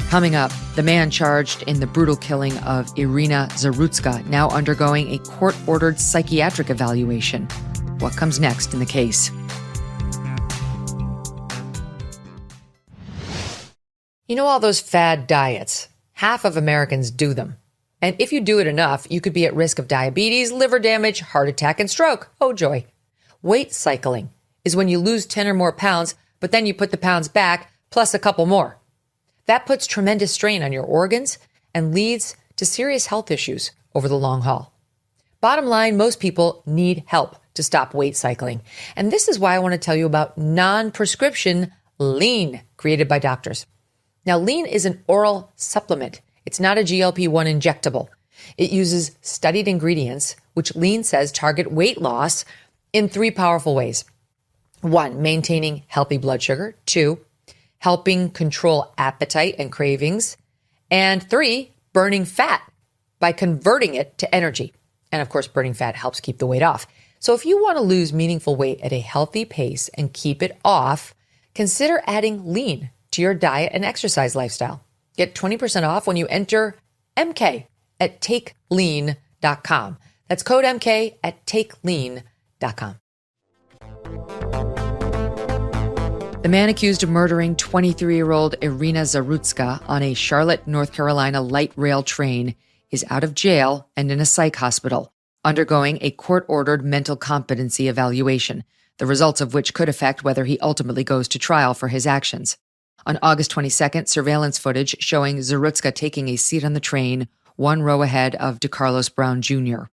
Coming up, the man charged in the brutal killing of Irina Zarutska now undergoing a court-ordered psychiatric evaluation. What comes next in the case? You know all those fad diets? Half of Americans do them. And if you do it enough, you could be at risk of diabetes, liver damage, heart attack, and stroke. Oh, joy. Weight cycling is when you lose 10 or more pounds, but then you put the pounds back, plus a couple more. That puts tremendous strain on your organs and leads to serious health issues over the long haul. Bottom line, most people need help to stop weight cycling. And this is why I want to tell you about non-prescription lean, created by doctors. Now, lean is an oral supplement. It's not a GLP-1 injectable. It uses studied ingredients, which lean says target weight loss in 3 powerful ways. 1, maintaining healthy blood sugar. 2, helping control appetite and cravings. And 3, burning fat by converting it to energy. And of course, burning fat helps keep the weight off. So if you want to lose meaningful weight at a healthy pace and keep it off, consider adding lean to your diet and exercise lifestyle. Get 20% off when you enter MK at takelean.com. That's code MK at takelean.com. The man accused of murdering 23-year-old Irina Zarutska on a Charlotte, North Carolina light rail train is out of jail and in a psych hospital, undergoing a court-ordered mental competency evaluation, the results of which could affect whether he ultimately goes to trial for his actions. On August 22nd, surveillance footage showing Zarutska taking a seat on the train, 1 row ahead of DeCarlos Brown Jr.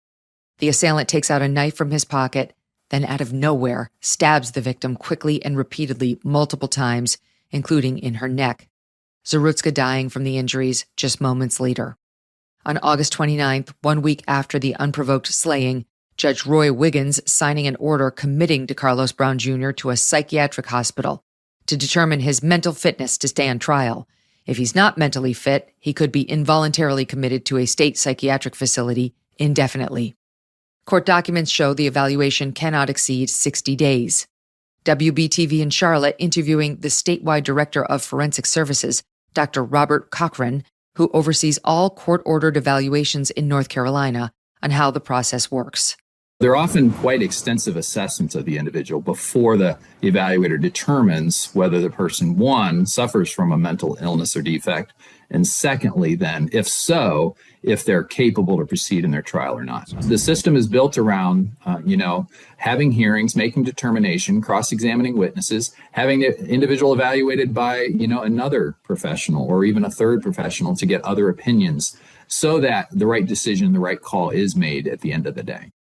The assailant takes out a knife from his pocket, then out of nowhere stabs the victim quickly and repeatedly multiple times, including in her neck. Zarutska dying from the injuries just moments later. On August 29th, 1 week after the unprovoked slaying, Judge Roy Wiggins signing an order committing DeCarlos Brown Jr. to a psychiatric hospital to determine his mental fitness to stand trial. If he's not mentally fit, he could be involuntarily committed to a state psychiatric facility indefinitely. Court documents show the evaluation cannot exceed 60 days. WBTV in Charlotte interviewing the statewide director of forensic services, Dr. Robert Cochran, who oversees all court-ordered evaluations in North Carolina, on how the process works. There are often quite extensive assessments of the individual before the evaluator determines whether the person, 1, suffers from a mental illness or defect, and secondly, then, if so, if they're capable to proceed in their trial or not. The system is built around, having hearings, making determination, cross-examining witnesses, having the individual evaluated by, another professional or even a third professional to get other opinions so that the right decision, the right call is made at the end of the day.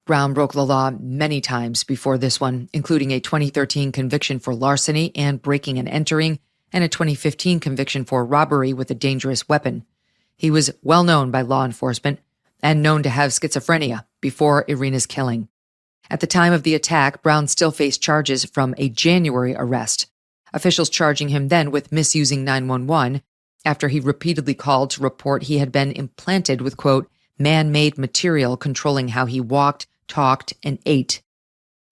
Brown broke the law many times before this one, including a 2013 conviction for larceny and breaking and entering, and a 2015 conviction for robbery with a dangerous weapon. He was well known by law enforcement and known to have schizophrenia before Irina's killing. At the time of the attack, Brown still faced charges from a January arrest, officials charging him then with misusing 911 after he repeatedly called to report he had been implanted with, quote, man-made material controlling how he walked, talked, and ate.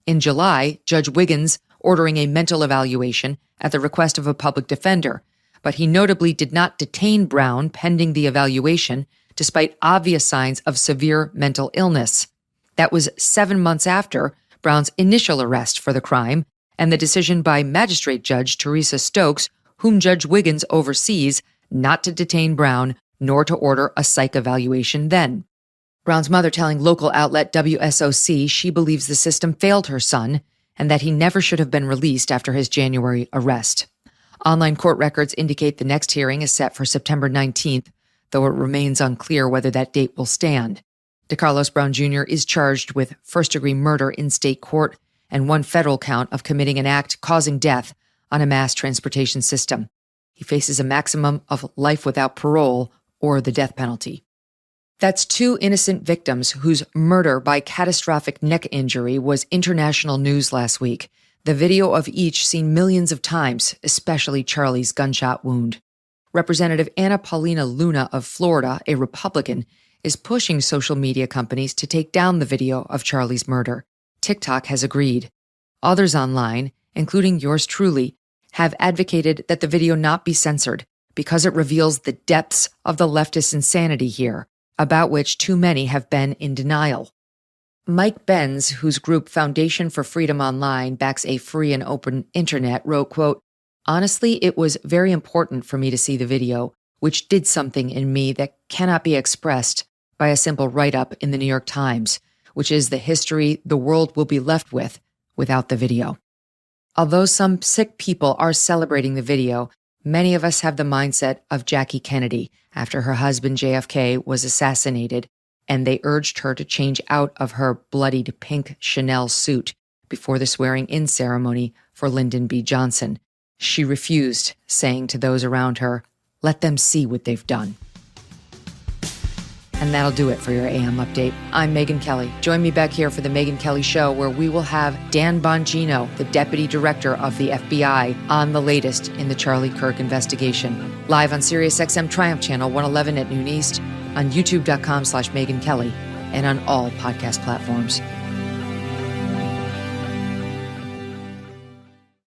In July, Judge Wiggins ordering a mental evaluation at the request of a public defender, but he notably did not detain Brown pending the evaluation, despite obvious signs of severe mental illness. That was 7 months after Brown's initial arrest for the crime and the decision by Magistrate Judge Teresa Stokes, whom Judge Wiggins oversees, not to detain Brown nor to order a psych evaluation then. Brown's mother telling local outlet WSOC she believes the system failed her son and that he never should have been released after his January arrest. Online court records indicate the next hearing is set for September 19th, though it remains unclear whether that date will stand. DeCarlos Brown Jr. is charged with first-degree murder in state court and 1 federal count of committing an act causing death on a mass transportation system. He faces a maximum of life without parole or the death penalty. That's 2 innocent victims whose murder by catastrophic neck injury was international news last week. The video of each seen millions of times, especially Charlie's gunshot wound. Representative Anna Paulina Luna of Florida, a Republican, is pushing social media companies to take down the video of Charlie's murder. TikTok has agreed. Others online, including yours truly, have advocated that the video not be censored because it reveals the depths of the leftist insanity here, about which too many have been in denial. Mike Benz, whose group Foundation for Freedom Online backs a free and open internet, wrote, quote, "Honestly, it was very important for me to see the video, which did something in me that cannot be expressed by a simple write-up in the New York Times, which is the history the world will be left with without the video." Although some sick people are celebrating the video, many of us have the mindset of Jackie Kennedy after her husband JFK was assassinated, and they urged her to change out of her bloodied pink Chanel suit before the swearing-in ceremony for Lyndon B. Johnson. She refused, saying to those around her, "Let them see what they've done." And that'll do it for your AM update. I'm Megyn Kelly. Join me back here for the Megyn Kelly Show, where we will have Dan Bongino, the Deputy Director of the FBI, on the latest in the Charlie Kirk investigation. Live on SiriusXM Triumph Channel 111 at noon East, on youtube.com/Megyn Kelly, and on all podcast platforms.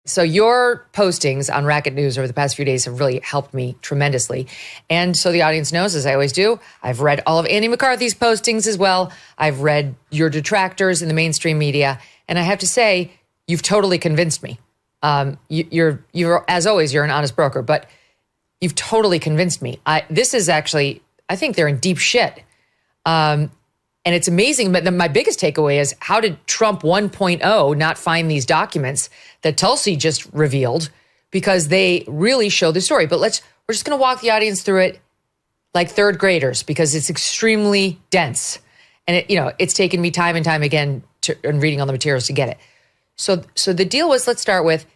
So your postings on Racket News over the past few days have really helped me tremendously. And so the audience knows, as I always do, I've read all of Andy McCarthy's postings as well. I've read your detractors in the mainstream media. And I have to say, you've totally convinced me. You're as always, you're an honest broker, but you've totally convinced me. This is actually, I think they're in deep shit. And it's amazing, but my biggest takeaway is, how did Trump 1.0 not find these documents that Tulsi just revealed? Because they really show the story. But we're just going to walk the audience through it like third graders, because it's extremely dense. And it's taken me time and time again and reading all the materials to get it. So the deal was, let's start with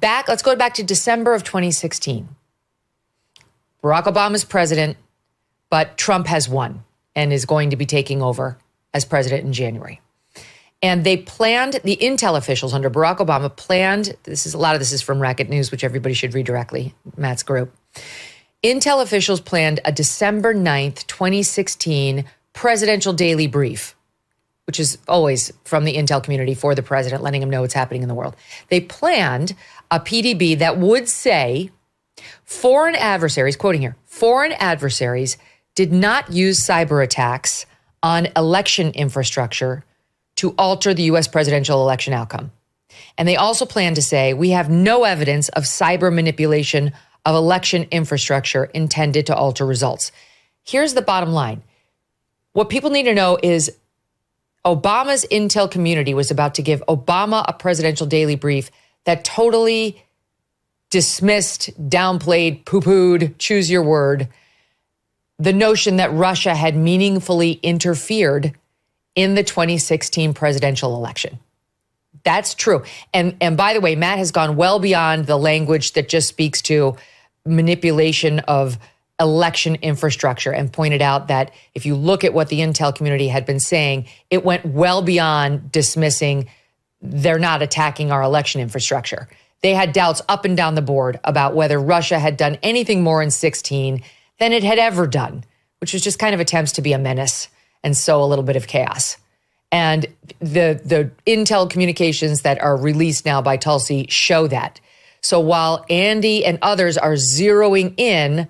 let's go back to December of 2016. Barack Obama's president, but Trump has won and is going to be taking over as president in January. And they planned, the intel officials under Barack Obama planned, a lot of this is from Racket News, which everybody should read directly, Matt's group. Intel officials planned a December 9th, 2016 presidential daily brief, which is always from the intel community for the president, letting him know what's happening in the world. They planned a PDB that would say, foreign adversaries, quoting here, foreign adversaries did not use cyber attacks on election infrastructure to alter the U.S. presidential election outcome. And they also plan to say, we have no evidence of cyber manipulation of election infrastructure intended to alter results. Here's the bottom line. What people need to know is Obama's intel community was about to give Obama a presidential daily brief that totally dismissed, downplayed, poo-pooed, choose your word, the notion that Russia had meaningfully interfered in the 2016 presidential election. That's true. And by the way, Matt has gone well beyond the language that just speaks to manipulation of election infrastructure and pointed out that if you look at what the intel community had been saying, it went well beyond dismissing they're not attacking our election infrastructure. They had doubts up and down the board about whether Russia had done anything more in 2016 than it had ever done, which was just kind of attempts to be a menace and sow a little bit of chaos. And the intel communications that are released now by Tulsi show that. So while Andy and others are zeroing in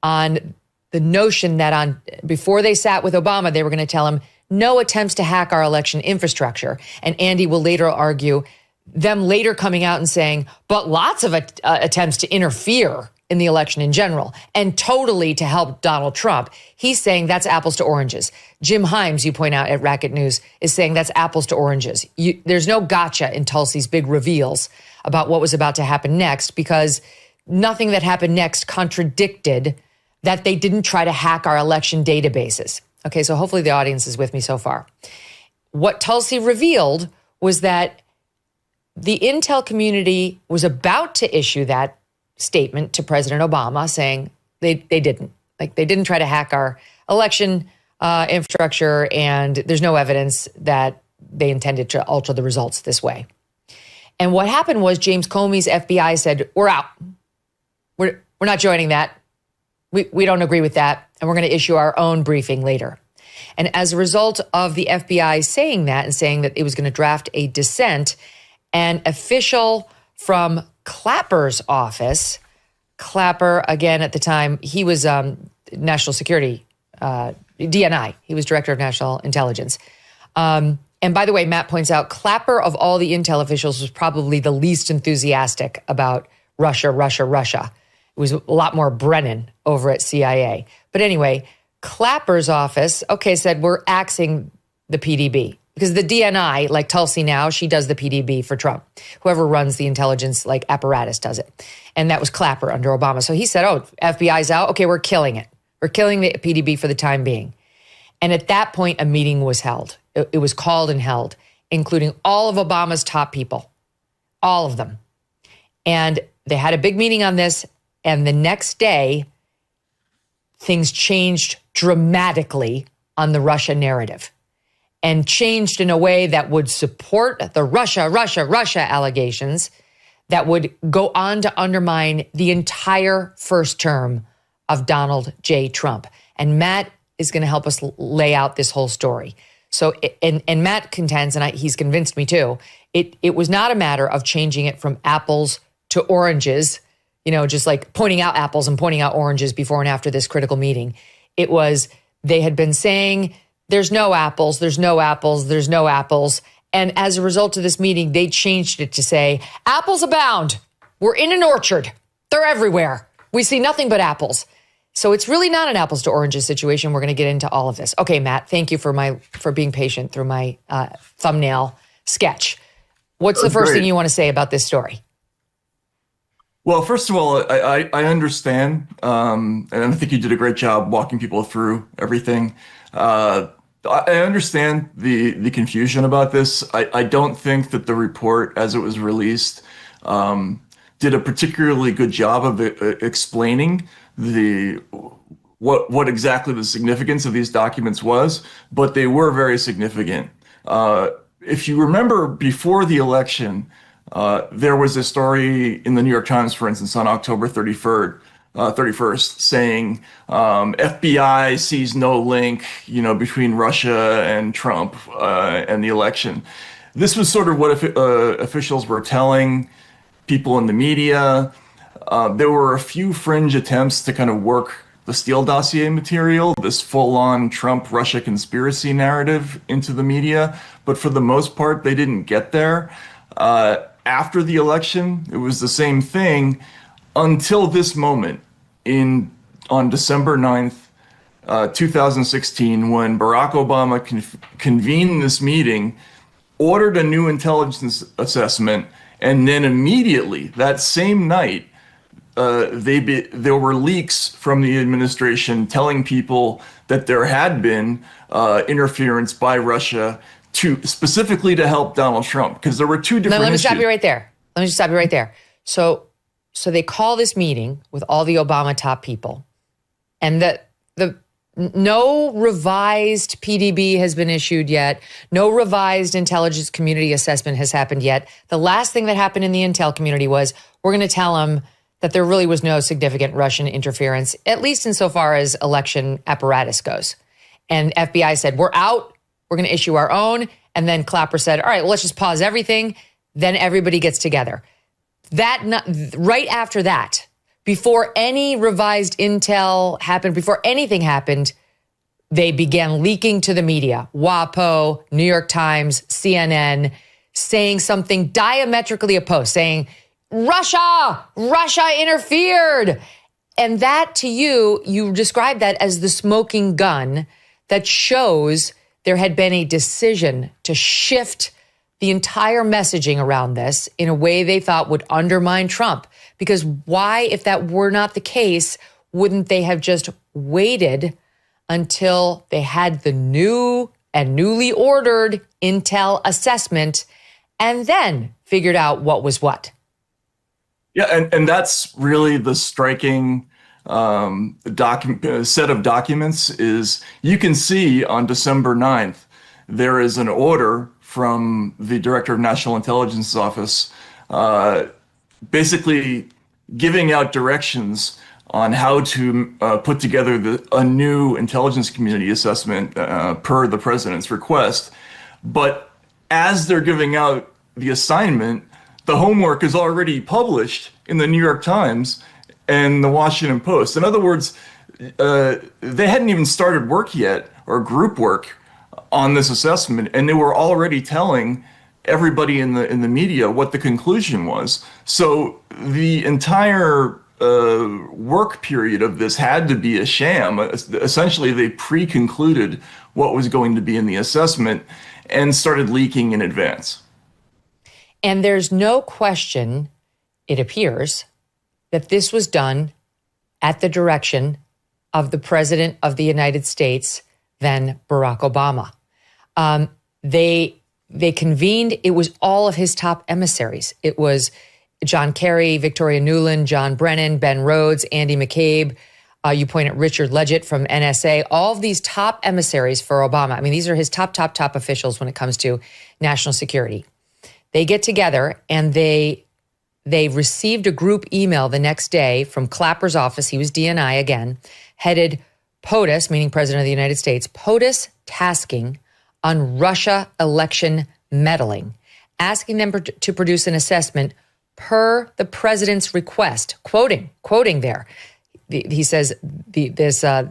on the notion that before they sat with Obama, they were going to tell him no attempts to hack our election infrastructure. And Andy will later argue them later coming out and saying, but lots of attempts to interfere in the election in general, and totally to help Donald Trump. He's saying that's apples to oranges. Jim Himes, you point out at Racket News, is saying that's apples to oranges. There's no gotcha in Tulsi's big reveals about what was about to happen next, because nothing that happened next contradicted that they didn't try to hack our election databases. Okay, so hopefully the audience is with me so far. What Tulsi revealed was that the intel community was about to issue that statement to President Obama saying they didn't. Like they didn't try to hack our election infrastructure, and there's no evidence that they intended to alter the results this way. And what happened was James Comey's FBI said, we're out. We're not joining that. We don't agree with that. And we're going to issue our own briefing later. And as a result of the FBI saying that and saying that it was going to draft a dissent, an official from Clapper's office, Clapper, again, at the time, he was national security, DNI. He was director of national intelligence. And by the way, Matt points out, Clapper of all the intel officials was probably the least enthusiastic about Russia. It was a lot more Brennan over at CIA. But anyway, Clapper's office, said we're axing the PDB. Because the DNI, like Tulsi now, she does the PDB for Trump. Whoever runs the intelligence apparatus does it. And that was Clapper under Obama. So he said, FBI's out. Okay, we're killing it. We're killing the PDB for the time being. And at that point, a meeting was held. It was called and held, including all of Obama's top people, all of them. And they had a big meeting on this. And the next day, things changed dramatically on the Russia narrative, and changed in a way that would support the Russia allegations that would go on to undermine the entire first term of Donald J. Trump. And Matt is going to help us lay out this whole story. So, and Matt contends, and he's convinced me too, it was not a matter of changing it from apples to oranges, just like pointing out apples and pointing out oranges before and after this critical meeting. It was, they had been saying, there's no apples, there's no apples, there's no apples. And as a result of this meeting, they changed it to say, apples abound. We're in an orchard. They're everywhere. We see nothing but apples. So it's really not an apples to oranges situation. We're going to get into all of this. Okay, Matt, thank you for being patient through my thumbnail sketch. What's the first thing you want to say about this story? Well, first of all, I understand, and I think you did a great job walking people through everything. I understand the confusion about this. I don't think that the report, as it was released, did a particularly good job of explaining what exactly the significance of these documents was, but they were very significant. If you remember, before the election, there was a story in the New York Times, for instance, on October 31st, saying FBI sees no link, between Russia and Trump and the election. This was sort of what officials were telling people in the media. There were a few fringe attempts to kind of work the Steele dossier material, this full-on Trump-Russia conspiracy narrative, into the media. But for the most part, they didn't get there. After the election, it was the same thing until this moment on December 9th, 2016, when Barack Obama convened this meeting, ordered a new intelligence assessment, and then immediately that same night, there were leaks from the administration telling people that there had been interference by Russia specifically to help Donald Trump, because there were two different Let me stop you right there. So they call this meeting with all the Obama top people, and no revised PDB has been issued yet. No revised intelligence community assessment has happened yet. The last thing that happened in the intel community was, we're going to tell them that there really was no significant Russian interference, at least insofar as election apparatus goes. And FBI said, we're out. We're going to issue our own. And then Clapper said, all right, well, let's just pause everything. Then everybody gets together. Right after that, before any revised intel happened, before anything happened, they began leaking to the media. WAPO, New York Times, CNN, saying something diametrically opposed, saying, Russia interfered. And that, to you describe that as the smoking gun that shows there had been a decision to shift the entire messaging around this in a way they thought would undermine Trump. Because why, if that were not the case, wouldn't they have just waited until they had the new and newly ordered intel assessment and then figured out what was what? Yeah, and that's really the striking set of documents is you can see on December 9th, there is an order from the Director of National Intelligence Office basically giving out directions on how to put together a new intelligence community assessment per the president's request. But as they're giving out the assignment, the homework is already published in the New York Times and the Washington Post. In other words, they hadn't even started work yet, or group work, on this assessment, and they were already telling everybody in the media what the conclusion was. So the entire work period of this had to be a sham. Essentially, they pre-concluded what was going to be in the assessment and started leaking in advance. And there's no question, it appears, that this was done at the direction of the President of the United States, then Barack Obama. They convened, it was all of his top emissaries. It was John Kerry, Victoria Nuland, John Brennan, Ben Rhodes, Andy McCabe. You point at Richard Leggett from NSA, all of these top emissaries for Obama. I mean, these are his top officials when it comes to national security. They get together and they received a group email the next day from Clapper's office. He was DNI again, headed POTUS, meaning President of the United States, POTUS tasking on Russia election meddling, asking them to produce an assessment per the president's request. Quoting there. He says the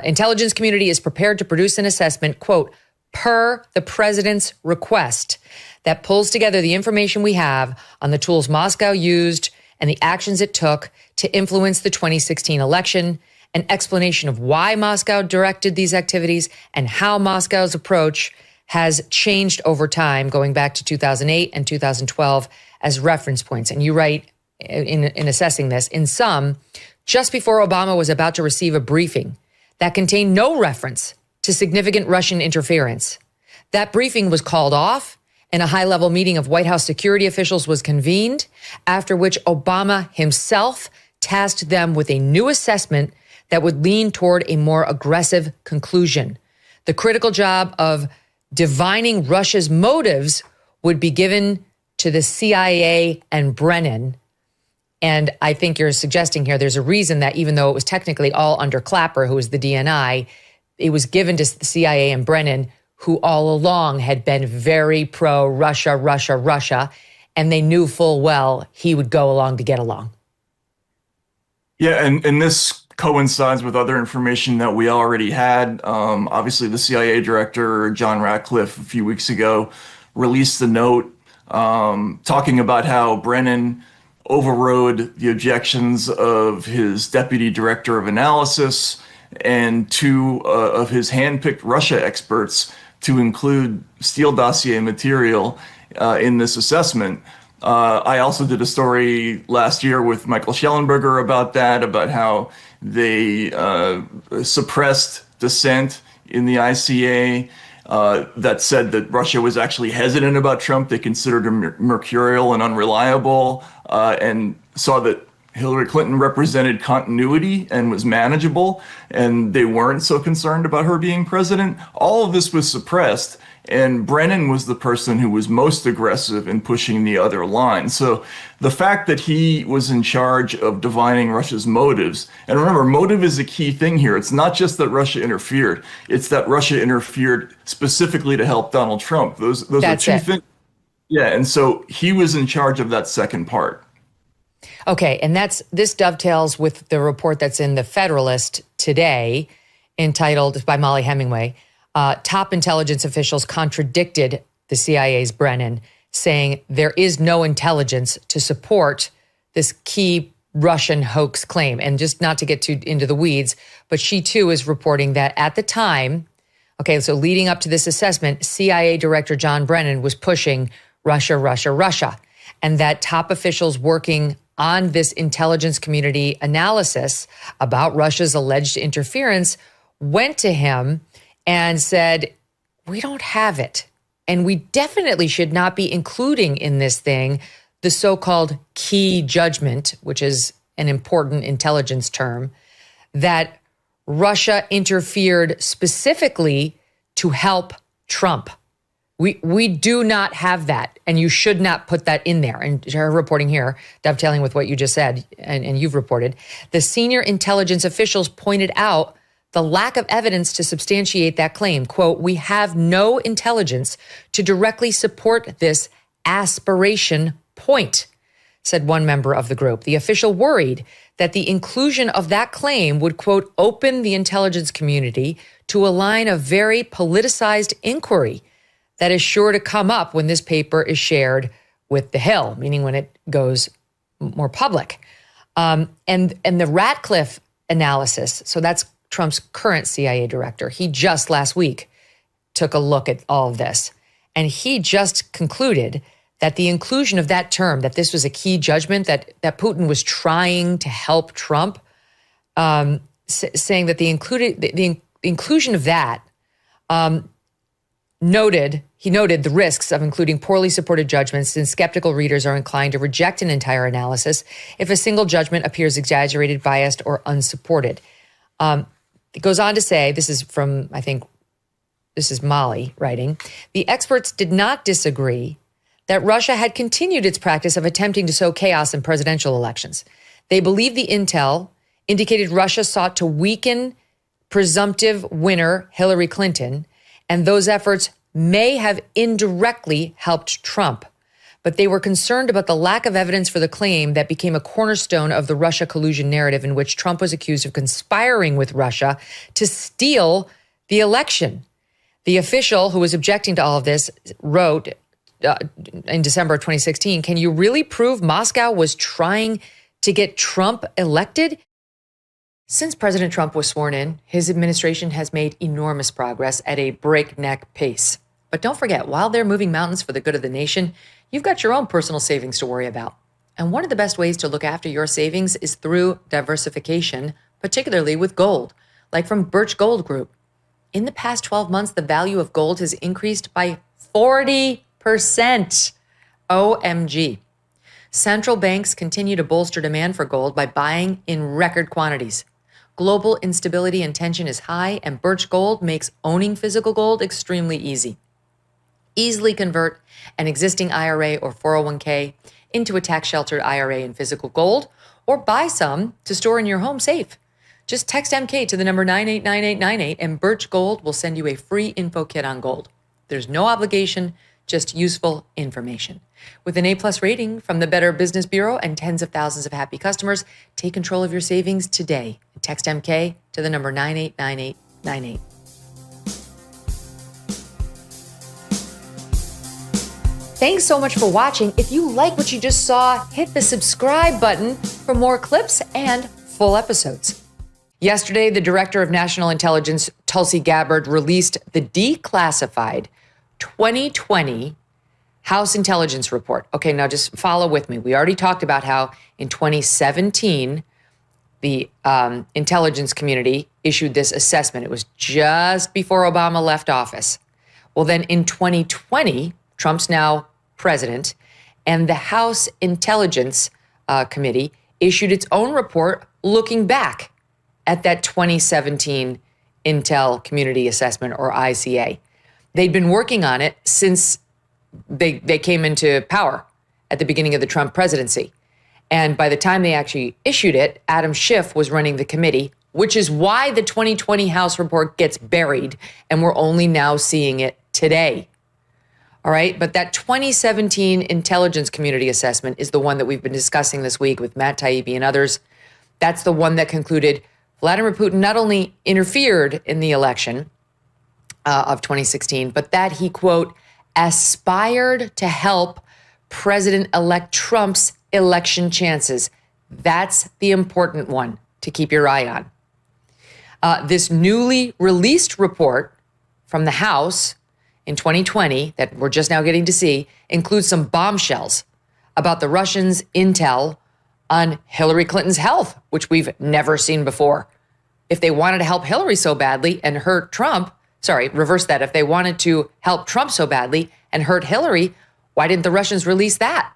intelligence community is prepared to produce an assessment, quote, per the president's request that pulls together the information we have on the tools Moscow used and the actions it took to influence the 2016 election, an explanation of why Moscow directed these activities and how Moscow's approach has changed over time, going back to 2008 and 2012 as reference points. And you write in assessing this, in sum, just before Obama was about to receive a briefing that contained no reference to significant Russian interference, that briefing was called off and a high-level meeting of White House security officials was convened, after which Obama himself tasked them with a new assessment that would lean toward a more aggressive conclusion. The critical job of divining Russia's motives would be given to the CIA and Brennan. And I think you're suggesting here there's a reason that even though it was technically all under Clapper, who was the DNI, it was given to the CIA and Brennan, who all along had been very pro-Russia, and they knew full well he would go along to get along. Yeah, and this coincides with other information that we already had. Obviously, the CIA director, John Ratcliffe, a few weeks ago, released a note talking about how Brennan overrode the objections of his deputy director of analysis and two of his handpicked Russia experts to include Steele dossier material in this assessment. I also did a story last year with Michael Schellenberger about that, about how they suppressed dissent in the ICA that said that Russia was actually hesitant about Trump. They considered him mercurial and unreliable, and saw that Hillary Clinton represented continuity and was manageable, and they weren't so concerned about her being president. All of this was suppressed, and Brennan was the person who was most aggressive in pushing the other line. So the fact that he was in charge of divining Russia's motives, and remember, motive is a key thing here. It's not just that Russia interfered, it's that Russia interfered specifically to help Donald Trump. Those are two things. Yeah, and so he was in charge of that second part. Okay, and this dovetails with the report that's in the Federalist today, entitled by Molly Hemingway, top intelligence officials contradicted the CIA's Brennan, saying there is no intelligence to support this key Russian hoax claim. And just not to get too into the weeds, but she too is reporting that at the time, okay, so leading up to this assessment, CIA Director John Brennan was pushing Russia, and that top officials working on this intelligence community analysis about Russia's alleged interference went to him and said, we don't have it. And we definitely should not be including in this thing the so-called key judgment, which is an important intelligence term, that Russia interfered specifically to help Trump. We do not have that, and you should not put that in there. And her reporting here, dovetailing with what you just said, and you've reported, the senior intelligence officials pointed out the lack of evidence to substantiate that claim. Quote, "We have no intelligence to directly support this aspiration point," said one member of the group. The official worried that the inclusion of that claim would, quote, "open the intelligence community to a line of very politicized inquiry that is sure to come up when this paper is shared with the Hill," meaning when it goes more public. And the Ratcliffe analysis, so that's Trump's current CIA director, he just last week took a look at all of this, and he just concluded that the inclusion of that term, that this was a key judgment, that Putin was trying to help Trump, saying that the inclusion of that he noted the risks of including poorly supported judgments, since skeptical readers are inclined to reject an entire analysis if a single judgment appears exaggerated, biased, or unsupported. It goes on to say, this is from, I think, this is Molly writing, "The experts did not disagree that Russia had continued its practice of attempting to sow chaos in presidential elections. They believe the intel indicated Russia sought to weaken presumptive winner Hillary Clinton, and those efforts may have indirectly helped Trump. But they were concerned about the lack of evidence for the claim that became a cornerstone of the Russia collusion narrative, in which Trump was accused of conspiring with Russia to steal the election." The official who was objecting to all of this wrote in December of 2016, "Can you really prove Moscow was trying to get Trump elected?" Since President Trump was sworn in, his administration has made enormous progress at a breakneck pace. But don't forget, while they're moving mountains for the good of the nation, you've got your own personal savings to worry about. And one of the best ways to look after your savings is through diversification, particularly with gold, like from Birch Gold Group. In the past 12 months, the value of gold has increased by 40%. OMG. Central banks continue to bolster demand for gold by buying in record quantities. Global instability and tension is high, and Birch Gold makes owning physical gold extremely easy. Easily convert an existing IRA or 401k into a tax-sheltered IRA in physical gold, or buy some to store in your home safe. Just text MK to the number 989898, and Birch Gold will send you a free info kit on gold. There's no obligation, just useful information. With an A+ rating from the Better Business Bureau and tens of thousands of happy customers, take control of your savings today. Text MK to the number 989898. Thanks so much for watching. If you like what you just saw, hit the subscribe button for more clips and full episodes. Yesterday, the Director of National Intelligence, Tulsi Gabbard, released the declassified 2020 House Intelligence Report. Okay, now just follow with me. We already talked about how in 2017, the intelligence community issued this assessment. It was just before Obama left office. Well, then in 2020, Trump's now president, and the House Intelligence Committee issued its own report looking back at that 2017 Intel Community Assessment, or ICA. They'd been working on it since they came into power at the beginning of the Trump presidency. And by the time they actually issued it, Adam Schiff was running the committee, which is why the 2020 House report gets buried, and we're only now seeing it today. All right, but that 2017 Intelligence Community Assessment is the one that we've been discussing this week with Matt Taibbi and others. That's the one that concluded Vladimir Putin not only interfered in the election of 2016, but that he, quote, aspired to help President-elect Trump's election chances. That's the important one to keep your eye on. This newly released report from the House in 2020 that we're just now getting to see includes some bombshells about the Russians' intel on Hillary Clinton's health, which we've never seen before. If they wanted to help Hillary so badly and hurt Trump, reverse that. If they wanted to help Trump so badly and hurt Hillary, why didn't the Russians release that?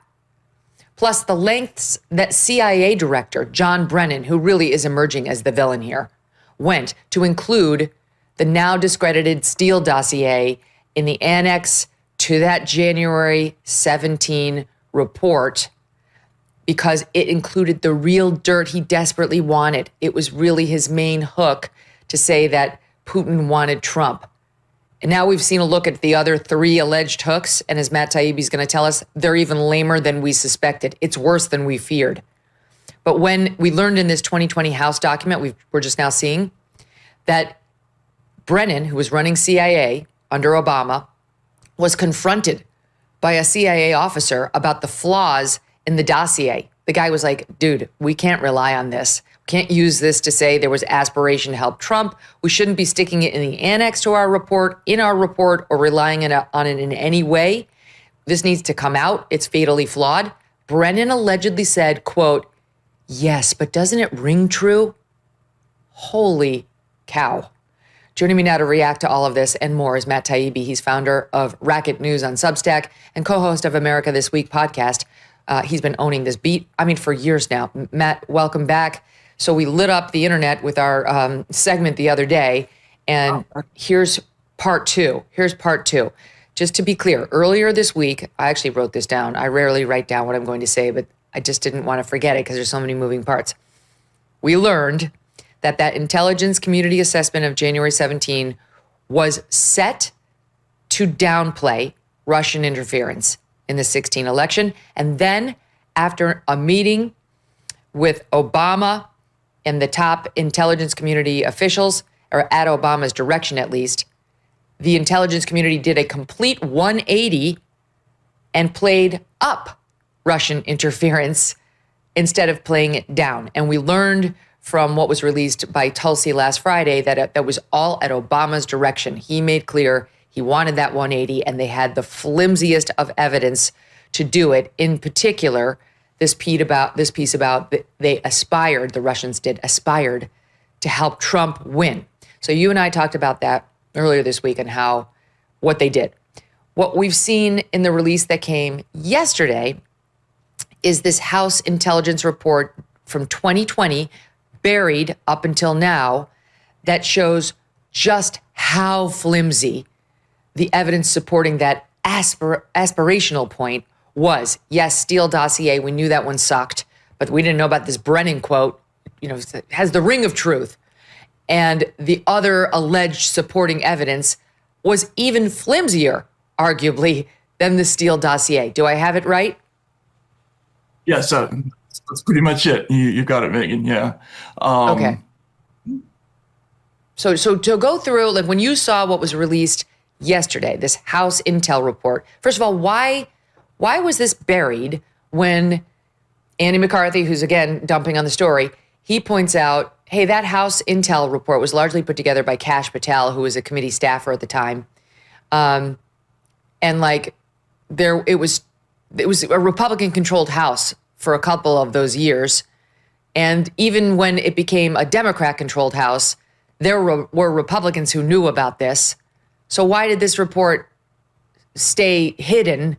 plus the lengths that CIA Director John Brennan, who really is emerging as the villain here, went to include the now discredited Steele dossier in the annex to that January 17 report, because it included the real dirt he desperately wanted. It was really his main hook to say that Putin wanted Trump. And now we've seen a look at the other 3 alleged hooks, and as Matt Taibbi's going to tell us, they're even lamer than we suspected. It's worse than we feared. But when we learned in this 2020 House document we're just now seeing that Brennan, who was running CIA under Obama, was confronted by a CIA officer about the flaws in the dossier. The guy was like, dude, we can't rely on this. We can't use this to say there was aspiration to help Trump. We shouldn't be sticking it in the annex to our report, or relying on it in any way. This needs to come out. It's fatally flawed. Brennan allegedly said, quote, yes, but doesn't it ring true? Holy cow. Joining me now to react to all of this and more is Matt Taibbi. He's founder of Racket News on Substack and co-host of America This Week podcast. He's been owning this beat, for years now. Matt, welcome back. So we lit up the internet with our segment the other day, and here's part two. Just to be clear, earlier this week, I actually wrote this down. I rarely write down what I'm going to say, but I just didn't want to forget it because there's so many moving parts. We learned that intelligence community assessment of January 17 was set to downplay Russian interference in the 2016 election. And then after a meeting with Obama and the top intelligence community officials, or at Obama's direction at least, the intelligence community did a complete 180 and played up Russian interference instead of playing it down. And we learned from what was released by Tulsi last Friday that that was all at Obama's direction. He made clear he wanted that 180, and they had the flimsiest of evidence to do it. In particular, this piece about the Russians aspired to help Trump win. So you and I talked about that earlier this week and what they did. What we've seen in the release that came yesterday is this House intelligence report from 2020, buried up until now, that shows just how flimsy the evidence supporting that aspirational point was. Yes, Steele dossier, we knew that one sucked, but we didn't know about this Brennan quote, has the ring of truth. And the other alleged supporting evidence was even flimsier, arguably, than the Steele dossier. Do I have it right? Yeah, so that's pretty much it. You got it, Megyn. Yeah. Okay. So to go through, like when you saw what was released yesterday, this House Intel report, first of all, why was this buried when Andy McCarthy, who's again dumping on the story, he points out, hey, that House Intel report was largely put together by Kash Patel, who was a committee staffer at the time. And like it was a Republican-controlled House for a couple of those years. And even when it became a Democrat-controlled House, there were Republicans who knew about this. So why did this report stay hidden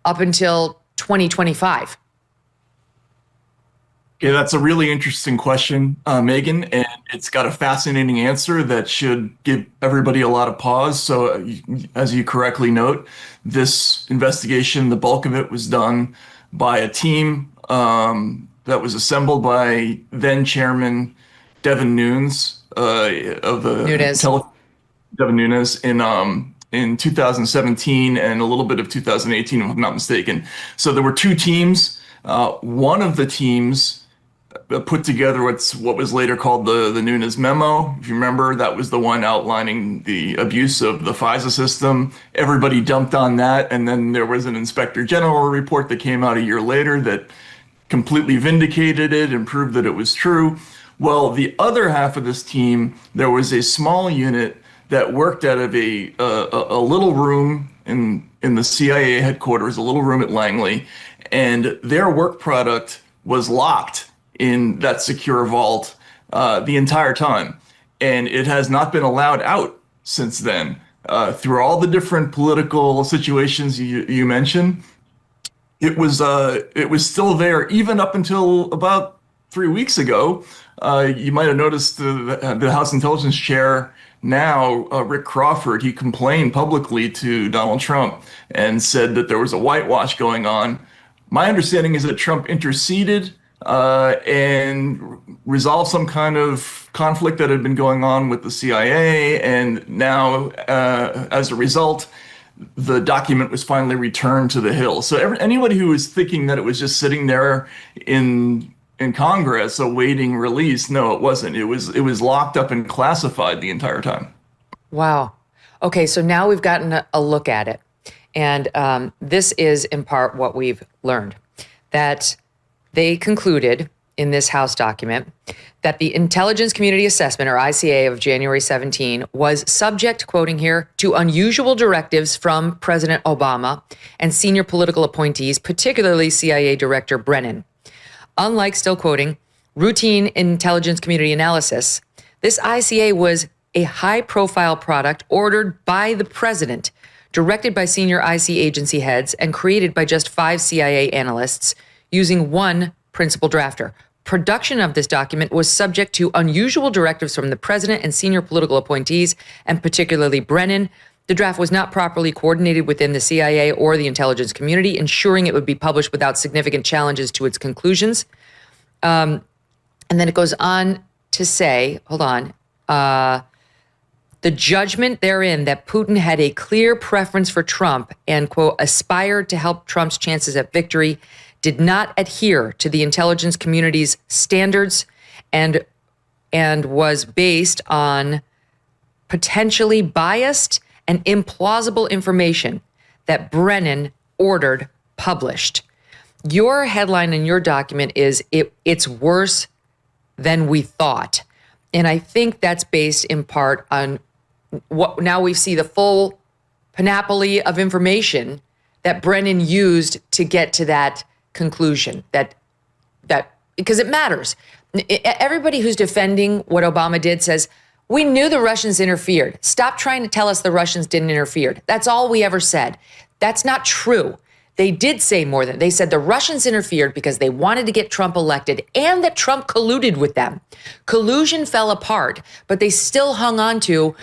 up until 2025? Okay, that's a really interesting question, Megyn, and it's got a fascinating answer that should give everybody a lot of pause. So as you correctly note, this investigation, the bulk of it was done by a team that was assembled by then Chairman Devin Nunes of the Devin Nunes in 2017 and a little bit of 2018, if I'm not mistaken. So there were two teams. One of the teams put together what was later called the Nunes memo. If you remember, that was the one outlining the abuse of the FISA system. Everybody dumped on that, and then there was an Inspector General report that came out a year later that completely vindicated it and proved that it was true. Well, the other half of this team, there was a small unit that worked out of a little room in the CIA headquarters, a little room at Langley, and their work product was locked in that secure vault the entire time. And it has not been allowed out since then. Through all the different political situations you mentioned, it was still there even up until about 3 weeks ago. You might have noticed the House Intelligence Chair now, Rick Crawford, he complained publicly to Donald Trump and said that there was a whitewash going on. My understanding is that Trump interceded and resolved some kind of conflict that had been going on with the CIA, and now, as a result, the document was finally returned to the Hill. So anybody who was thinking that it was just sitting there in Congress awaiting release, no, it wasn't. It was locked up and classified the entire time. Wow. Okay, so now we've gotten a look at it. And this is in part what we've learned, that they concluded in this House document that the Intelligence Community Assessment, or ICA, of January 17 was subject, quoting here, to unusual directives from President Obama and senior political appointees, particularly CIA Director Brennan. Unlike, still quoting, routine intelligence community analysis, this ICA was a high-profile product ordered by the president, directed by senior IC agency heads, and created by just 5 CIA analysts using one principal drafter. Production of this document was subject to unusual directives from the president and senior political appointees, and particularly Brennan. The draft was not properly coordinated within the CIA or the intelligence community, ensuring it would be published without significant challenges to its conclusions. And then it goes on to say, hold on, the judgment therein that Putin had a clear preference for Trump and, quote, aspired to help Trump's chances at victory did not adhere to the intelligence community's standards and was based on potentially biased and implausible information that Brennan ordered published. Your headline in your document is, it's worse than we thought. And I think that's based in part on what now we see the full panoply of information that Brennan used to get to that conclusion, that because it matters. Everybody who's defending what Obama did says, we knew the Russians interfered. Stop trying to tell us the Russians didn't interfere. That's all we ever said. That's not true. They did say more than, they said the Russians interfered because they wanted to get Trump elected and that Trump colluded with them. Collusion fell apart, but they still hung on to,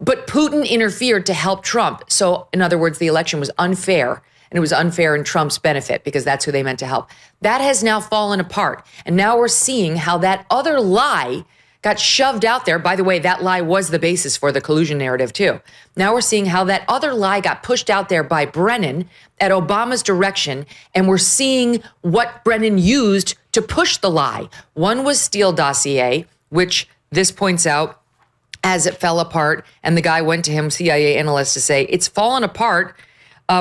but Putin interfered to help Trump. So in other words, the election was unfair, and it was unfair in Trump's benefit because that's who they meant to help. That has now fallen apart. And now we're seeing how that other lie got shoved out there. By the way, that lie was the basis for the collusion narrative too. Now we're seeing how that other lie got pushed out there by Brennan at Obama's direction, and we're seeing what Brennan used to push the lie. One was Steele dossier, which this points out as it fell apart, and the guy went to him, CIA analyst, to say, it's fallen apart.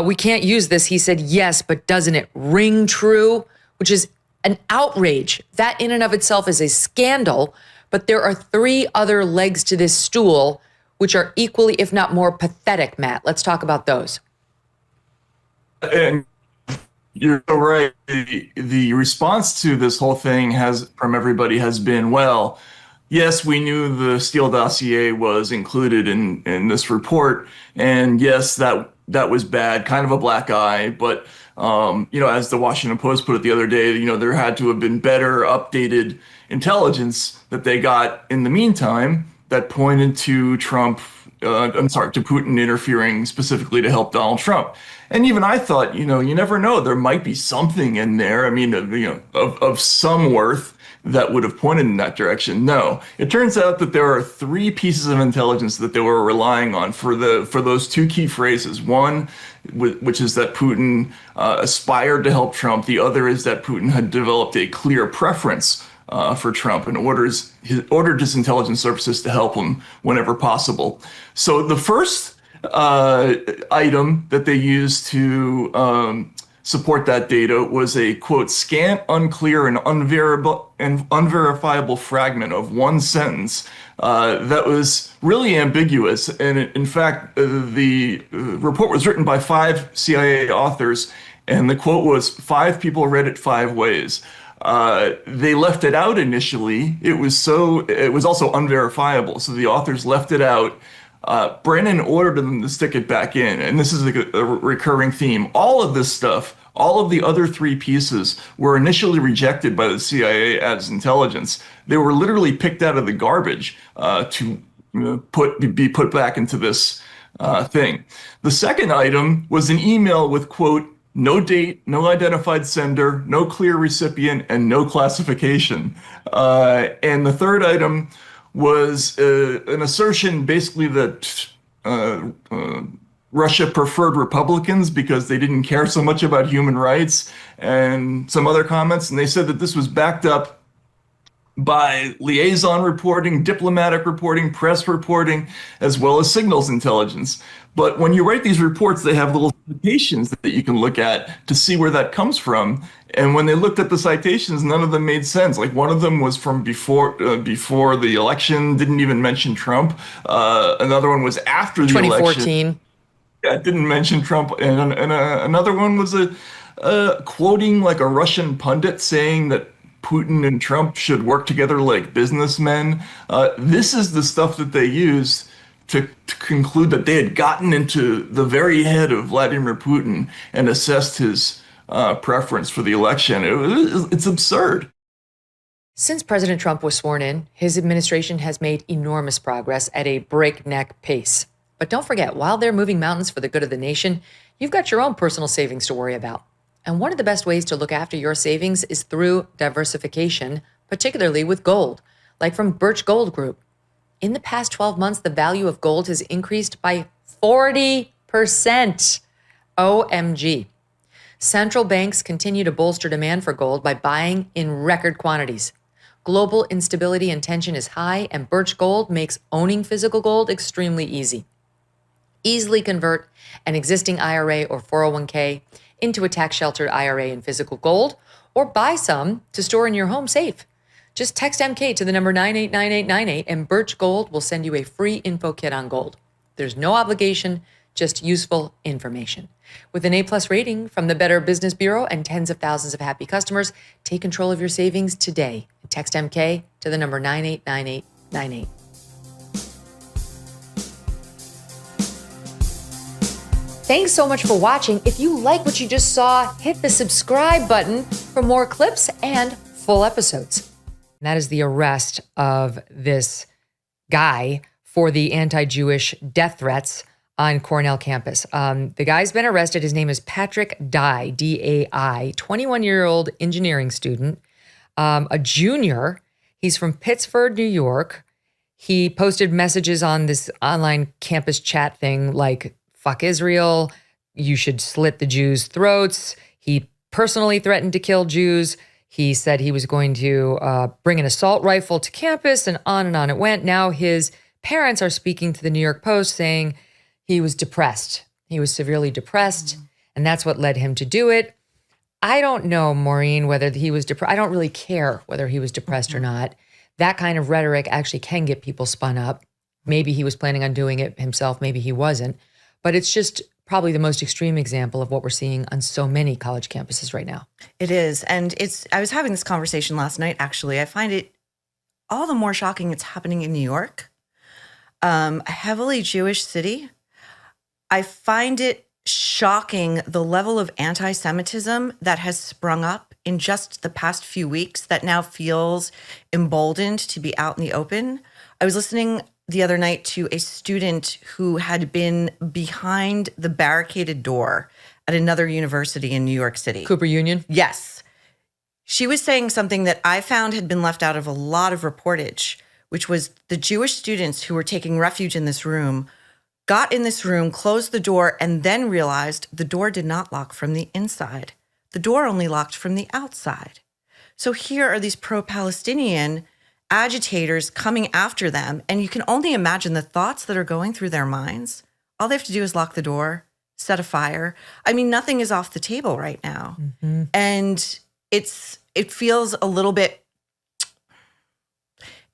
We can't use this. He said, yes, but doesn't it ring true? Which is an outrage. That in and of itself is a scandal. But there are 3 other legs to this stool, which are equally, if not more, pathetic, Matt. Let's talk about those. And you're right. The response to this whole thing from everybody has been, well, yes, we knew the Steele dossier was included in this report. And yes, that was bad, kind of a black eye. But, as the Washington Post put it the other day, there had to have been better updated intelligence that they got in the meantime that pointed to to Putin interfering specifically to help Donald Trump. And even I thought, you never know, there might be something in there, of some worth that would have pointed in that direction. No, it turns out that there are 3 pieces of intelligence that they were relying on for those 2 key phrases. One, which is that Putin aspired to help Trump. The other is that Putin had developed a clear preference for Trump and ordered his intelligence services to help him whenever possible. So the first item that they used to support that data was a, quote, scant, unclear, and unverifiable fragment of one sentence that was really ambiguous. And in fact, the report was written by 5 CIA authors, and the quote was, 5 people read it 5 ways. They left it out initially. It was also unverifiable, so the authors left it out. Brennan ordered them to stick it back in, and this is a recurring theme. All of this stuff, All of the other three pieces were initially rejected by the CIA as intelligence. They were literally picked out of the garbage to be put back into this thing. The second item was an email with, quote, no date, no identified sender, no clear recipient, and no classification. And the third item was an assertion basically that Russia preferred Republicans because they didn't care so much about human rights, and some other comments. And they said that this was backed up by liaison reporting, diplomatic reporting, press reporting, as well as signals intelligence. But when you write these reports, they have little citations that you can look at to see where that comes from. And when they looked at the citations, none of them made sense. Like one of them was from before the election, didn't even mention Trump. Another one was after the 2014. election. Yeah, it didn't mention Trump. And another one was quoting like a Russian pundit saying that Putin and Trump should work together like businessmen. This is the stuff that they used to conclude that they had gotten into the very head of Vladimir Putin and assessed his preference for the election. It's absurd. Since President Trump was sworn in, his administration has made enormous progress at a breakneck pace. But don't forget, while they're moving mountains for the good of the nation, you've got your own personal savings to worry about. And one of the best ways to look after your savings is through diversification, particularly with gold, like from Birch Gold Group. In the past 12 months, the value of gold has increased by 40%. OMG. Central banks continue to bolster demand for gold by buying in record quantities. Global instability and tension is high, and Birch Gold makes owning physical gold extremely easy. Easily convert an existing IRA or 401k into a tax-sheltered IRA in physical gold, or buy some to store in your home safe. Just text MK to the number 989898 and Birch Gold will send you a free info kit on gold. There's no obligation, just useful information. With an A+ rating from the Better Business Bureau and tens of thousands of happy customers, take control of your savings today. Text MK to the number 989898. Thanks so much for watching. If you like what you just saw, hit the subscribe button for more clips and full episodes. And that is the arrest of this guy for the anti-Jewish death threats on Cornell campus. The guy's been arrested. His name is Patrick Dye, D-A-I, 21-year-old engineering student, a junior. He's from Pittsford, New York. He posted messages on this online campus chat thing like, fuck Israel, you should slit the Jews' throats. He personally threatened to kill Jews. He said he was going to bring an assault rifle to campus, and on it went. Now his parents are speaking to the New York Post saying he was depressed. He was severely depressed, and that's what led him to do it. I don't know, Maureen, whether he was depressed. I don't really care whether he was depressed or not. That kind of rhetoric actually can get people spun up. Maybe he was planning on doing it himself. Maybe he wasn't. But it's just probably the most extreme example of what we're seeing on so many college campuses right now. It is. And I was having this conversation last night, actually. I find it all the more shocking it's happening in New York, a heavily Jewish city. I find it shocking the level of anti-Semitism that has sprung up in just the past few weeks that now feels emboldened to be out in the open. I was listening the other night to a student who had been behind the barricaded door at another university in New York City. Cooper Union? Yes. She was saying something that I found had been left out of a lot of reportage, which was the Jewish students who were taking refuge in this room got in this room, closed the door, and then realized the door did not lock from the inside. The door only locked from the outside. So here are these pro-Palestinian agitators coming after them, and you can only imagine the thoughts that are going through their minds. All they have to do is lock the door, set a fire. I mean, nothing is off the table right now. Mm-hmm. And it feels a little bit,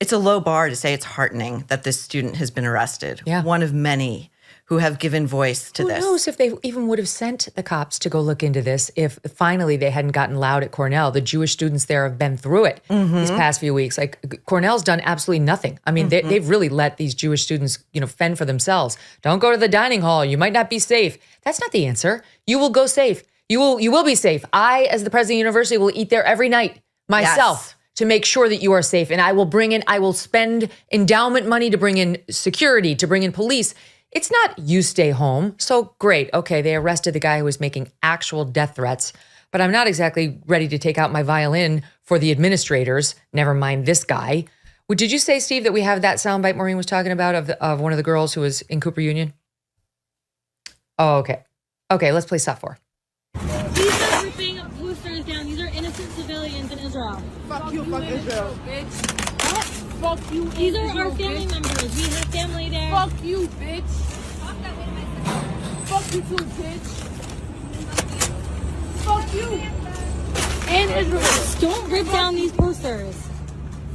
it's a low bar to say it's heartening that this student has been arrested. Yeah. One of many who have given voice to this. Who knows if they even would have sent the cops to go look into this if finally they hadn't gotten loud at Cornell. The Jewish students there have been through it these past few weeks. Like Cornell's done absolutely nothing. I mean, they've really let these Jewish students, fend for themselves. Don't go to the dining hall. You might not be safe. That's not the answer. You will go safe. You will be safe. I, as the president of the university, will eat there every night myself to make sure that you are safe. And I will spend endowment money to bring in security, to bring in police. It's not you stay home. So great. Okay, they arrested the guy who was making actual death threats, but I'm not exactly ready to take out my violin for the administrators. Never mind this guy. Did you say, Steve, that we have that soundbite Maureen was talking about of one of the girls who was in Cooper Union? Oh, okay. Okay, let's play stop 4. These are ripping posters down. These are innocent civilians in Israel. Fuck you, Israel, bitch. What? Fuck you. These are our family members. We have family there. Fuck you, bitch. Fuck you too, bitch. Fuck you. And Israel. Don't rip down these posters.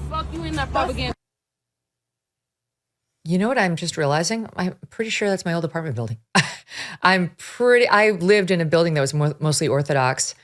Fuck you in that propaganda. You know what I'm just realizing? I'm pretty sure that's my old apartment building. I lived in a building that was mostly Orthodox.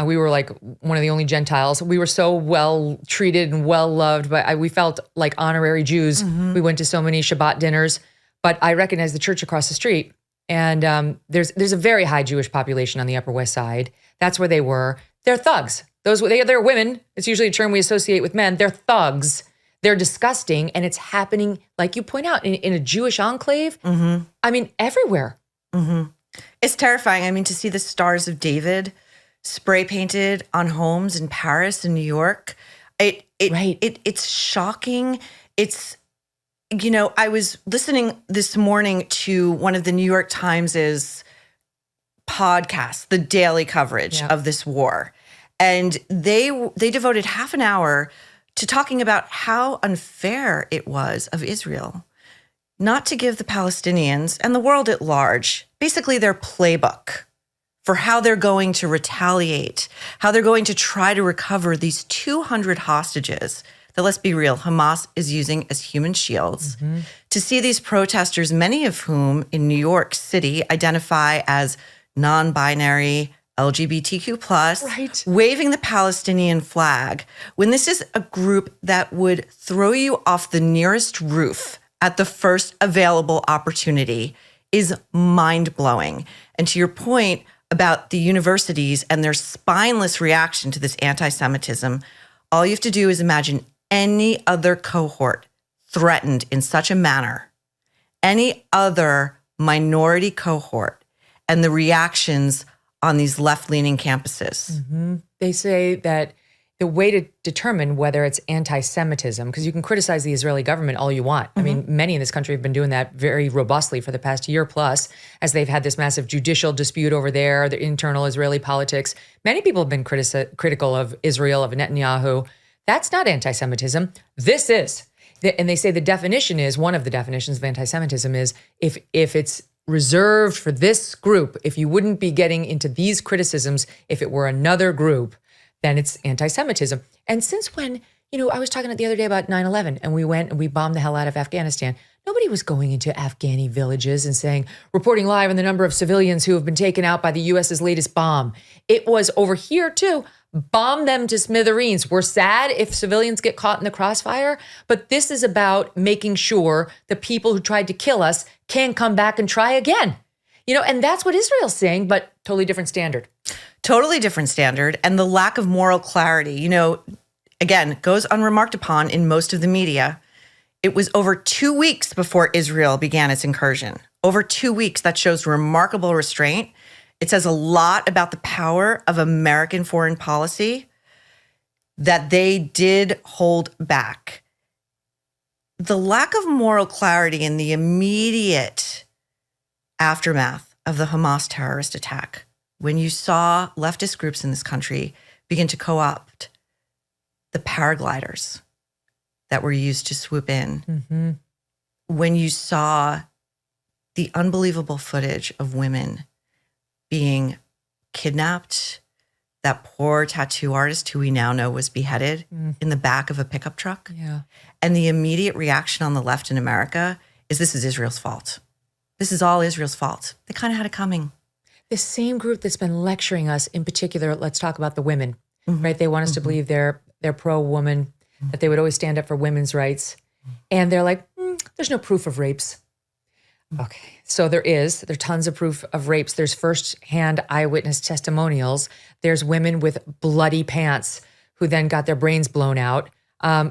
We were like one of the only Gentiles. We were so well treated and well loved, but we felt like honorary Jews. Mm-hmm. We went to so many Shabbat dinners, but I recognized the church across the street. And there's a very high Jewish population on the Upper West Side. That's where they were. They're thugs. They're women. It's usually a term we associate with men. They're thugs. They're disgusting. And it's happening, like you point out, in a Jewish enclave. Mm-hmm. I mean, everywhere. Mm-hmm. It's terrifying. I mean, to see the Stars of David spray painted on homes in Paris and New York, it's shocking. It's, I was listening this morning to one of the New York Times's podcasts, the daily coverage of this war. And they devoted half an hour to talking about how unfair it was of Israel not to give the Palestinians and the world at large basically their playbook for how they're going to retaliate, how they're going to try to recover these 200 hostages that, let's be real, Hamas is using as human shields. Mm-hmm. To see these protesters, many of whom in New York City identify as non-binary, LGBTQ+, waving the Palestinian flag, when this is a group that would throw you off the nearest roof at the first available opportunity, is mind-blowing. And to your point about the universities and their spineless reaction to this anti-Semitism, all you have to do is imagine any other cohort threatened in such a manner, any other minority cohort, and the reactions on these left-leaning campuses. Mm-hmm. They say that the way to determine whether it's anti-Semitism, because you can criticize the Israeli government all you want. Mm-hmm. I mean, many in this country have been doing that very robustly for the past year plus, as they've had this massive judicial dispute over there, the internal Israeli politics. Many people have been critical of Israel, of Netanyahu. That's not anti-Semitism. This is. And they say the definition is, one of the definitions of anti-Semitism is if it's reserved for this group, if you wouldn't be getting into these criticisms if it were another group, then it's anti-Semitism. And since when, I was talking the other day about 9/11, and we went and we bombed the hell out of Afghanistan. Nobody was going into Afghani villages and saying, reporting live on the number of civilians who have been taken out by the U.S.'s latest bomb. It was over here too, bomb them to smithereens. We're sad if civilians get caught in the crossfire, but this is about making sure the people who tried to kill us can come back and try again. And that's what Israel's saying, but totally different standard. Totally different standard. And the lack of moral clarity, again, goes unremarked upon in most of the media. It was over 2 weeks before Israel began its incursion. Over 2 weeks. That shows remarkable restraint. It says a lot about the power of American foreign policy that they did hold back. The lack of moral clarity in the immediate aftermath of the Hamas terrorist attack, when you saw leftist groups in this country begin to co-opt the paragliders that were used to swoop in, mm-hmm. when you saw the unbelievable footage of women being kidnapped, that poor tattoo artist who we now know was beheaded in the back of a pickup truck. Yeah. And the immediate reaction on the left in America is, this is Israel's fault. This is all Israel's fault. They kind of had it coming. The same group that's been lecturing us, in particular, let's talk about the women, mm-hmm. right? They want us to believe they're pro-woman, that they would always stand up for women's rights. And they're like, there's no proof of rapes. Okay. So there are tons of proof of rapes. There's first-hand eyewitness testimonials. There's women with bloody pants who then got their brains blown out.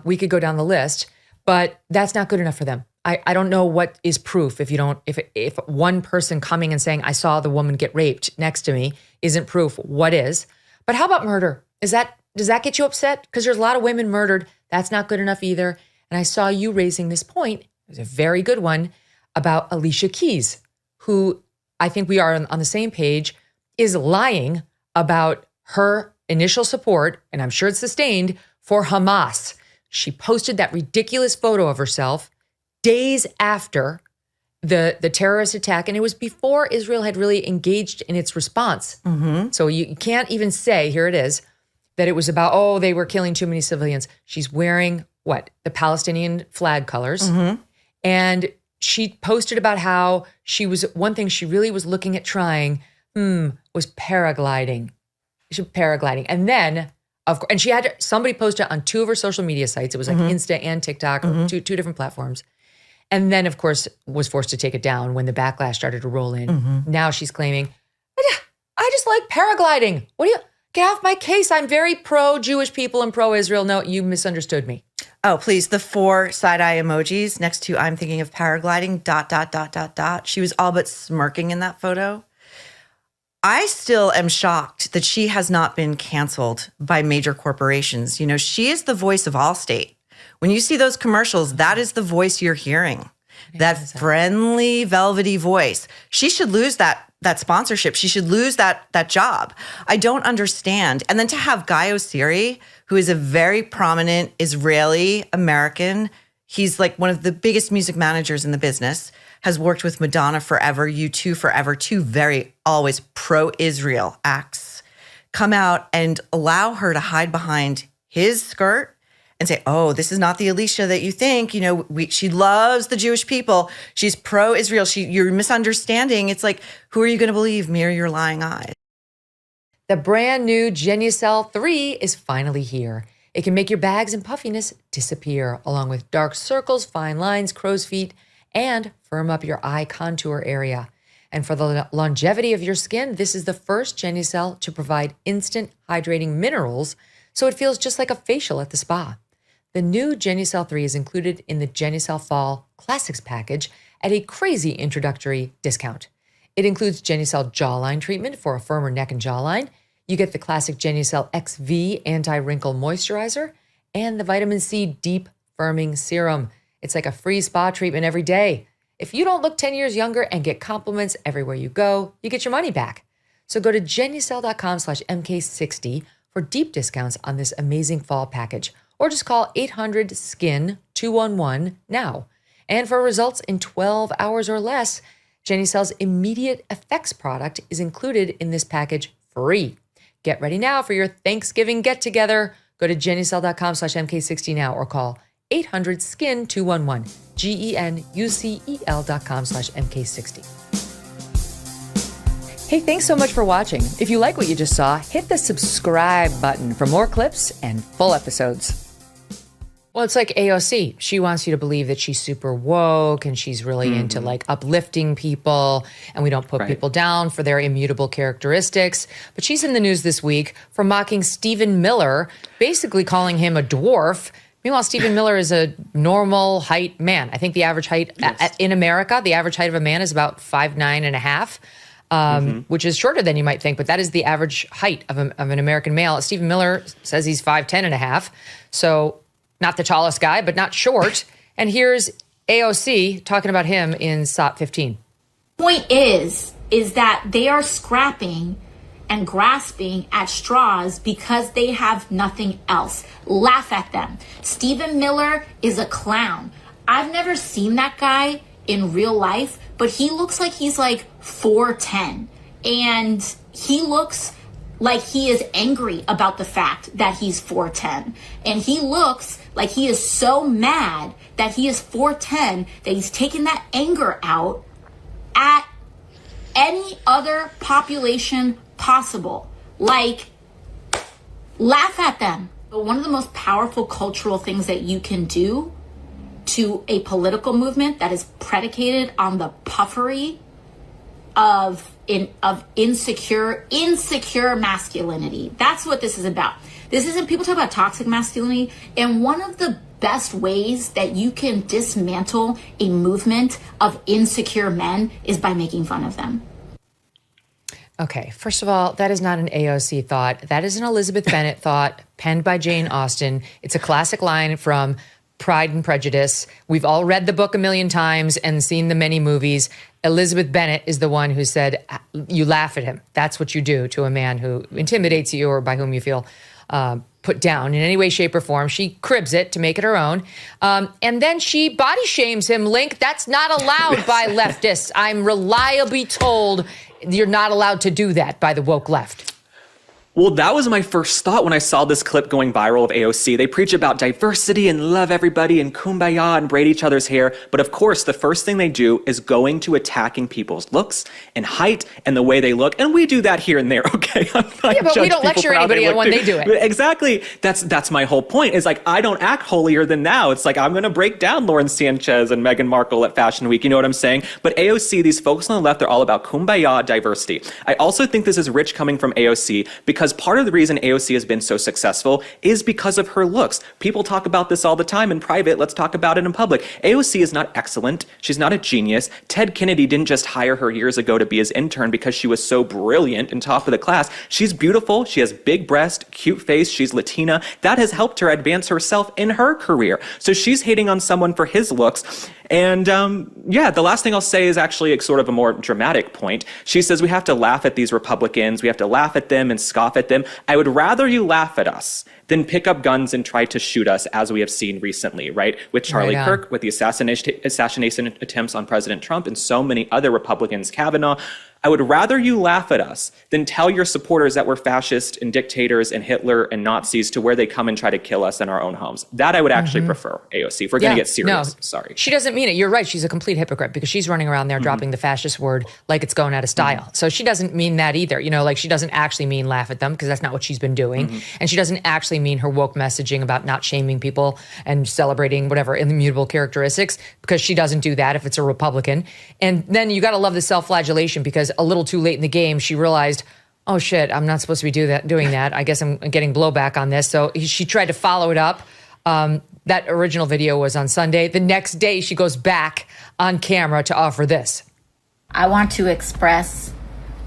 We could go down the list, but that's not good enough for them. I don't know what is proof if one person coming and saying, I saw the woman get raped next to me isn't proof. What is? But how about murder? Does that get you upset? Because there's a lot of women murdered. That's not good enough either. And I saw you raising this point. It was a very good one about Alicia Keys, who I think we are on the same page, is lying about her initial support, and I'm sure it's sustained, for Hamas. She posted that ridiculous photo of herself days after the terrorist attack, and it was before Israel had really engaged in its response. Mm-hmm. So you can't even say, here it is, that it was about, they were killing too many civilians. She's wearing, the Palestinian flag colors. Mm-hmm. And she posted about how one thing she really was looking at trying, was paragliding. And then, and she had somebody post it on two of her social media sites. It was like Insta and TikTok, or two different platforms. And then, of course, was forced to take it down when the backlash started to roll in. Now she's claiming, I just like paragliding. Get off my case. I'm very pro-Jewish people and pro-Israel. No, you misunderstood me. Oh, please. The 4 side-eye emojis next to I'm thinking of paragliding, ... She was all but smirking in that photo. I still am shocked that she has not been canceled by major corporations. You know, she is the voice of Allstate. When you see those commercials, that is the voice you're hearing. That friendly, velvety voice. She should lose that sponsorship. She should lose that job. I don't understand. And then to have Guy Oseary, who is a very prominent Israeli American, he's like one of the biggest music managers in the business, has worked with Madonna forever, U2 forever, two very always pro-Israel acts, come out and allow her to hide behind his skirt and say, oh, this is not the Alicia that you think. You know, she loves the Jewish people. She's pro-Israel. You're misunderstanding. It's like, who are you going to believe, me or your lying eyes? The brand new Genucel 3 is finally here. It can make your bags and puffiness disappear, along with dark circles, fine lines, crow's feet, and firm up your eye contour area. And for the longevity of your skin, this is the first Genucel to provide instant hydrating minerals, so it feels just like a facial at the spa. The new Genucel 3 is included in the Genucel Fall Classics package at a crazy introductory discount. It includes Genucel jawline treatment for a firmer neck and jawline. You get the classic Genucel XV anti-wrinkle moisturizer and the vitamin C deep firming serum. It's like a free spa treatment every day. If you don't look 10 years younger and get compliments everywhere you go, you get your money back. So go to Genucel.com/MK60 for deep discounts on this amazing fall package, or just call 800-SKIN-211 now. And for results in 12 hours or less, Genucel's immediate effects product is included in this package free. Get ready now for your Thanksgiving get-together. Go to Genucel.com/MK60 now or call 800-SKIN-211, GENUCEL.com/MK60. Hey, thanks so much for watching. If you like what you just saw, hit the subscribe button for more clips and full episodes. Well, it's like AOC. She wants you to believe that she's super woke and she's really into like uplifting people, and we don't put people down for their immutable characteristics. But she's in the news this week for mocking Stephen Miller, basically calling him a dwarf. Meanwhile, Stephen Miller is a normal height man. I think the average height in America, the average height of a man is about 5'9.5", which is shorter than you might think, but that is the average height of an American male. Stephen Miller says he's 5'10.5", so not the tallest guy, but not short. And here's AOC talking about him in SOT 15. Point is that they are scrapping and grasping at straws because they have nothing else. Laugh at them. Stephen Miller is a clown. I've never seen that guy in real life, but he looks like he's like 4'10", and he looks like he is angry about the fact that he's 4'10", and he looks like he is so mad that he is 4'10", that he's taking that anger out at any other population possible. Like, laugh at them. But one of the most powerful cultural things that you can do to a political movement that is predicated on the puffery of insecure masculinity. That's what this is about. This isn't, people talk about toxic masculinity, and one of the best ways that you can dismantle a movement of insecure men is by making fun of them. Okay, first of all, that is not an AOC thought. That is an Elizabeth Bennet thought, penned by Jane Austen. It's a classic line from Pride and Prejudice. We've all read the book a million times and seen the many movies. Elizabeth Bennet is the one who said, you laugh at him. That's what you do to a man who intimidates you or by whom you feel put down in any way, shape, or form. She cribs it to make it her own. And then she body shames him, Link. That's not allowed by leftists. I'm reliably told you're not allowed to do that by the woke left. Well, that was my first thought when I saw this clip going viral of AOC. They preach about diversity and love everybody and kumbaya and braid each other's hair. But of course, the first thing they do is going to attacking people's looks and height and the way they look. And we do that here and there, okay? Yeah, but we don't lecture anybody when they do it. Exactly. That's my whole point. Is like, I don't act holier than thou. It's like, I'm going to break down Lauren Sanchez and Meghan Markle at Fashion Week. You know what I'm saying? But AOC, these folks on the left, they're all about kumbaya diversity. I also think this is rich coming from AOC because part of the reason AOC has been so successful is because of her looks. People talk about this all the time in private. Let's talk about it in public. AOC is not excellent. She's not a genius. Ted Kennedy didn't just hire her years ago to be his intern because she was so brilliant and top of the class. She's beautiful. She has big breast, cute face. She's Latina. That has helped her advance herself in her career. So she's hating on someone for his looks. And yeah, the last thing I'll say is actually sort of a more dramatic point. She says we have to laugh at these Republicans. We have to laugh at them and scoff at them. I would rather you laugh at us than pick up guns and try to shoot us, as we have seen recently, right? With Charlie Kirk, with the assassination attempts on President Trump and so many other Republicans, Kavanaugh. I would rather you laugh at us than tell your supporters that we're fascists and dictators and Hitler and Nazis to where they come and try to kill us in our own homes. That I would actually prefer, AOC, if we're going to get serious. No, sorry. She doesn't mean it. You're right. She's a complete hypocrite because she's running around there dropping the fascist word like it's going out of style. So she doesn't mean that either. You know, like she doesn't actually mean laugh at them because that's not what she's been doing. And she doesn't actually mean her woke messaging about not shaming people and celebrating whatever immutable characteristics because she doesn't do that if it's a Republican. And then you got to love the self-flagellation because a little too late in the game, she realized, oh shit, I'm not supposed to be doing that. I guess I'm getting blowback on this. So she tried to follow it up. That original video was on Sunday. The next day, she goes back on camera to offer this. I want to express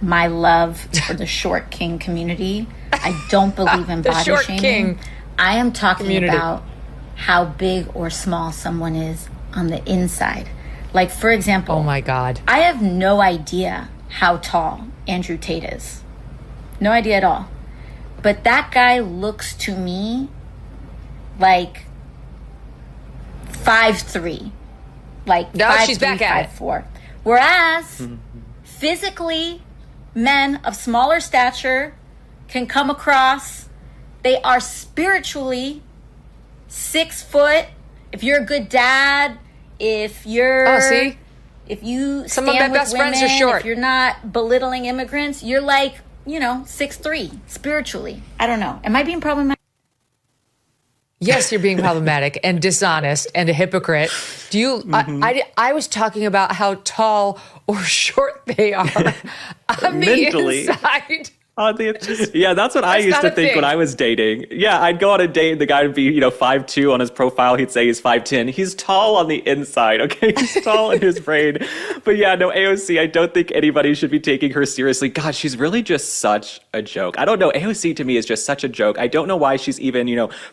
my love for the short king community. I don't believe in body shaming. I am talking about how big or small someone is on the inside. Like, for example, oh my God, I have no idea how tall Andrew Tate is. No idea at all. But that guy looks to me like 5'3", like no, 5'3", she's back at 5'4". Whereas physically, men of smaller stature can come across. They are spiritually 6 foot. If you're a good dad, if you're if you some of my stand with best women, friends are short. if you're not belittling immigrants, you're like, 6'3" spiritually. I don't know. Am I being problematic? Yes, you're being problematic and dishonest and a hypocrite. Do you? I was talking about how tall or short they are on Mentally. the inside. Yeah, that's what I used to think when I was dating. Yeah, I'd go on a date and the guy would be, 5'2" on his profile. He'd say he's 5'10". He's tall on the inside, okay? He's tall in his brain. But yeah, no, AOC, I don't think anybody should be taking her seriously. God, she's really just such a joke. I don't know. AOC to me is just such a joke. I don't know why she's even,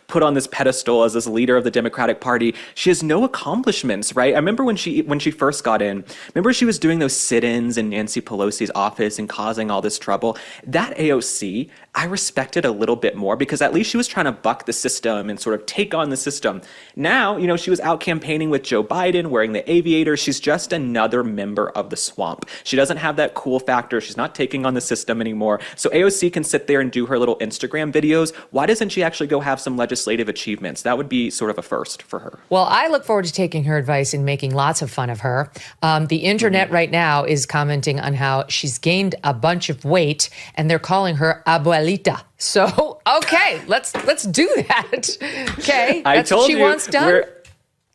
put on this pedestal as this leader of the Democratic Party. She has no accomplishments, right? I remember when she first got in, remember she was doing those sit-ins in Nancy Pelosi's office and causing all this trouble. That AOC, I respected a little bit more because at least she was trying to buck the system and sort of take on the system. Now, she was out campaigning with Joe Biden, wearing the aviator. She's just another member of the swamp. She doesn't have that cool factor. She's not taking on the system anymore. So AOC can sit there and do her little Instagram videos. Why doesn't she actually go have some legislative achievements? That would be sort of a first for her. Well, I look forward to taking her advice and making lots of fun of her. The internet right now is commenting on how she's gained a bunch of weight and they're calling her abuelita. So, okay, let's do that. Okay, that's what she wants done.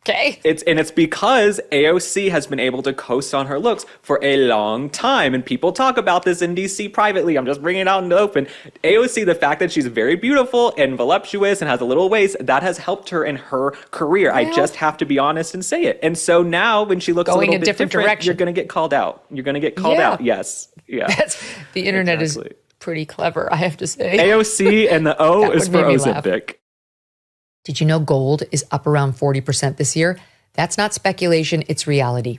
Okay. It's because AOC has been able to coast on her looks for a long time. And people talk about this in DC privately. I'm just bringing it out in the open. AOC, the fact that she's very beautiful and voluptuous and has a little waist, that has helped her in her career. Well, I just have to be honest and say it. And so now when she looks going a little bit different direction, you're going to get called out. You're going to get called out. Yes. Yeah. The internet is pretty clever, I have to say. AOC and the O is for Ozempic. Did you know gold is up around 40% this year? That's not speculation, it's reality.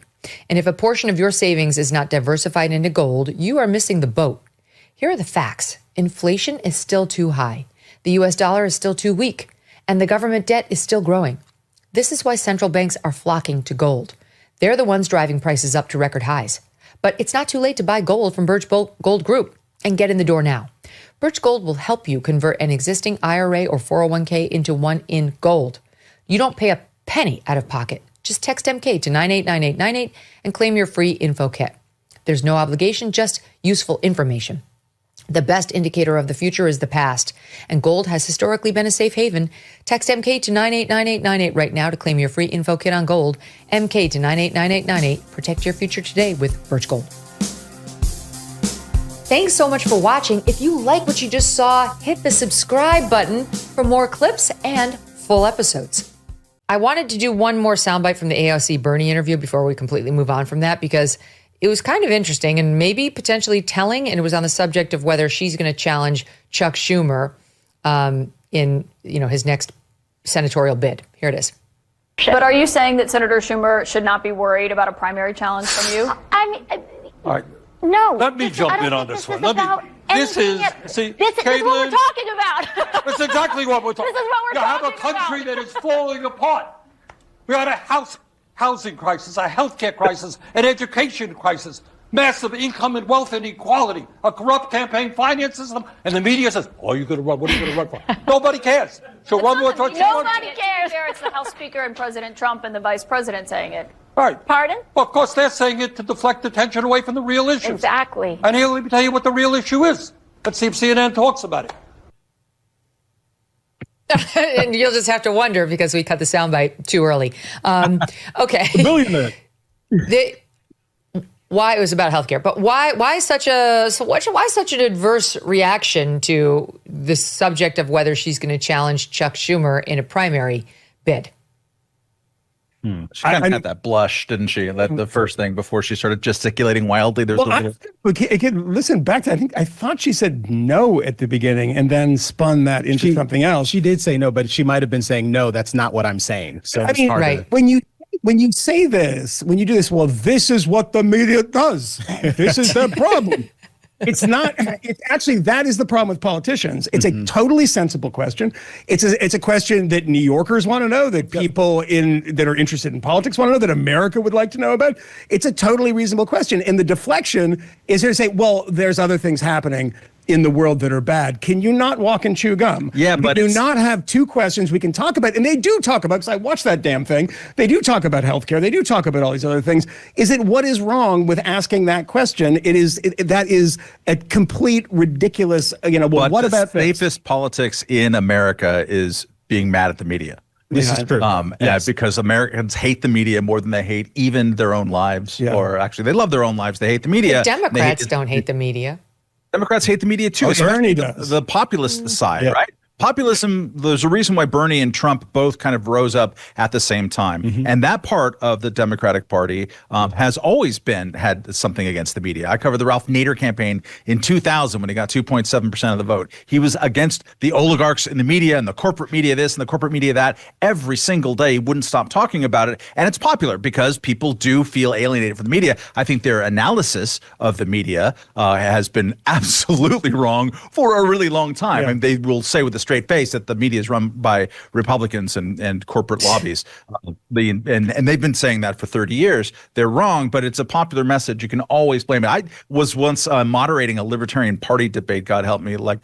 And if a portion of your savings is not diversified into gold, you are missing the boat. Here are the facts. Inflation is still too high. The US dollar is still too weak. And the government debt is still growing. This is why central banks are flocking to gold. They're the ones driving prices up to record highs. But it's not too late to buy gold from Birch Gold Group and get in the door now. Birch Gold will help you convert an existing IRA or 401k into one in gold. You don't pay a penny out of pocket. Just text MK to 989898 and claim your free info kit. There's no obligation, just useful information. The best indicator of the future is the past, and gold has historically been a safe haven. Text MK to 989898 right now to claim your free info kit on gold. MK to 989898. Protect your future today with Birch Gold. Thanks so much for watching. If you like what you just saw, hit the subscribe button for more clips and full episodes. I wanted to do one more soundbite from the AOC Bernie interview before we completely move on from that, because it was kind of interesting and maybe potentially telling, and it was on the subject of whether she's going to challenge Chuck Schumer in his next senatorial bid. Here it is. But are you saying that Senator Schumer should not be worried about a primary challenge from you? I mean, all right. No. Let me jump in on this one. This is what we're talking about. That's exactly what we're talking about. This is what we're talking about. You have a country that is falling apart. We had a housing crisis, a healthcare crisis, an education crisis, massive income and wealth inequality, a corrupt campaign finance system, and the media says, "Oh, you're going to run. What are you going to run for?" Nobody cares. She'll run more towards Nobody cares. It's the House Speaker and President Trump and the Vice President saying it. All right. Pardon? Well, of course, they're saying it to deflect attention away from the real issue. Exactly. And here, let me tell you what the real issue is. Let's see if CNN talks about it. And you'll just have to wonder because we cut the soundbite too early. Okay. A billionaire. Why it was about healthcare, but why such an adverse reaction to the subject of whether she's going to challenge Chuck Schumer in a primary bid? She kind of had that blush, didn't she? That the first thing before she started gesticulating wildly. Listen back to I thought she said no at the beginning and then spun that into something else. She did say no, but she might have been saying no. That's not what I'm saying. So I mean, right when you say this, when you do this, well, this is what the media does. This is the problem. It's not. It's actually that is the problem with politicians. It's a totally sensible question. It's a question that New Yorkers want to know, that people that are interested in politics want to know, that America would like to know about. It's a totally reasonable question, and the deflection is here to say, well, there's other things happening in the world that are bad. Can you not walk and chew gum? Yeah, but we do not have two questions we can talk about, and they do talk about, because I watched that damn thing, they do talk about healthcare, they do talk about all these other things. Is it what is wrong with asking that question? That is a complete ridiculous, but what about safest politics in America is being mad at the media. This is true. Yes. Because Americans hate the media more than they hate even their own lives, or actually they love their own lives. They hate the media. The Democrats don't hate the media. Democrats hate the media too. Bernie does. The populist side, right? Populism, there's a reason why Bernie and Trump both kind of rose up at the same time. And that part of the Democratic Party has always had something against the media. I covered the Ralph Nader campaign in 2000 when he got 2.7% of the vote. He was against the oligarchs in the media and the corporate media this and the corporate media that. Every single day, he wouldn't stop talking about it. And it's popular because people do feel alienated from the media. I think their analysis of the media has been absolutely wrong for a really long time. And they will say with a straight face that the media is run by Republicans and corporate lobbies. And they've been saying that for 30 years. They're wrong, but it's a popular message. You can always blame it. I was once moderating a Libertarian Party debate, God help me, like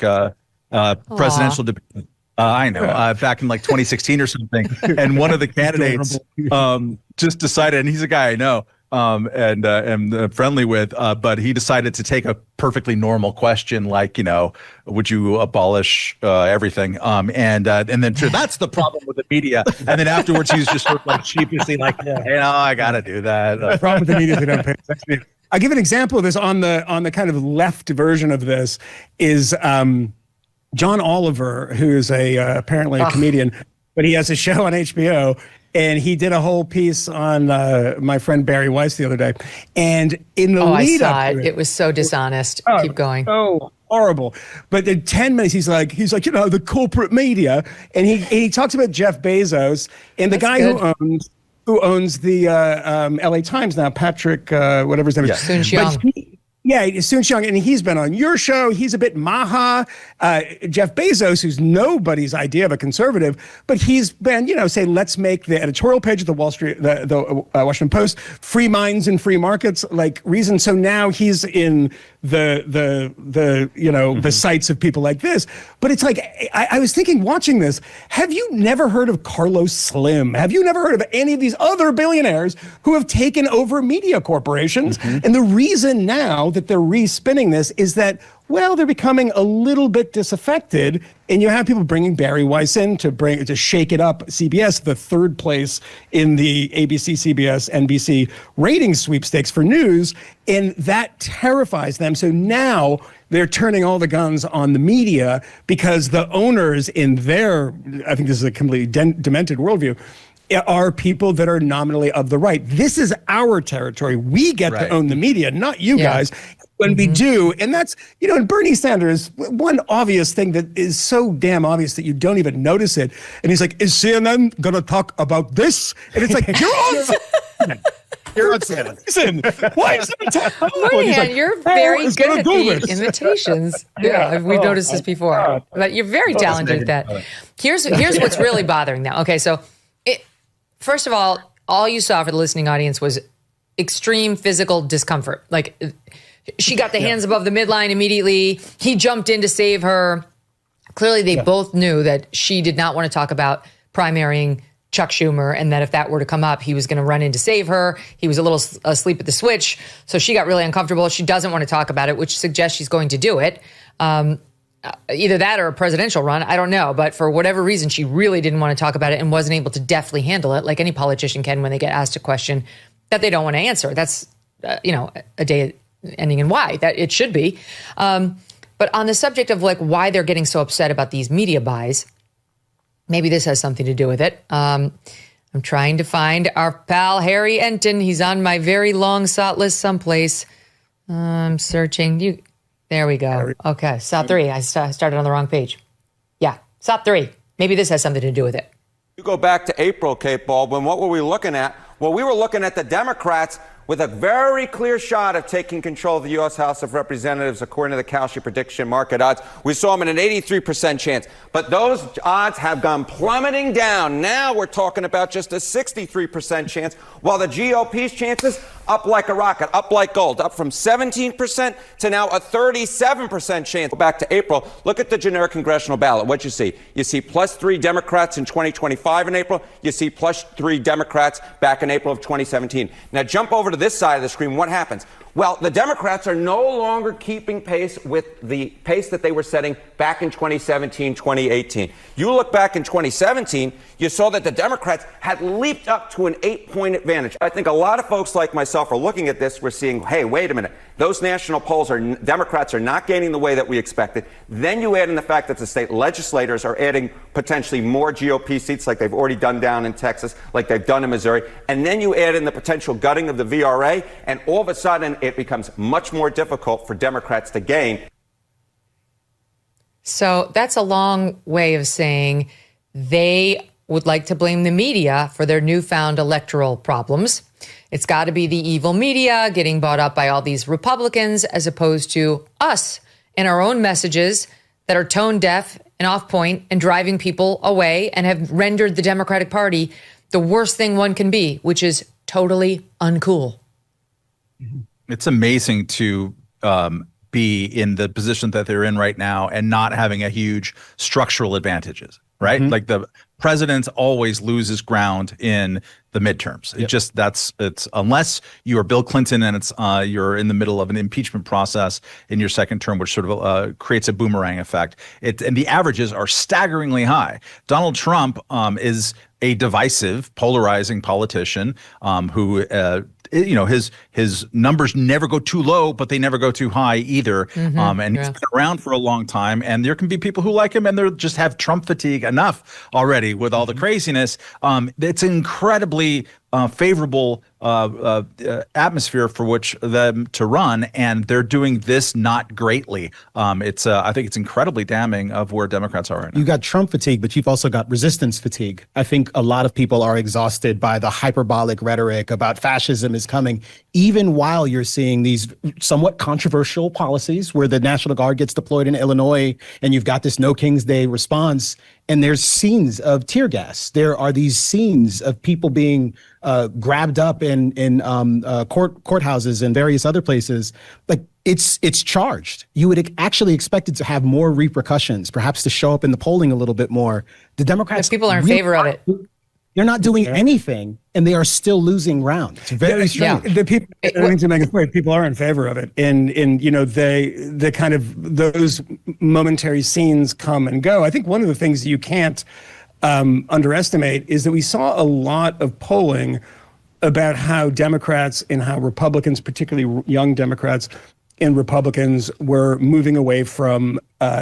presidential debate. I know, back in like 2016 or something. And one of the candidates just decided, and he's a guy I know, and am friendly with, but he decided to take a perfectly normal question like, would you abolish everything? And then that's the problem with the media. And then afterwards, he's just sort of like sheepishly like, I got to do that. The problem with the media is they don't pay attention. I'll give an example of this on the kind of left version of this is John Oliver, who is apparently a comedian, but he has a show on HBO. And he did a whole piece on my friend Barry Weiss the other day. And in the lead up to it was so dishonest. Keep going. Oh, horrible. But in 10 minutes, he's like, the corporate media. And he talks about Jeff Bezos and the guy who owns the LA Times now, Patrick, whatever his name is. Soon Xiong. Soon Xiong, and he's been on your show. He's a bit maha. Jeff Bezos, who's nobody's idea of a conservative, but he's been, say, let's make the editorial page of the the Washington Post free minds and free markets like reason. So now he's in the sights of people like this. But it's like I was thinking, watching this, have you never heard of Carlos Slim? Have you never heard of any of these other billionaires who have taken over media corporations? And the reason now that they're respinning this is that, well, they're becoming a little bit disaffected, and you have people bringing Barry Weiss in to shake it up. CBS, the third place in the ABC, CBS, NBC ratings sweepstakes for news, and that terrifies them. So now they're turning all the guns on the media because the owners in their, I think this is a completely demented worldview, are people that are nominally of the right. This is our territory. We get to own the media, not you guys. When we do, and that's, and Bernie Sanders, one obvious thing that is so damn obvious that you don't even notice it. And he's like, is CNN going to talk about this? And it's like, you're on You're on CNN. Listen, why is it you're very good at the imitations. We've noticed this before. But you're very talented at that. Here's what's really bothering now. Okay, so first of all you saw for the listening audience was extreme physical discomfort. Like, she got the hands above the midline immediately. He jumped in to save her. Clearly, they both knew that she did not want to talk about primarying Chuck Schumer, and that if that were to come up, he was going to run in to save her. He was a little asleep at the switch, so she got really uncomfortable. She doesn't want to talk about it, which suggests she's going to do it. Either that or a presidential run, I don't know. But for whatever reason, she really didn't want to talk about it and wasn't able to deftly handle it, like any politician can when they get asked a question that they don't want to answer. That's, a day ending in Y, that it should be. But on the subject of like why they're getting so upset about these media buys, maybe this has something to do with it. I'm trying to find our pal Harry Enton. He's on my very long sought list someplace. I'm searching. There we go. Okay, SOT 3. I started on the wrong page. Yeah, SOT 3. Maybe this has something to do with it. You go back to April, Kate Baldwin. What were we looking at? Well, we were looking at the Democrats with a very clear shot of taking control of the U.S. House of Representatives, according to the Kalshi prediction market odds. We saw them in an 83% chance. But those odds have gone plummeting down. Now we're talking about just a 63% chance, while the GOP's chances up like a rocket, up like gold, up from 17% to now a 37% chance. Go back to April. Look at the generic congressional ballot. What you see? You see +3 Democrats in 2025 in April. You see +3 Democrats back in April of 2017. Now jump over to this side of the screen. What happens? Well, the Democrats are no longer keeping pace with the pace that they were setting back in 2017, 2018. You look back in 2017, you saw that the Democrats had leaped up to an 8-point advantage. I think a lot of folks like myself are looking at this. We're seeing, hey, wait a minute. Those national polls Democrats are not gaining the way that we expected. Then you add in the fact that the state legislators are adding potentially more GOP seats like they've already done down in Texas, like they've done in Missouri. And then you add in the potential gutting of the VRA, and all of a sudden it becomes much more difficult for Democrats to gain. So that's a long way of saying they would like to blame the media for their newfound electoral problems. It's got to be the evil media getting bought up by all these Republicans as opposed to us and our own messages that are tone deaf and off point and driving people away and have rendered the Democratic Party the worst thing one can be, which is totally uncool. It's amazing to be in the position that they're in right now and not having a huge structural advantages. right? Like the president always loses ground in the midterms. It's unless you are Bill Clinton and it's you're in the middle of an impeachment process in your second term, which sort of creates a boomerang effect. And the averages are staggeringly high. Donald Trump is a divisive, polarizing politician who his numbers never go too low, but they never go too high either. And he's been around for a long time. And there can be people who like him and they just have Trump fatigue enough already with all the craziness. It's incredibly favorable atmosphere for which them to run, and they're doing this not greatly. I think it's incredibly damning of where Democrats are right now. You got Trump fatigue, but you've also got resistance fatigue. I think a lot of people are exhausted by the hyperbolic rhetoric about fascism is coming, even while you're seeing these somewhat controversial policies where the National Guard gets deployed in Illinois, and you've got this No King's Day response, and there's scenes of tear gas. There are these scenes of people being grabbed up in courthouses and various other places. Like it's charged. You would actually expect it to have more repercussions, perhaps to show up in the polling a little bit more. The Democrats, people are in favor of it. They're not doing anything, and they are still losing ground. It's very strange. The people, I think to Megyn's point, people are in favor of it, and the kind of those momentary scenes come and go. I think one of the things you can't underestimate is that we saw a lot of polling about how Democrats and how Republicans, particularly young Democrats and Republicans, were moving away from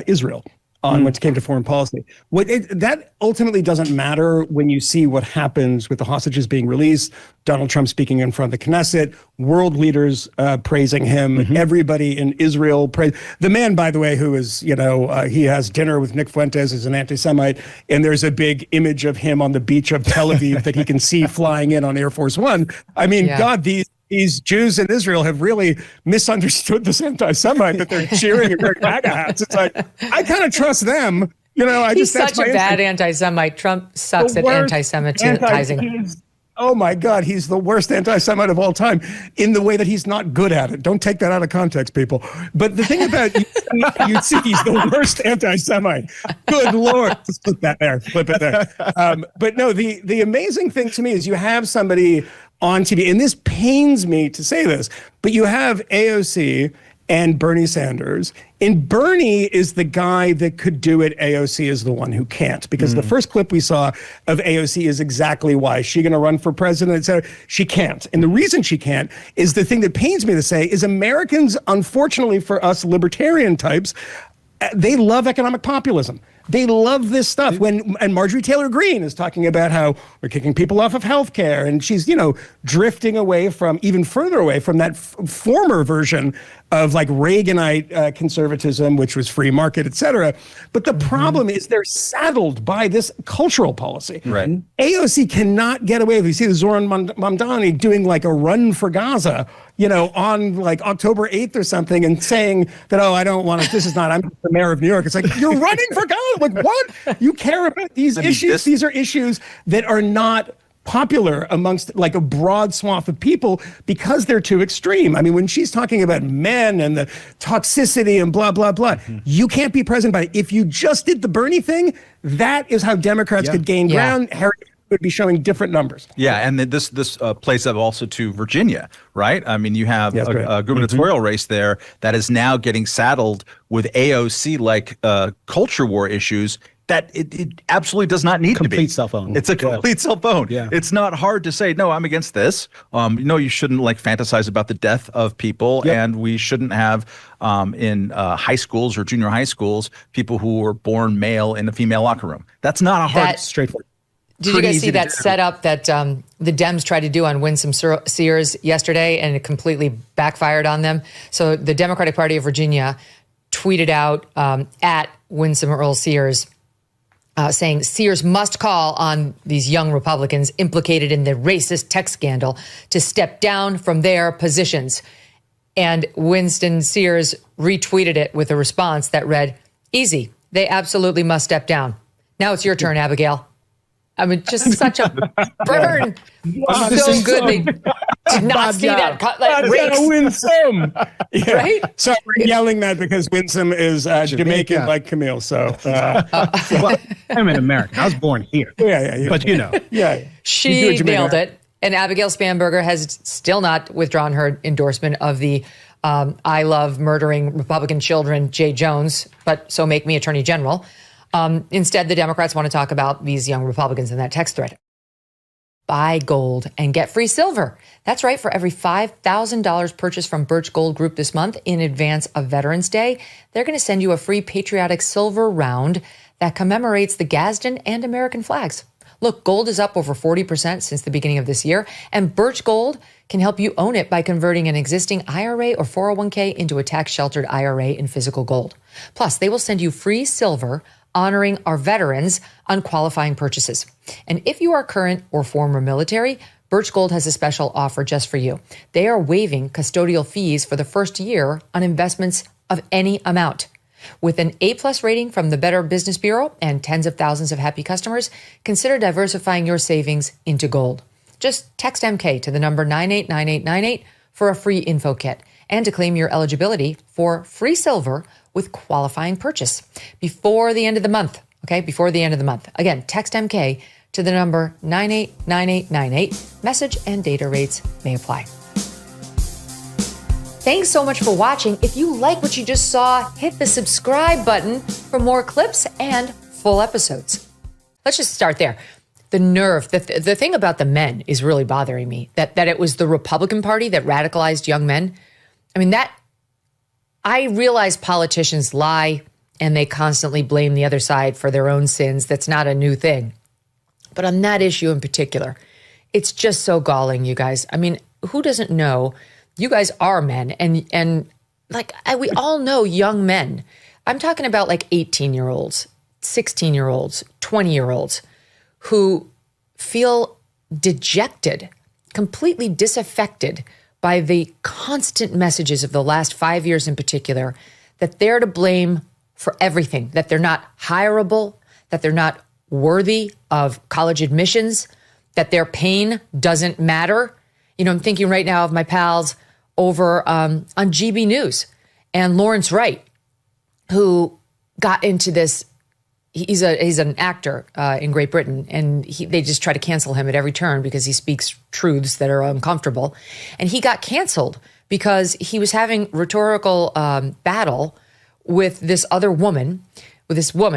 Israel on when it came to foreign policy. That ultimately doesn't matter when you see what happens with the hostages being released, Donald Trump speaking in front of the Knesset, world leaders praising him, everybody in Israel praise the man, by the way, who is, he has dinner with Nick Fuentes as an anti-Semite, and there's a big image of him on the beach of Tel Aviv that he can see flying in on Air Force One. I mean, God, these Jews in Israel have really misunderstood this anti-Semite that they're cheering and wearing MAGA hats. It's like, I kind of trust them. He's such a bad anti-Semite. Trump sucks at anti-Semitizing. Oh my God, he's the worst anti-Semite of all time in the way that he's not good at it. Don't take that out of context, people. But the thing about you see, he's the worst anti-Semite. Good Lord. Just flip it there. But no, the amazing thing to me is you have somebody on TV, and this pains me to say this, but you have AOC and Bernie Sanders, and Bernie is the guy that could do it. AOC is the one who can't, because the first clip we saw of AOC is exactly why. Is she going to run for president, et cetera? She can't. And the reason she can't is the thing that pains me to say is Americans, unfortunately for us libertarian types, they love economic populism. They love this stuff. And Marjorie Taylor Greene is talking about how we're kicking people off of healthcare, and she's, drifting away from, even further away from that former version of like Reaganite conservatism, which was free market, et cetera. But the problem is they're saddled by this cultural policy. Right. AOC cannot get away with it. You see the Zoran Mamdani doing like a run for Gaza, on like October 8th or something, and saying that, I don't want to, I'm the mayor of New York. It's like, you're running for Gaza. Like, what? You care about these issues? These are issues that are not popular amongst like a broad swath of people because they're too extreme. I mean, when she's talking about men and the toxicity and blah, blah, blah, you can't be present by it. If you just did the Bernie thing, that is how Democrats could gain ground. Harry would be showing different numbers. Yeah, and this plays up also to Virginia, right? I mean, you have a gubernatorial race there that is now getting saddled with AOC-like culture war issues that it absolutely does not need to be. Complete cell phone. It's a complete cell phone. Yeah. It's not hard to say, no, I'm against this. You shouldn't fantasize about the death of people, and we shouldn't have in high schools or junior high schools people who were born male in a female locker room. That's not a hard, straightforward. Did you guys see that setup that the Dems tried to do on Winsome Sears yesterday, and it completely backfired on them? So the Democratic Party of Virginia tweeted out at Winsome Earl Sears, saying Sears must call on these young Republicans implicated in the racist text scandal to step down from their positions. And Winston Sears retweeted it with a response that read, easy, they absolutely must step down. Now it's your turn, Abigail. I mean, just such a burn. So good. They did not see that. Winsome. Yeah. Right? So we're yelling that because Winsome is Jamaican like Camille. So well, I'm in America. I was born here. Yeah. But you know. Yeah. She nailed it. And Abigail Spanberger has still not withdrawn her endorsement of the I love murdering Republican children, Jay Jones, but so make me Attorney General. Instead, the Democrats want to talk about these young Republicans in that text thread. Buy gold and get free silver. That's right. For every $5,000 purchased from Birch Gold Group this month in advance of Veterans Day, they're going to send you a free patriotic silver round that commemorates the Gadsden and American flags. Look, gold is up over 40% since the beginning of this year, and Birch Gold can help you own it by converting an existing IRA or 401k into a tax-sheltered IRA in physical gold. Plus, they will send you free silver honoring our veterans on qualifying purchases. And if you are current or former military, Birch Gold has a special offer just for you. They are waiving custodial fees for the first year on investments of any amount. With an A+ rating from the Better Business Bureau and tens of thousands of happy customers, consider diversifying your savings into gold. Just text MK to the number 989898 for a free info kit and to claim your eligibility for free silver with qualifying purchase before the end of the month. Okay, before the end of the month. Again, text MK to the number 989898. Message and data rates may apply. Thanks so much for watching. If you like what you just saw, hit the subscribe button for more clips and full episodes. Let's just start there. The nerve, the thing about the men is really bothering me, that it was the Republican Party that radicalized young men. I mean, I realize politicians lie and they constantly blame the other side for their own sins. That's not a new thing. But on that issue in particular, it's just so galling, you guys. I mean, who doesn't know? You guys are men, and we all know young men. I'm talking about like 18-year-olds, 16-year-olds, 20-year-olds who feel dejected, completely disaffected by the constant messages of the last 5 years in particular, that they're to blame for everything, that they're not hireable, that they're not worthy of college admissions, that their pain doesn't matter. You know, I'm thinking right now of my pals over on GB News and Lawrence Wright, who got into this. He's an actor in Great Britain, and they just try to cancel him at every turn because he speaks truths that are uncomfortable. And he got canceled because he was having rhetorical battle with this woman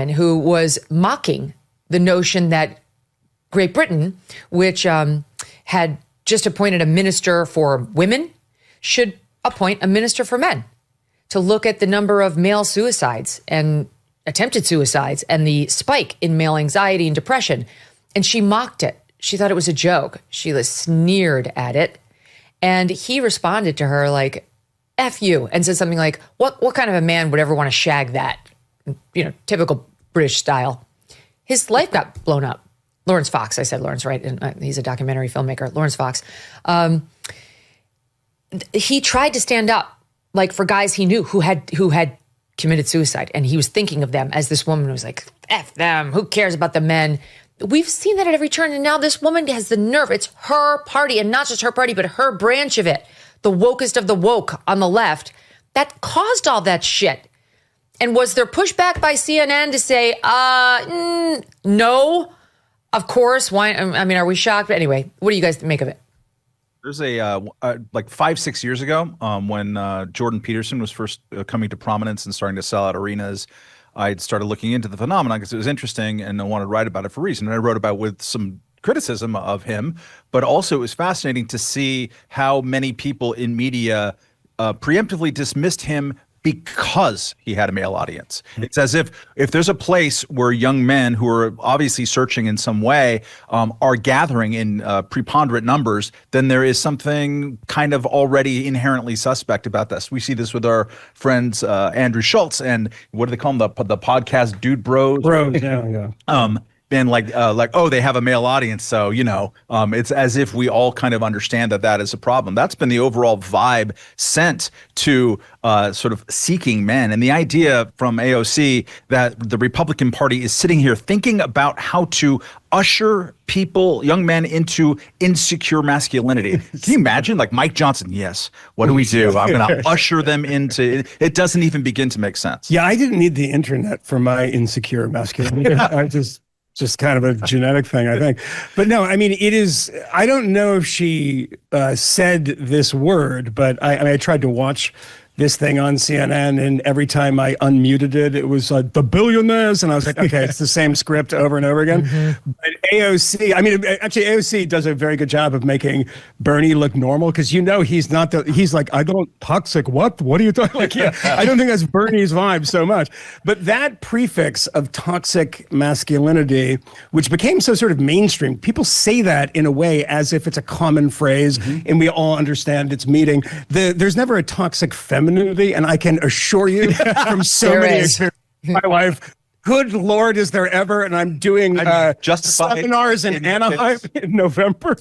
who was mocking the notion that Great Britain, which had just appointed a minister for women, should appoint a minister for men to look at the number of male suicides and attempted suicides and the spike in male anxiety and depression. And she mocked it. She thought it was a joke. She sneered at it. And he responded to her like, F you, and said something like, what kind of a man would ever want to shag that? You know, typical British style. His life got blown up. Lawrence Fox, I said Lawrence, right? And he's a documentary filmmaker, Lawrence Fox. He tried to stand up like for guys he knew who had committed suicide. And he was thinking of them as this woman was like, F them, who cares about the men? We've seen that at every turn. And now this woman has the nerve. It's her party, and not just her party, but her branch of it, the wokest of the woke on the left, that caused all that shit. And was there pushback by CNN to say, no, of course. Why? I mean, are we shocked? But anyway, what do you guys make of it? There's like 5-6 years ago when Jordan Peterson was first coming to prominence and starting to sell out arenas. I started looking into the phenomenon because it was interesting and I wanted to write about it for a reason. And I wrote about it with some criticism of him, but also it was fascinating to see how many people in media preemptively dismissed him because he had a male audience. It's as if there's a place where young men who are obviously searching in some way are gathering in preponderant numbers, then there is something kind of already inherently suspect about this. We see this with our friends Andrew Schultz and what do they call them? The podcast Dude Bros? Bros, yeah. been like, oh, they have a male audience. So, it's as if we all kind of understand that is a problem. That's been the overall vibe sent to sort of seeking men. And the idea from AOC that the Republican Party is sitting here thinking about how to usher young men into insecure masculinity. Can you imagine? Like Mike Johnson, yes. What do we do? I'm going to usher them into it. Doesn't even begin to make sense. Yeah, I didn't need the internet for my insecure masculinity. I just kind of a genetic thing, I think. But no, I mean, it is, I don't know if she said this word, but I tried to watch this thing on CNN, and every time I unmuted it, it was like the billionaires, and I was like, okay, it's the same script over and over again. But AOC does a very good job of making Bernie look normal, because he's not he's like, I don't toxic what are you talking like? Yeah, I don't think that's Bernie's vibe so much. But that prefix of toxic masculinity, which became so sort of mainstream, people say that in a way as if it's a common phrase, and we all understand its meaning. There's never a toxic femininity, and I can assure you from so many experiences in my life, good Lord, is there ever? And I'm doing seminars in Anaheim in November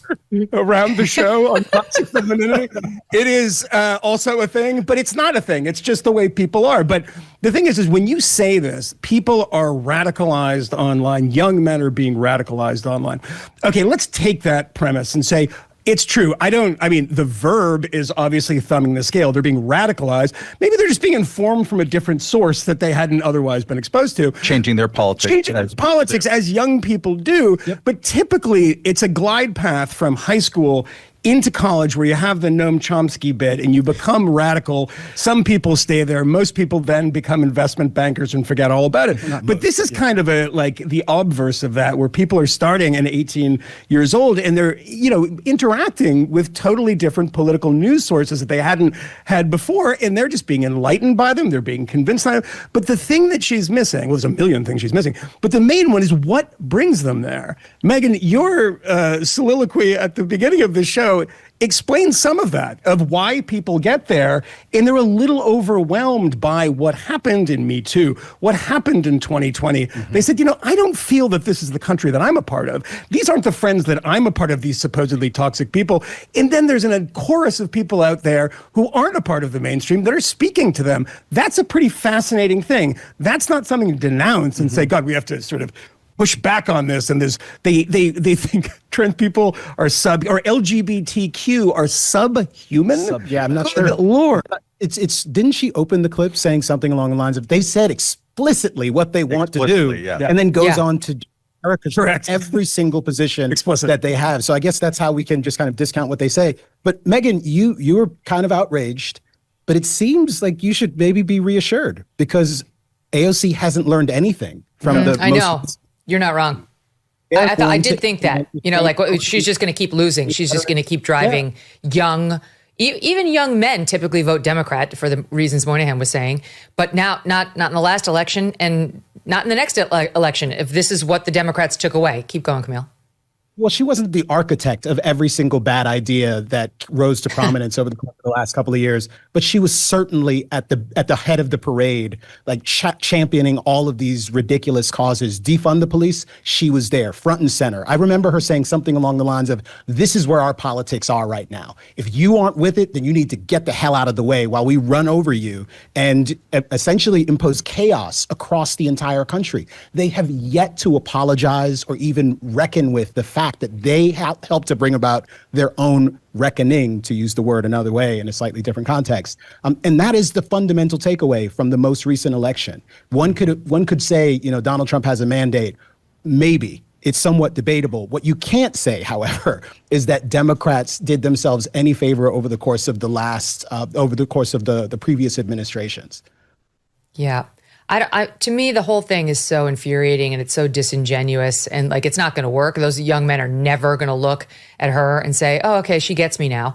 around the show on toxic femininity. It is also a thing, but it's not a thing. It's just the way people are. But the thing is when you say this, people are radicalized online. Young men are being radicalized online. Okay, let's take that premise and say, it's true. The verb is obviously thumbing the scale. They're being radicalized. Maybe they're just being informed from a different source that they hadn't otherwise been exposed to. Changing their politics. Changing politics as young people do. Yep. But typically, it's a glide path from high school into college, where you have the Noam Chomsky bit and you become radical. Some people stay there. Most people then become investment bankers and forget all about it. But this is kind of the obverse of that, where people are starting at 18 years old and they're, interacting with totally different political news sources that they hadn't had before. And they're just being enlightened by them. They're being convinced by them. But the thing that she's missing, there's a million things she's missing, but the main one is what brings them there. Megyn, your soliloquy at the beginning of the show explains some of that, of why people get there, and they're a little overwhelmed by what happened in Me Too, what happened in 2020. They said, I don't feel that this is the country that I'm a part of. These aren't the friends that I'm a part of, these supposedly toxic people. And then there's a chorus of people out there who aren't a part of the mainstream that are speaking to them. That's a pretty fascinating thing. That's not something to denounce and say, God, we have to sort of push back on this, and they think trans people are or LGBTQ are subhuman. Yeah, I'm not sure. Lord, it's didn't she open the clip saying something along the lines of they said explicitly what they want to do, and then goes on to correct every single position that they have. So I guess that's how we can just kind of discount what they say. But Megyn, you were kind of outraged, but it seems like you should maybe be reassured, because AOC hasn't learned anything from the. I know. You're not wrong. I did think that, she's just going to keep losing. She's just going to keep driving even young men typically vote Democrat for the reasons Moynihan was saying, but now not in the last election and not in the next election. If this is what the Democrats took away, keep going, Camille. Well, she wasn't the architect of every single bad idea that rose to prominence over the last couple of years, but she was certainly at the head of the parade, like championing all of these ridiculous causes. Defund the police, she was there, front and center. I remember her saying something along the lines of, this is where our politics are right now. If you aren't with it, then you need to get the hell out of the way while we run over you and essentially impose chaos across the entire country. They have yet to apologize or even reckon with the fact that they helped to bring about their own reckoning, to use the word another way in a slightly different context. And that is the fundamental takeaway from the most recent election. One could say, Donald Trump has a mandate. Maybe. It's somewhat debatable. What you can't say, however, is that Democrats did themselves any favor over the course of the previous administrations. Yeah. To me, the whole thing is so infuriating and it's so disingenuous, and it's not going to work. Those young men are never going to look at her and say, "Oh, okay, she gets me now."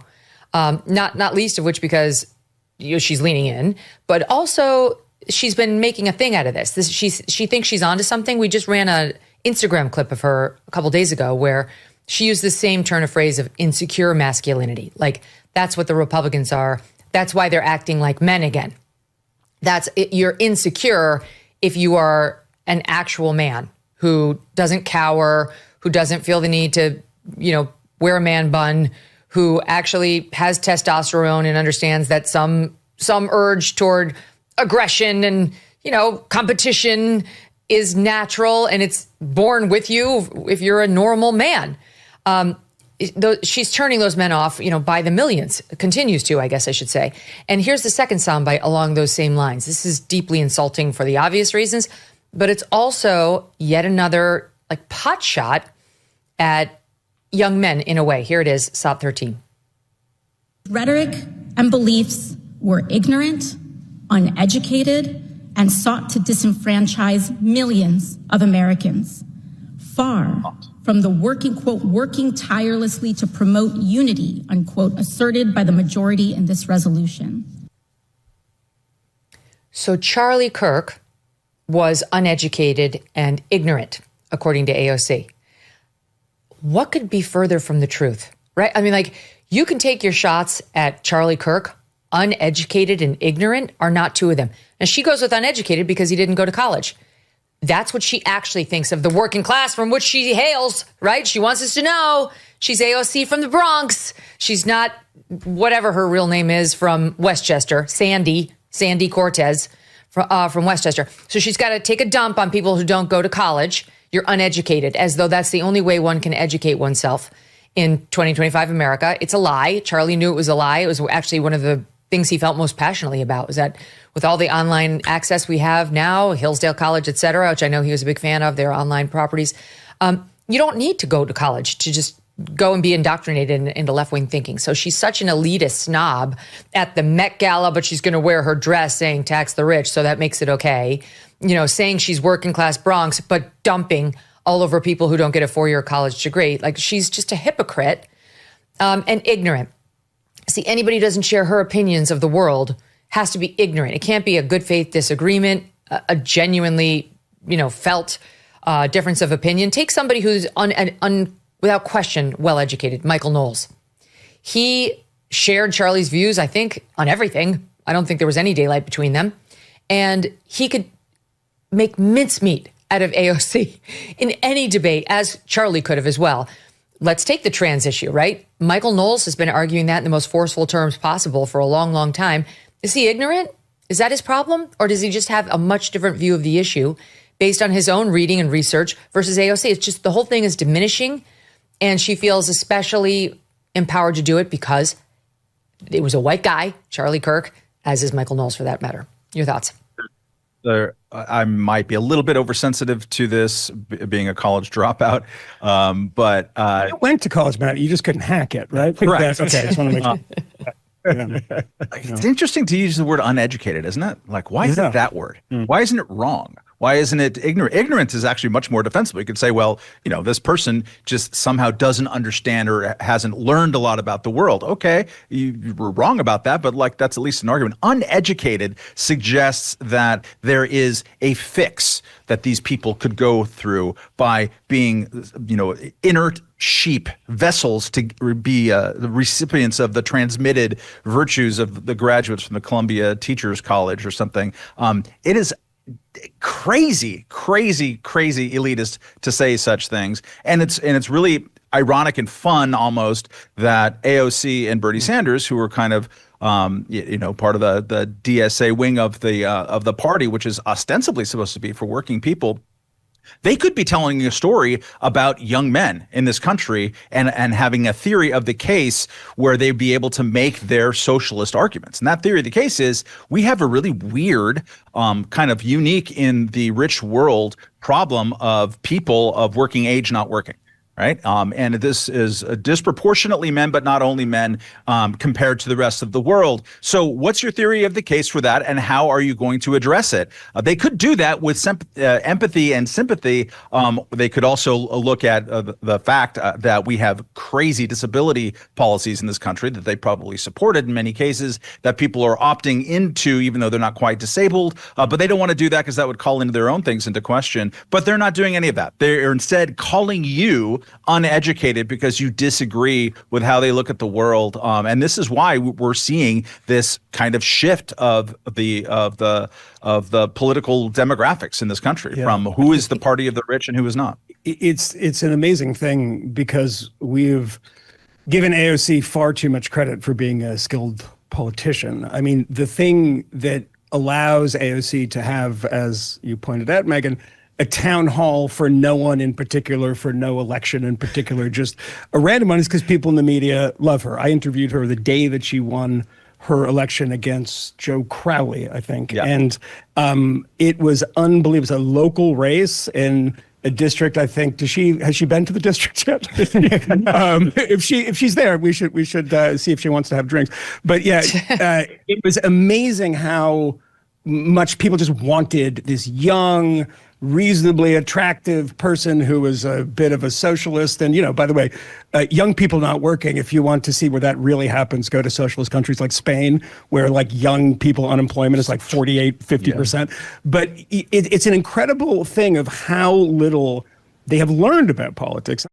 Not least of which because she's leaning in, but also she's been making a thing out of this. She thinks she's onto something. We just ran an Instagram clip of her a couple days ago where she used the same turn of phrase of insecure masculinity. That's what the Republicans are. That's why they're acting like men again. You're insecure if you are an actual man. who doesn't cower, who doesn't feel the need to, wear a man bun, who actually has testosterone and understands that some urge toward aggression and, competition is natural and it's born with you if you're a normal man. She's turning those men off, by the millions, continues to, I guess I should say. And here's the second soundbite along those same lines. This is deeply insulting for the obvious reasons, but it's also yet another pot shot at young men in a way. Here it is, SOT 13. Rhetoric and beliefs were ignorant, uneducated, and sought to disenfranchise millions of Americans. Far from the working tirelessly to promote unity, unquote, asserted by the majority in this resolution. So Charlie Kirk was uneducated and ignorant, according to AOC. What could be further from the truth, right? I mean, you can take your shots at Charlie Kirk. Uneducated and ignorant are not two of them. And she goes with uneducated because he didn't go to college. That's what she actually thinks of the working class from which she hails, right? She wants us to know she's AOC from the Bronx. She's not whatever her real name is from Westchester, Sandy Cortez from Westchester. So she's got to take a dump on people who don't go to college. You're uneducated, as though that's the only way one can educate oneself in 2025 America. It's a lie. Charlie knew it was a lie. It was actually one of the things he felt most passionately about, was that with all the online access we have now, Hillsdale College, et cetera, which I know he was a big fan of, their online properties, you don't need to go to college to just go and be indoctrinated into left-wing thinking. So she's such an elitist snob at the Met Gala, but she's going to wear her dress saying tax the rich, so that makes it okay. Saying she's working class Bronx, but dumping all over people who don't get a 4-year college degree. She's just a hypocrite and ignorant. See, anybody who doesn't share her opinions of the world has to be ignorant. It can't be a good faith disagreement, a genuinely, felt difference of opinion. Take somebody who's without question well-educated, Michael Knowles. He shared Charlie's views, I think, on everything. I don't think there was any daylight between them. And he could make mincemeat out of AOC in any debate, as Charlie could have as well. Let's take the trans issue, right? Michael Knowles has been arguing that in the most forceful terms possible for a long, long time. Is he ignorant? Is that his problem? Or does he just have a much different view of the issue based on his own reading and research versus AOC? It's just the whole thing is diminishing, and she feels especially empowered to do it because it was a white guy, Charlie Kirk, as is Michael Knowles for that matter. Your thoughts? I might be a little bit oversensitive to this, being a college dropout, but you went to college, Matt. You just couldn't hack it, right? Right. Okay, I just want to make sure. It's interesting to use the word uneducated, isn't it? Why is it that word? Why isn't it wrong? Why isn't it ignorant? Ignorance is actually much more defensible. You could say, well, this person just somehow doesn't understand or hasn't learned a lot about the world. Okay, you were wrong about that, but that's at least an argument. Uneducated suggests that there is a fix that these people could go through by being, inert sheep, vessels to be the recipients of the transmitted virtues of the graduates from the Columbia Teachers College or something. It is crazy elitist to say such things, and it's really ironic and fun almost that AOC and Bernie Sanders, who were kind of part of the DSA wing of the party, which is ostensibly supposed to be for working people, they could be telling a story about young men in this country and having a theory of the case where they'd be able to make their socialist arguments. And that theory of the case is we have a really weird, kind of unique in the rich world problem of people of working age not working. Right. And this is disproportionately men, but not only men compared to the rest of the world. So what's your theory of the case for that? And how are you going to address it? They could do that with empathy and sympathy. They could also look at the fact that we have crazy disability policies in this country that they probably supported in many cases that people are opting into, even though they're not quite disabled. But they don't want to do that because that would call into their own things into question. But they're not doing any of that. They're instead calling you uneducated because you disagree with how they look at the world. And this is why we're seeing this kind of shift of the political demographics in this country from who is the party of the rich and who is not. It's an amazing thing because we've given AOC far too much credit for being a skilled politician. I mean, the thing that allows AOC to have, as you pointed out, Megyn, a town hall for no one in particular, for no election in particular, just a random one, is because people in the media love her. I interviewed her the day that she won her election against Joe Crowley, I think. Yeah. And it was unbelievable. It was a local race in a district, I think. Has she been to the district yet? If she's there, we should see if she wants to have drinks. But yeah, it was amazing how much people just wanted this young, reasonably attractive person who was a bit of a socialist. And, by the way, young people not working, if you want to see where that really happens, go to socialist countries like Spain, where like young people unemployment is like 48, 50%. Yeah. But it's an incredible thing of how little they have learned about politics.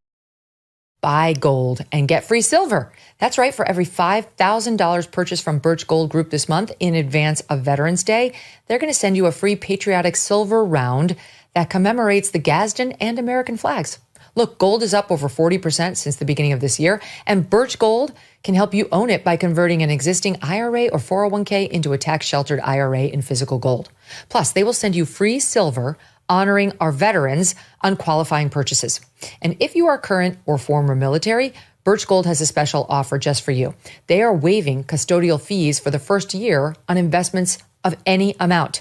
Buy gold and get free silver. That's right. For every $5,000 purchased from Birch Gold Group this month in advance of Veterans Day, they're going to send you a free patriotic silver round that commemorates the Gadsden and American flags. Look, gold is up over 40% since the beginning of this year, and Birch Gold can help you own it by converting an existing IRA or 401k into a tax-sheltered IRA in physical gold. Plus, they will send you free silver honoring our veterans on qualifying purchases. And if you are current or former military, Birch Gold has a special offer just for you. They are waiving custodial fees for the first year on investments of any amount.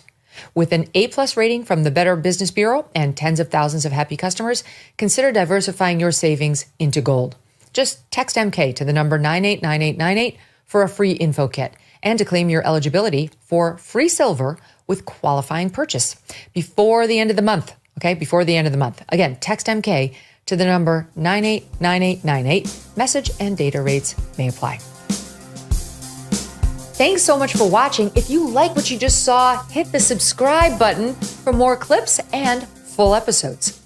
With an A+ rating from the Better Business Bureau and tens of thousands of happy customers, consider diversifying your savings into gold. Just text MK to the number 989898 for a free info kit and to claim your eligibility for free silver with qualifying purchase before the end of the month. Okay, before the end of the month. Again, text MK to the number 989898. Message and data rates may apply. Thanks so much for watching. If you like what you just saw, hit the subscribe button for more clips and full episodes.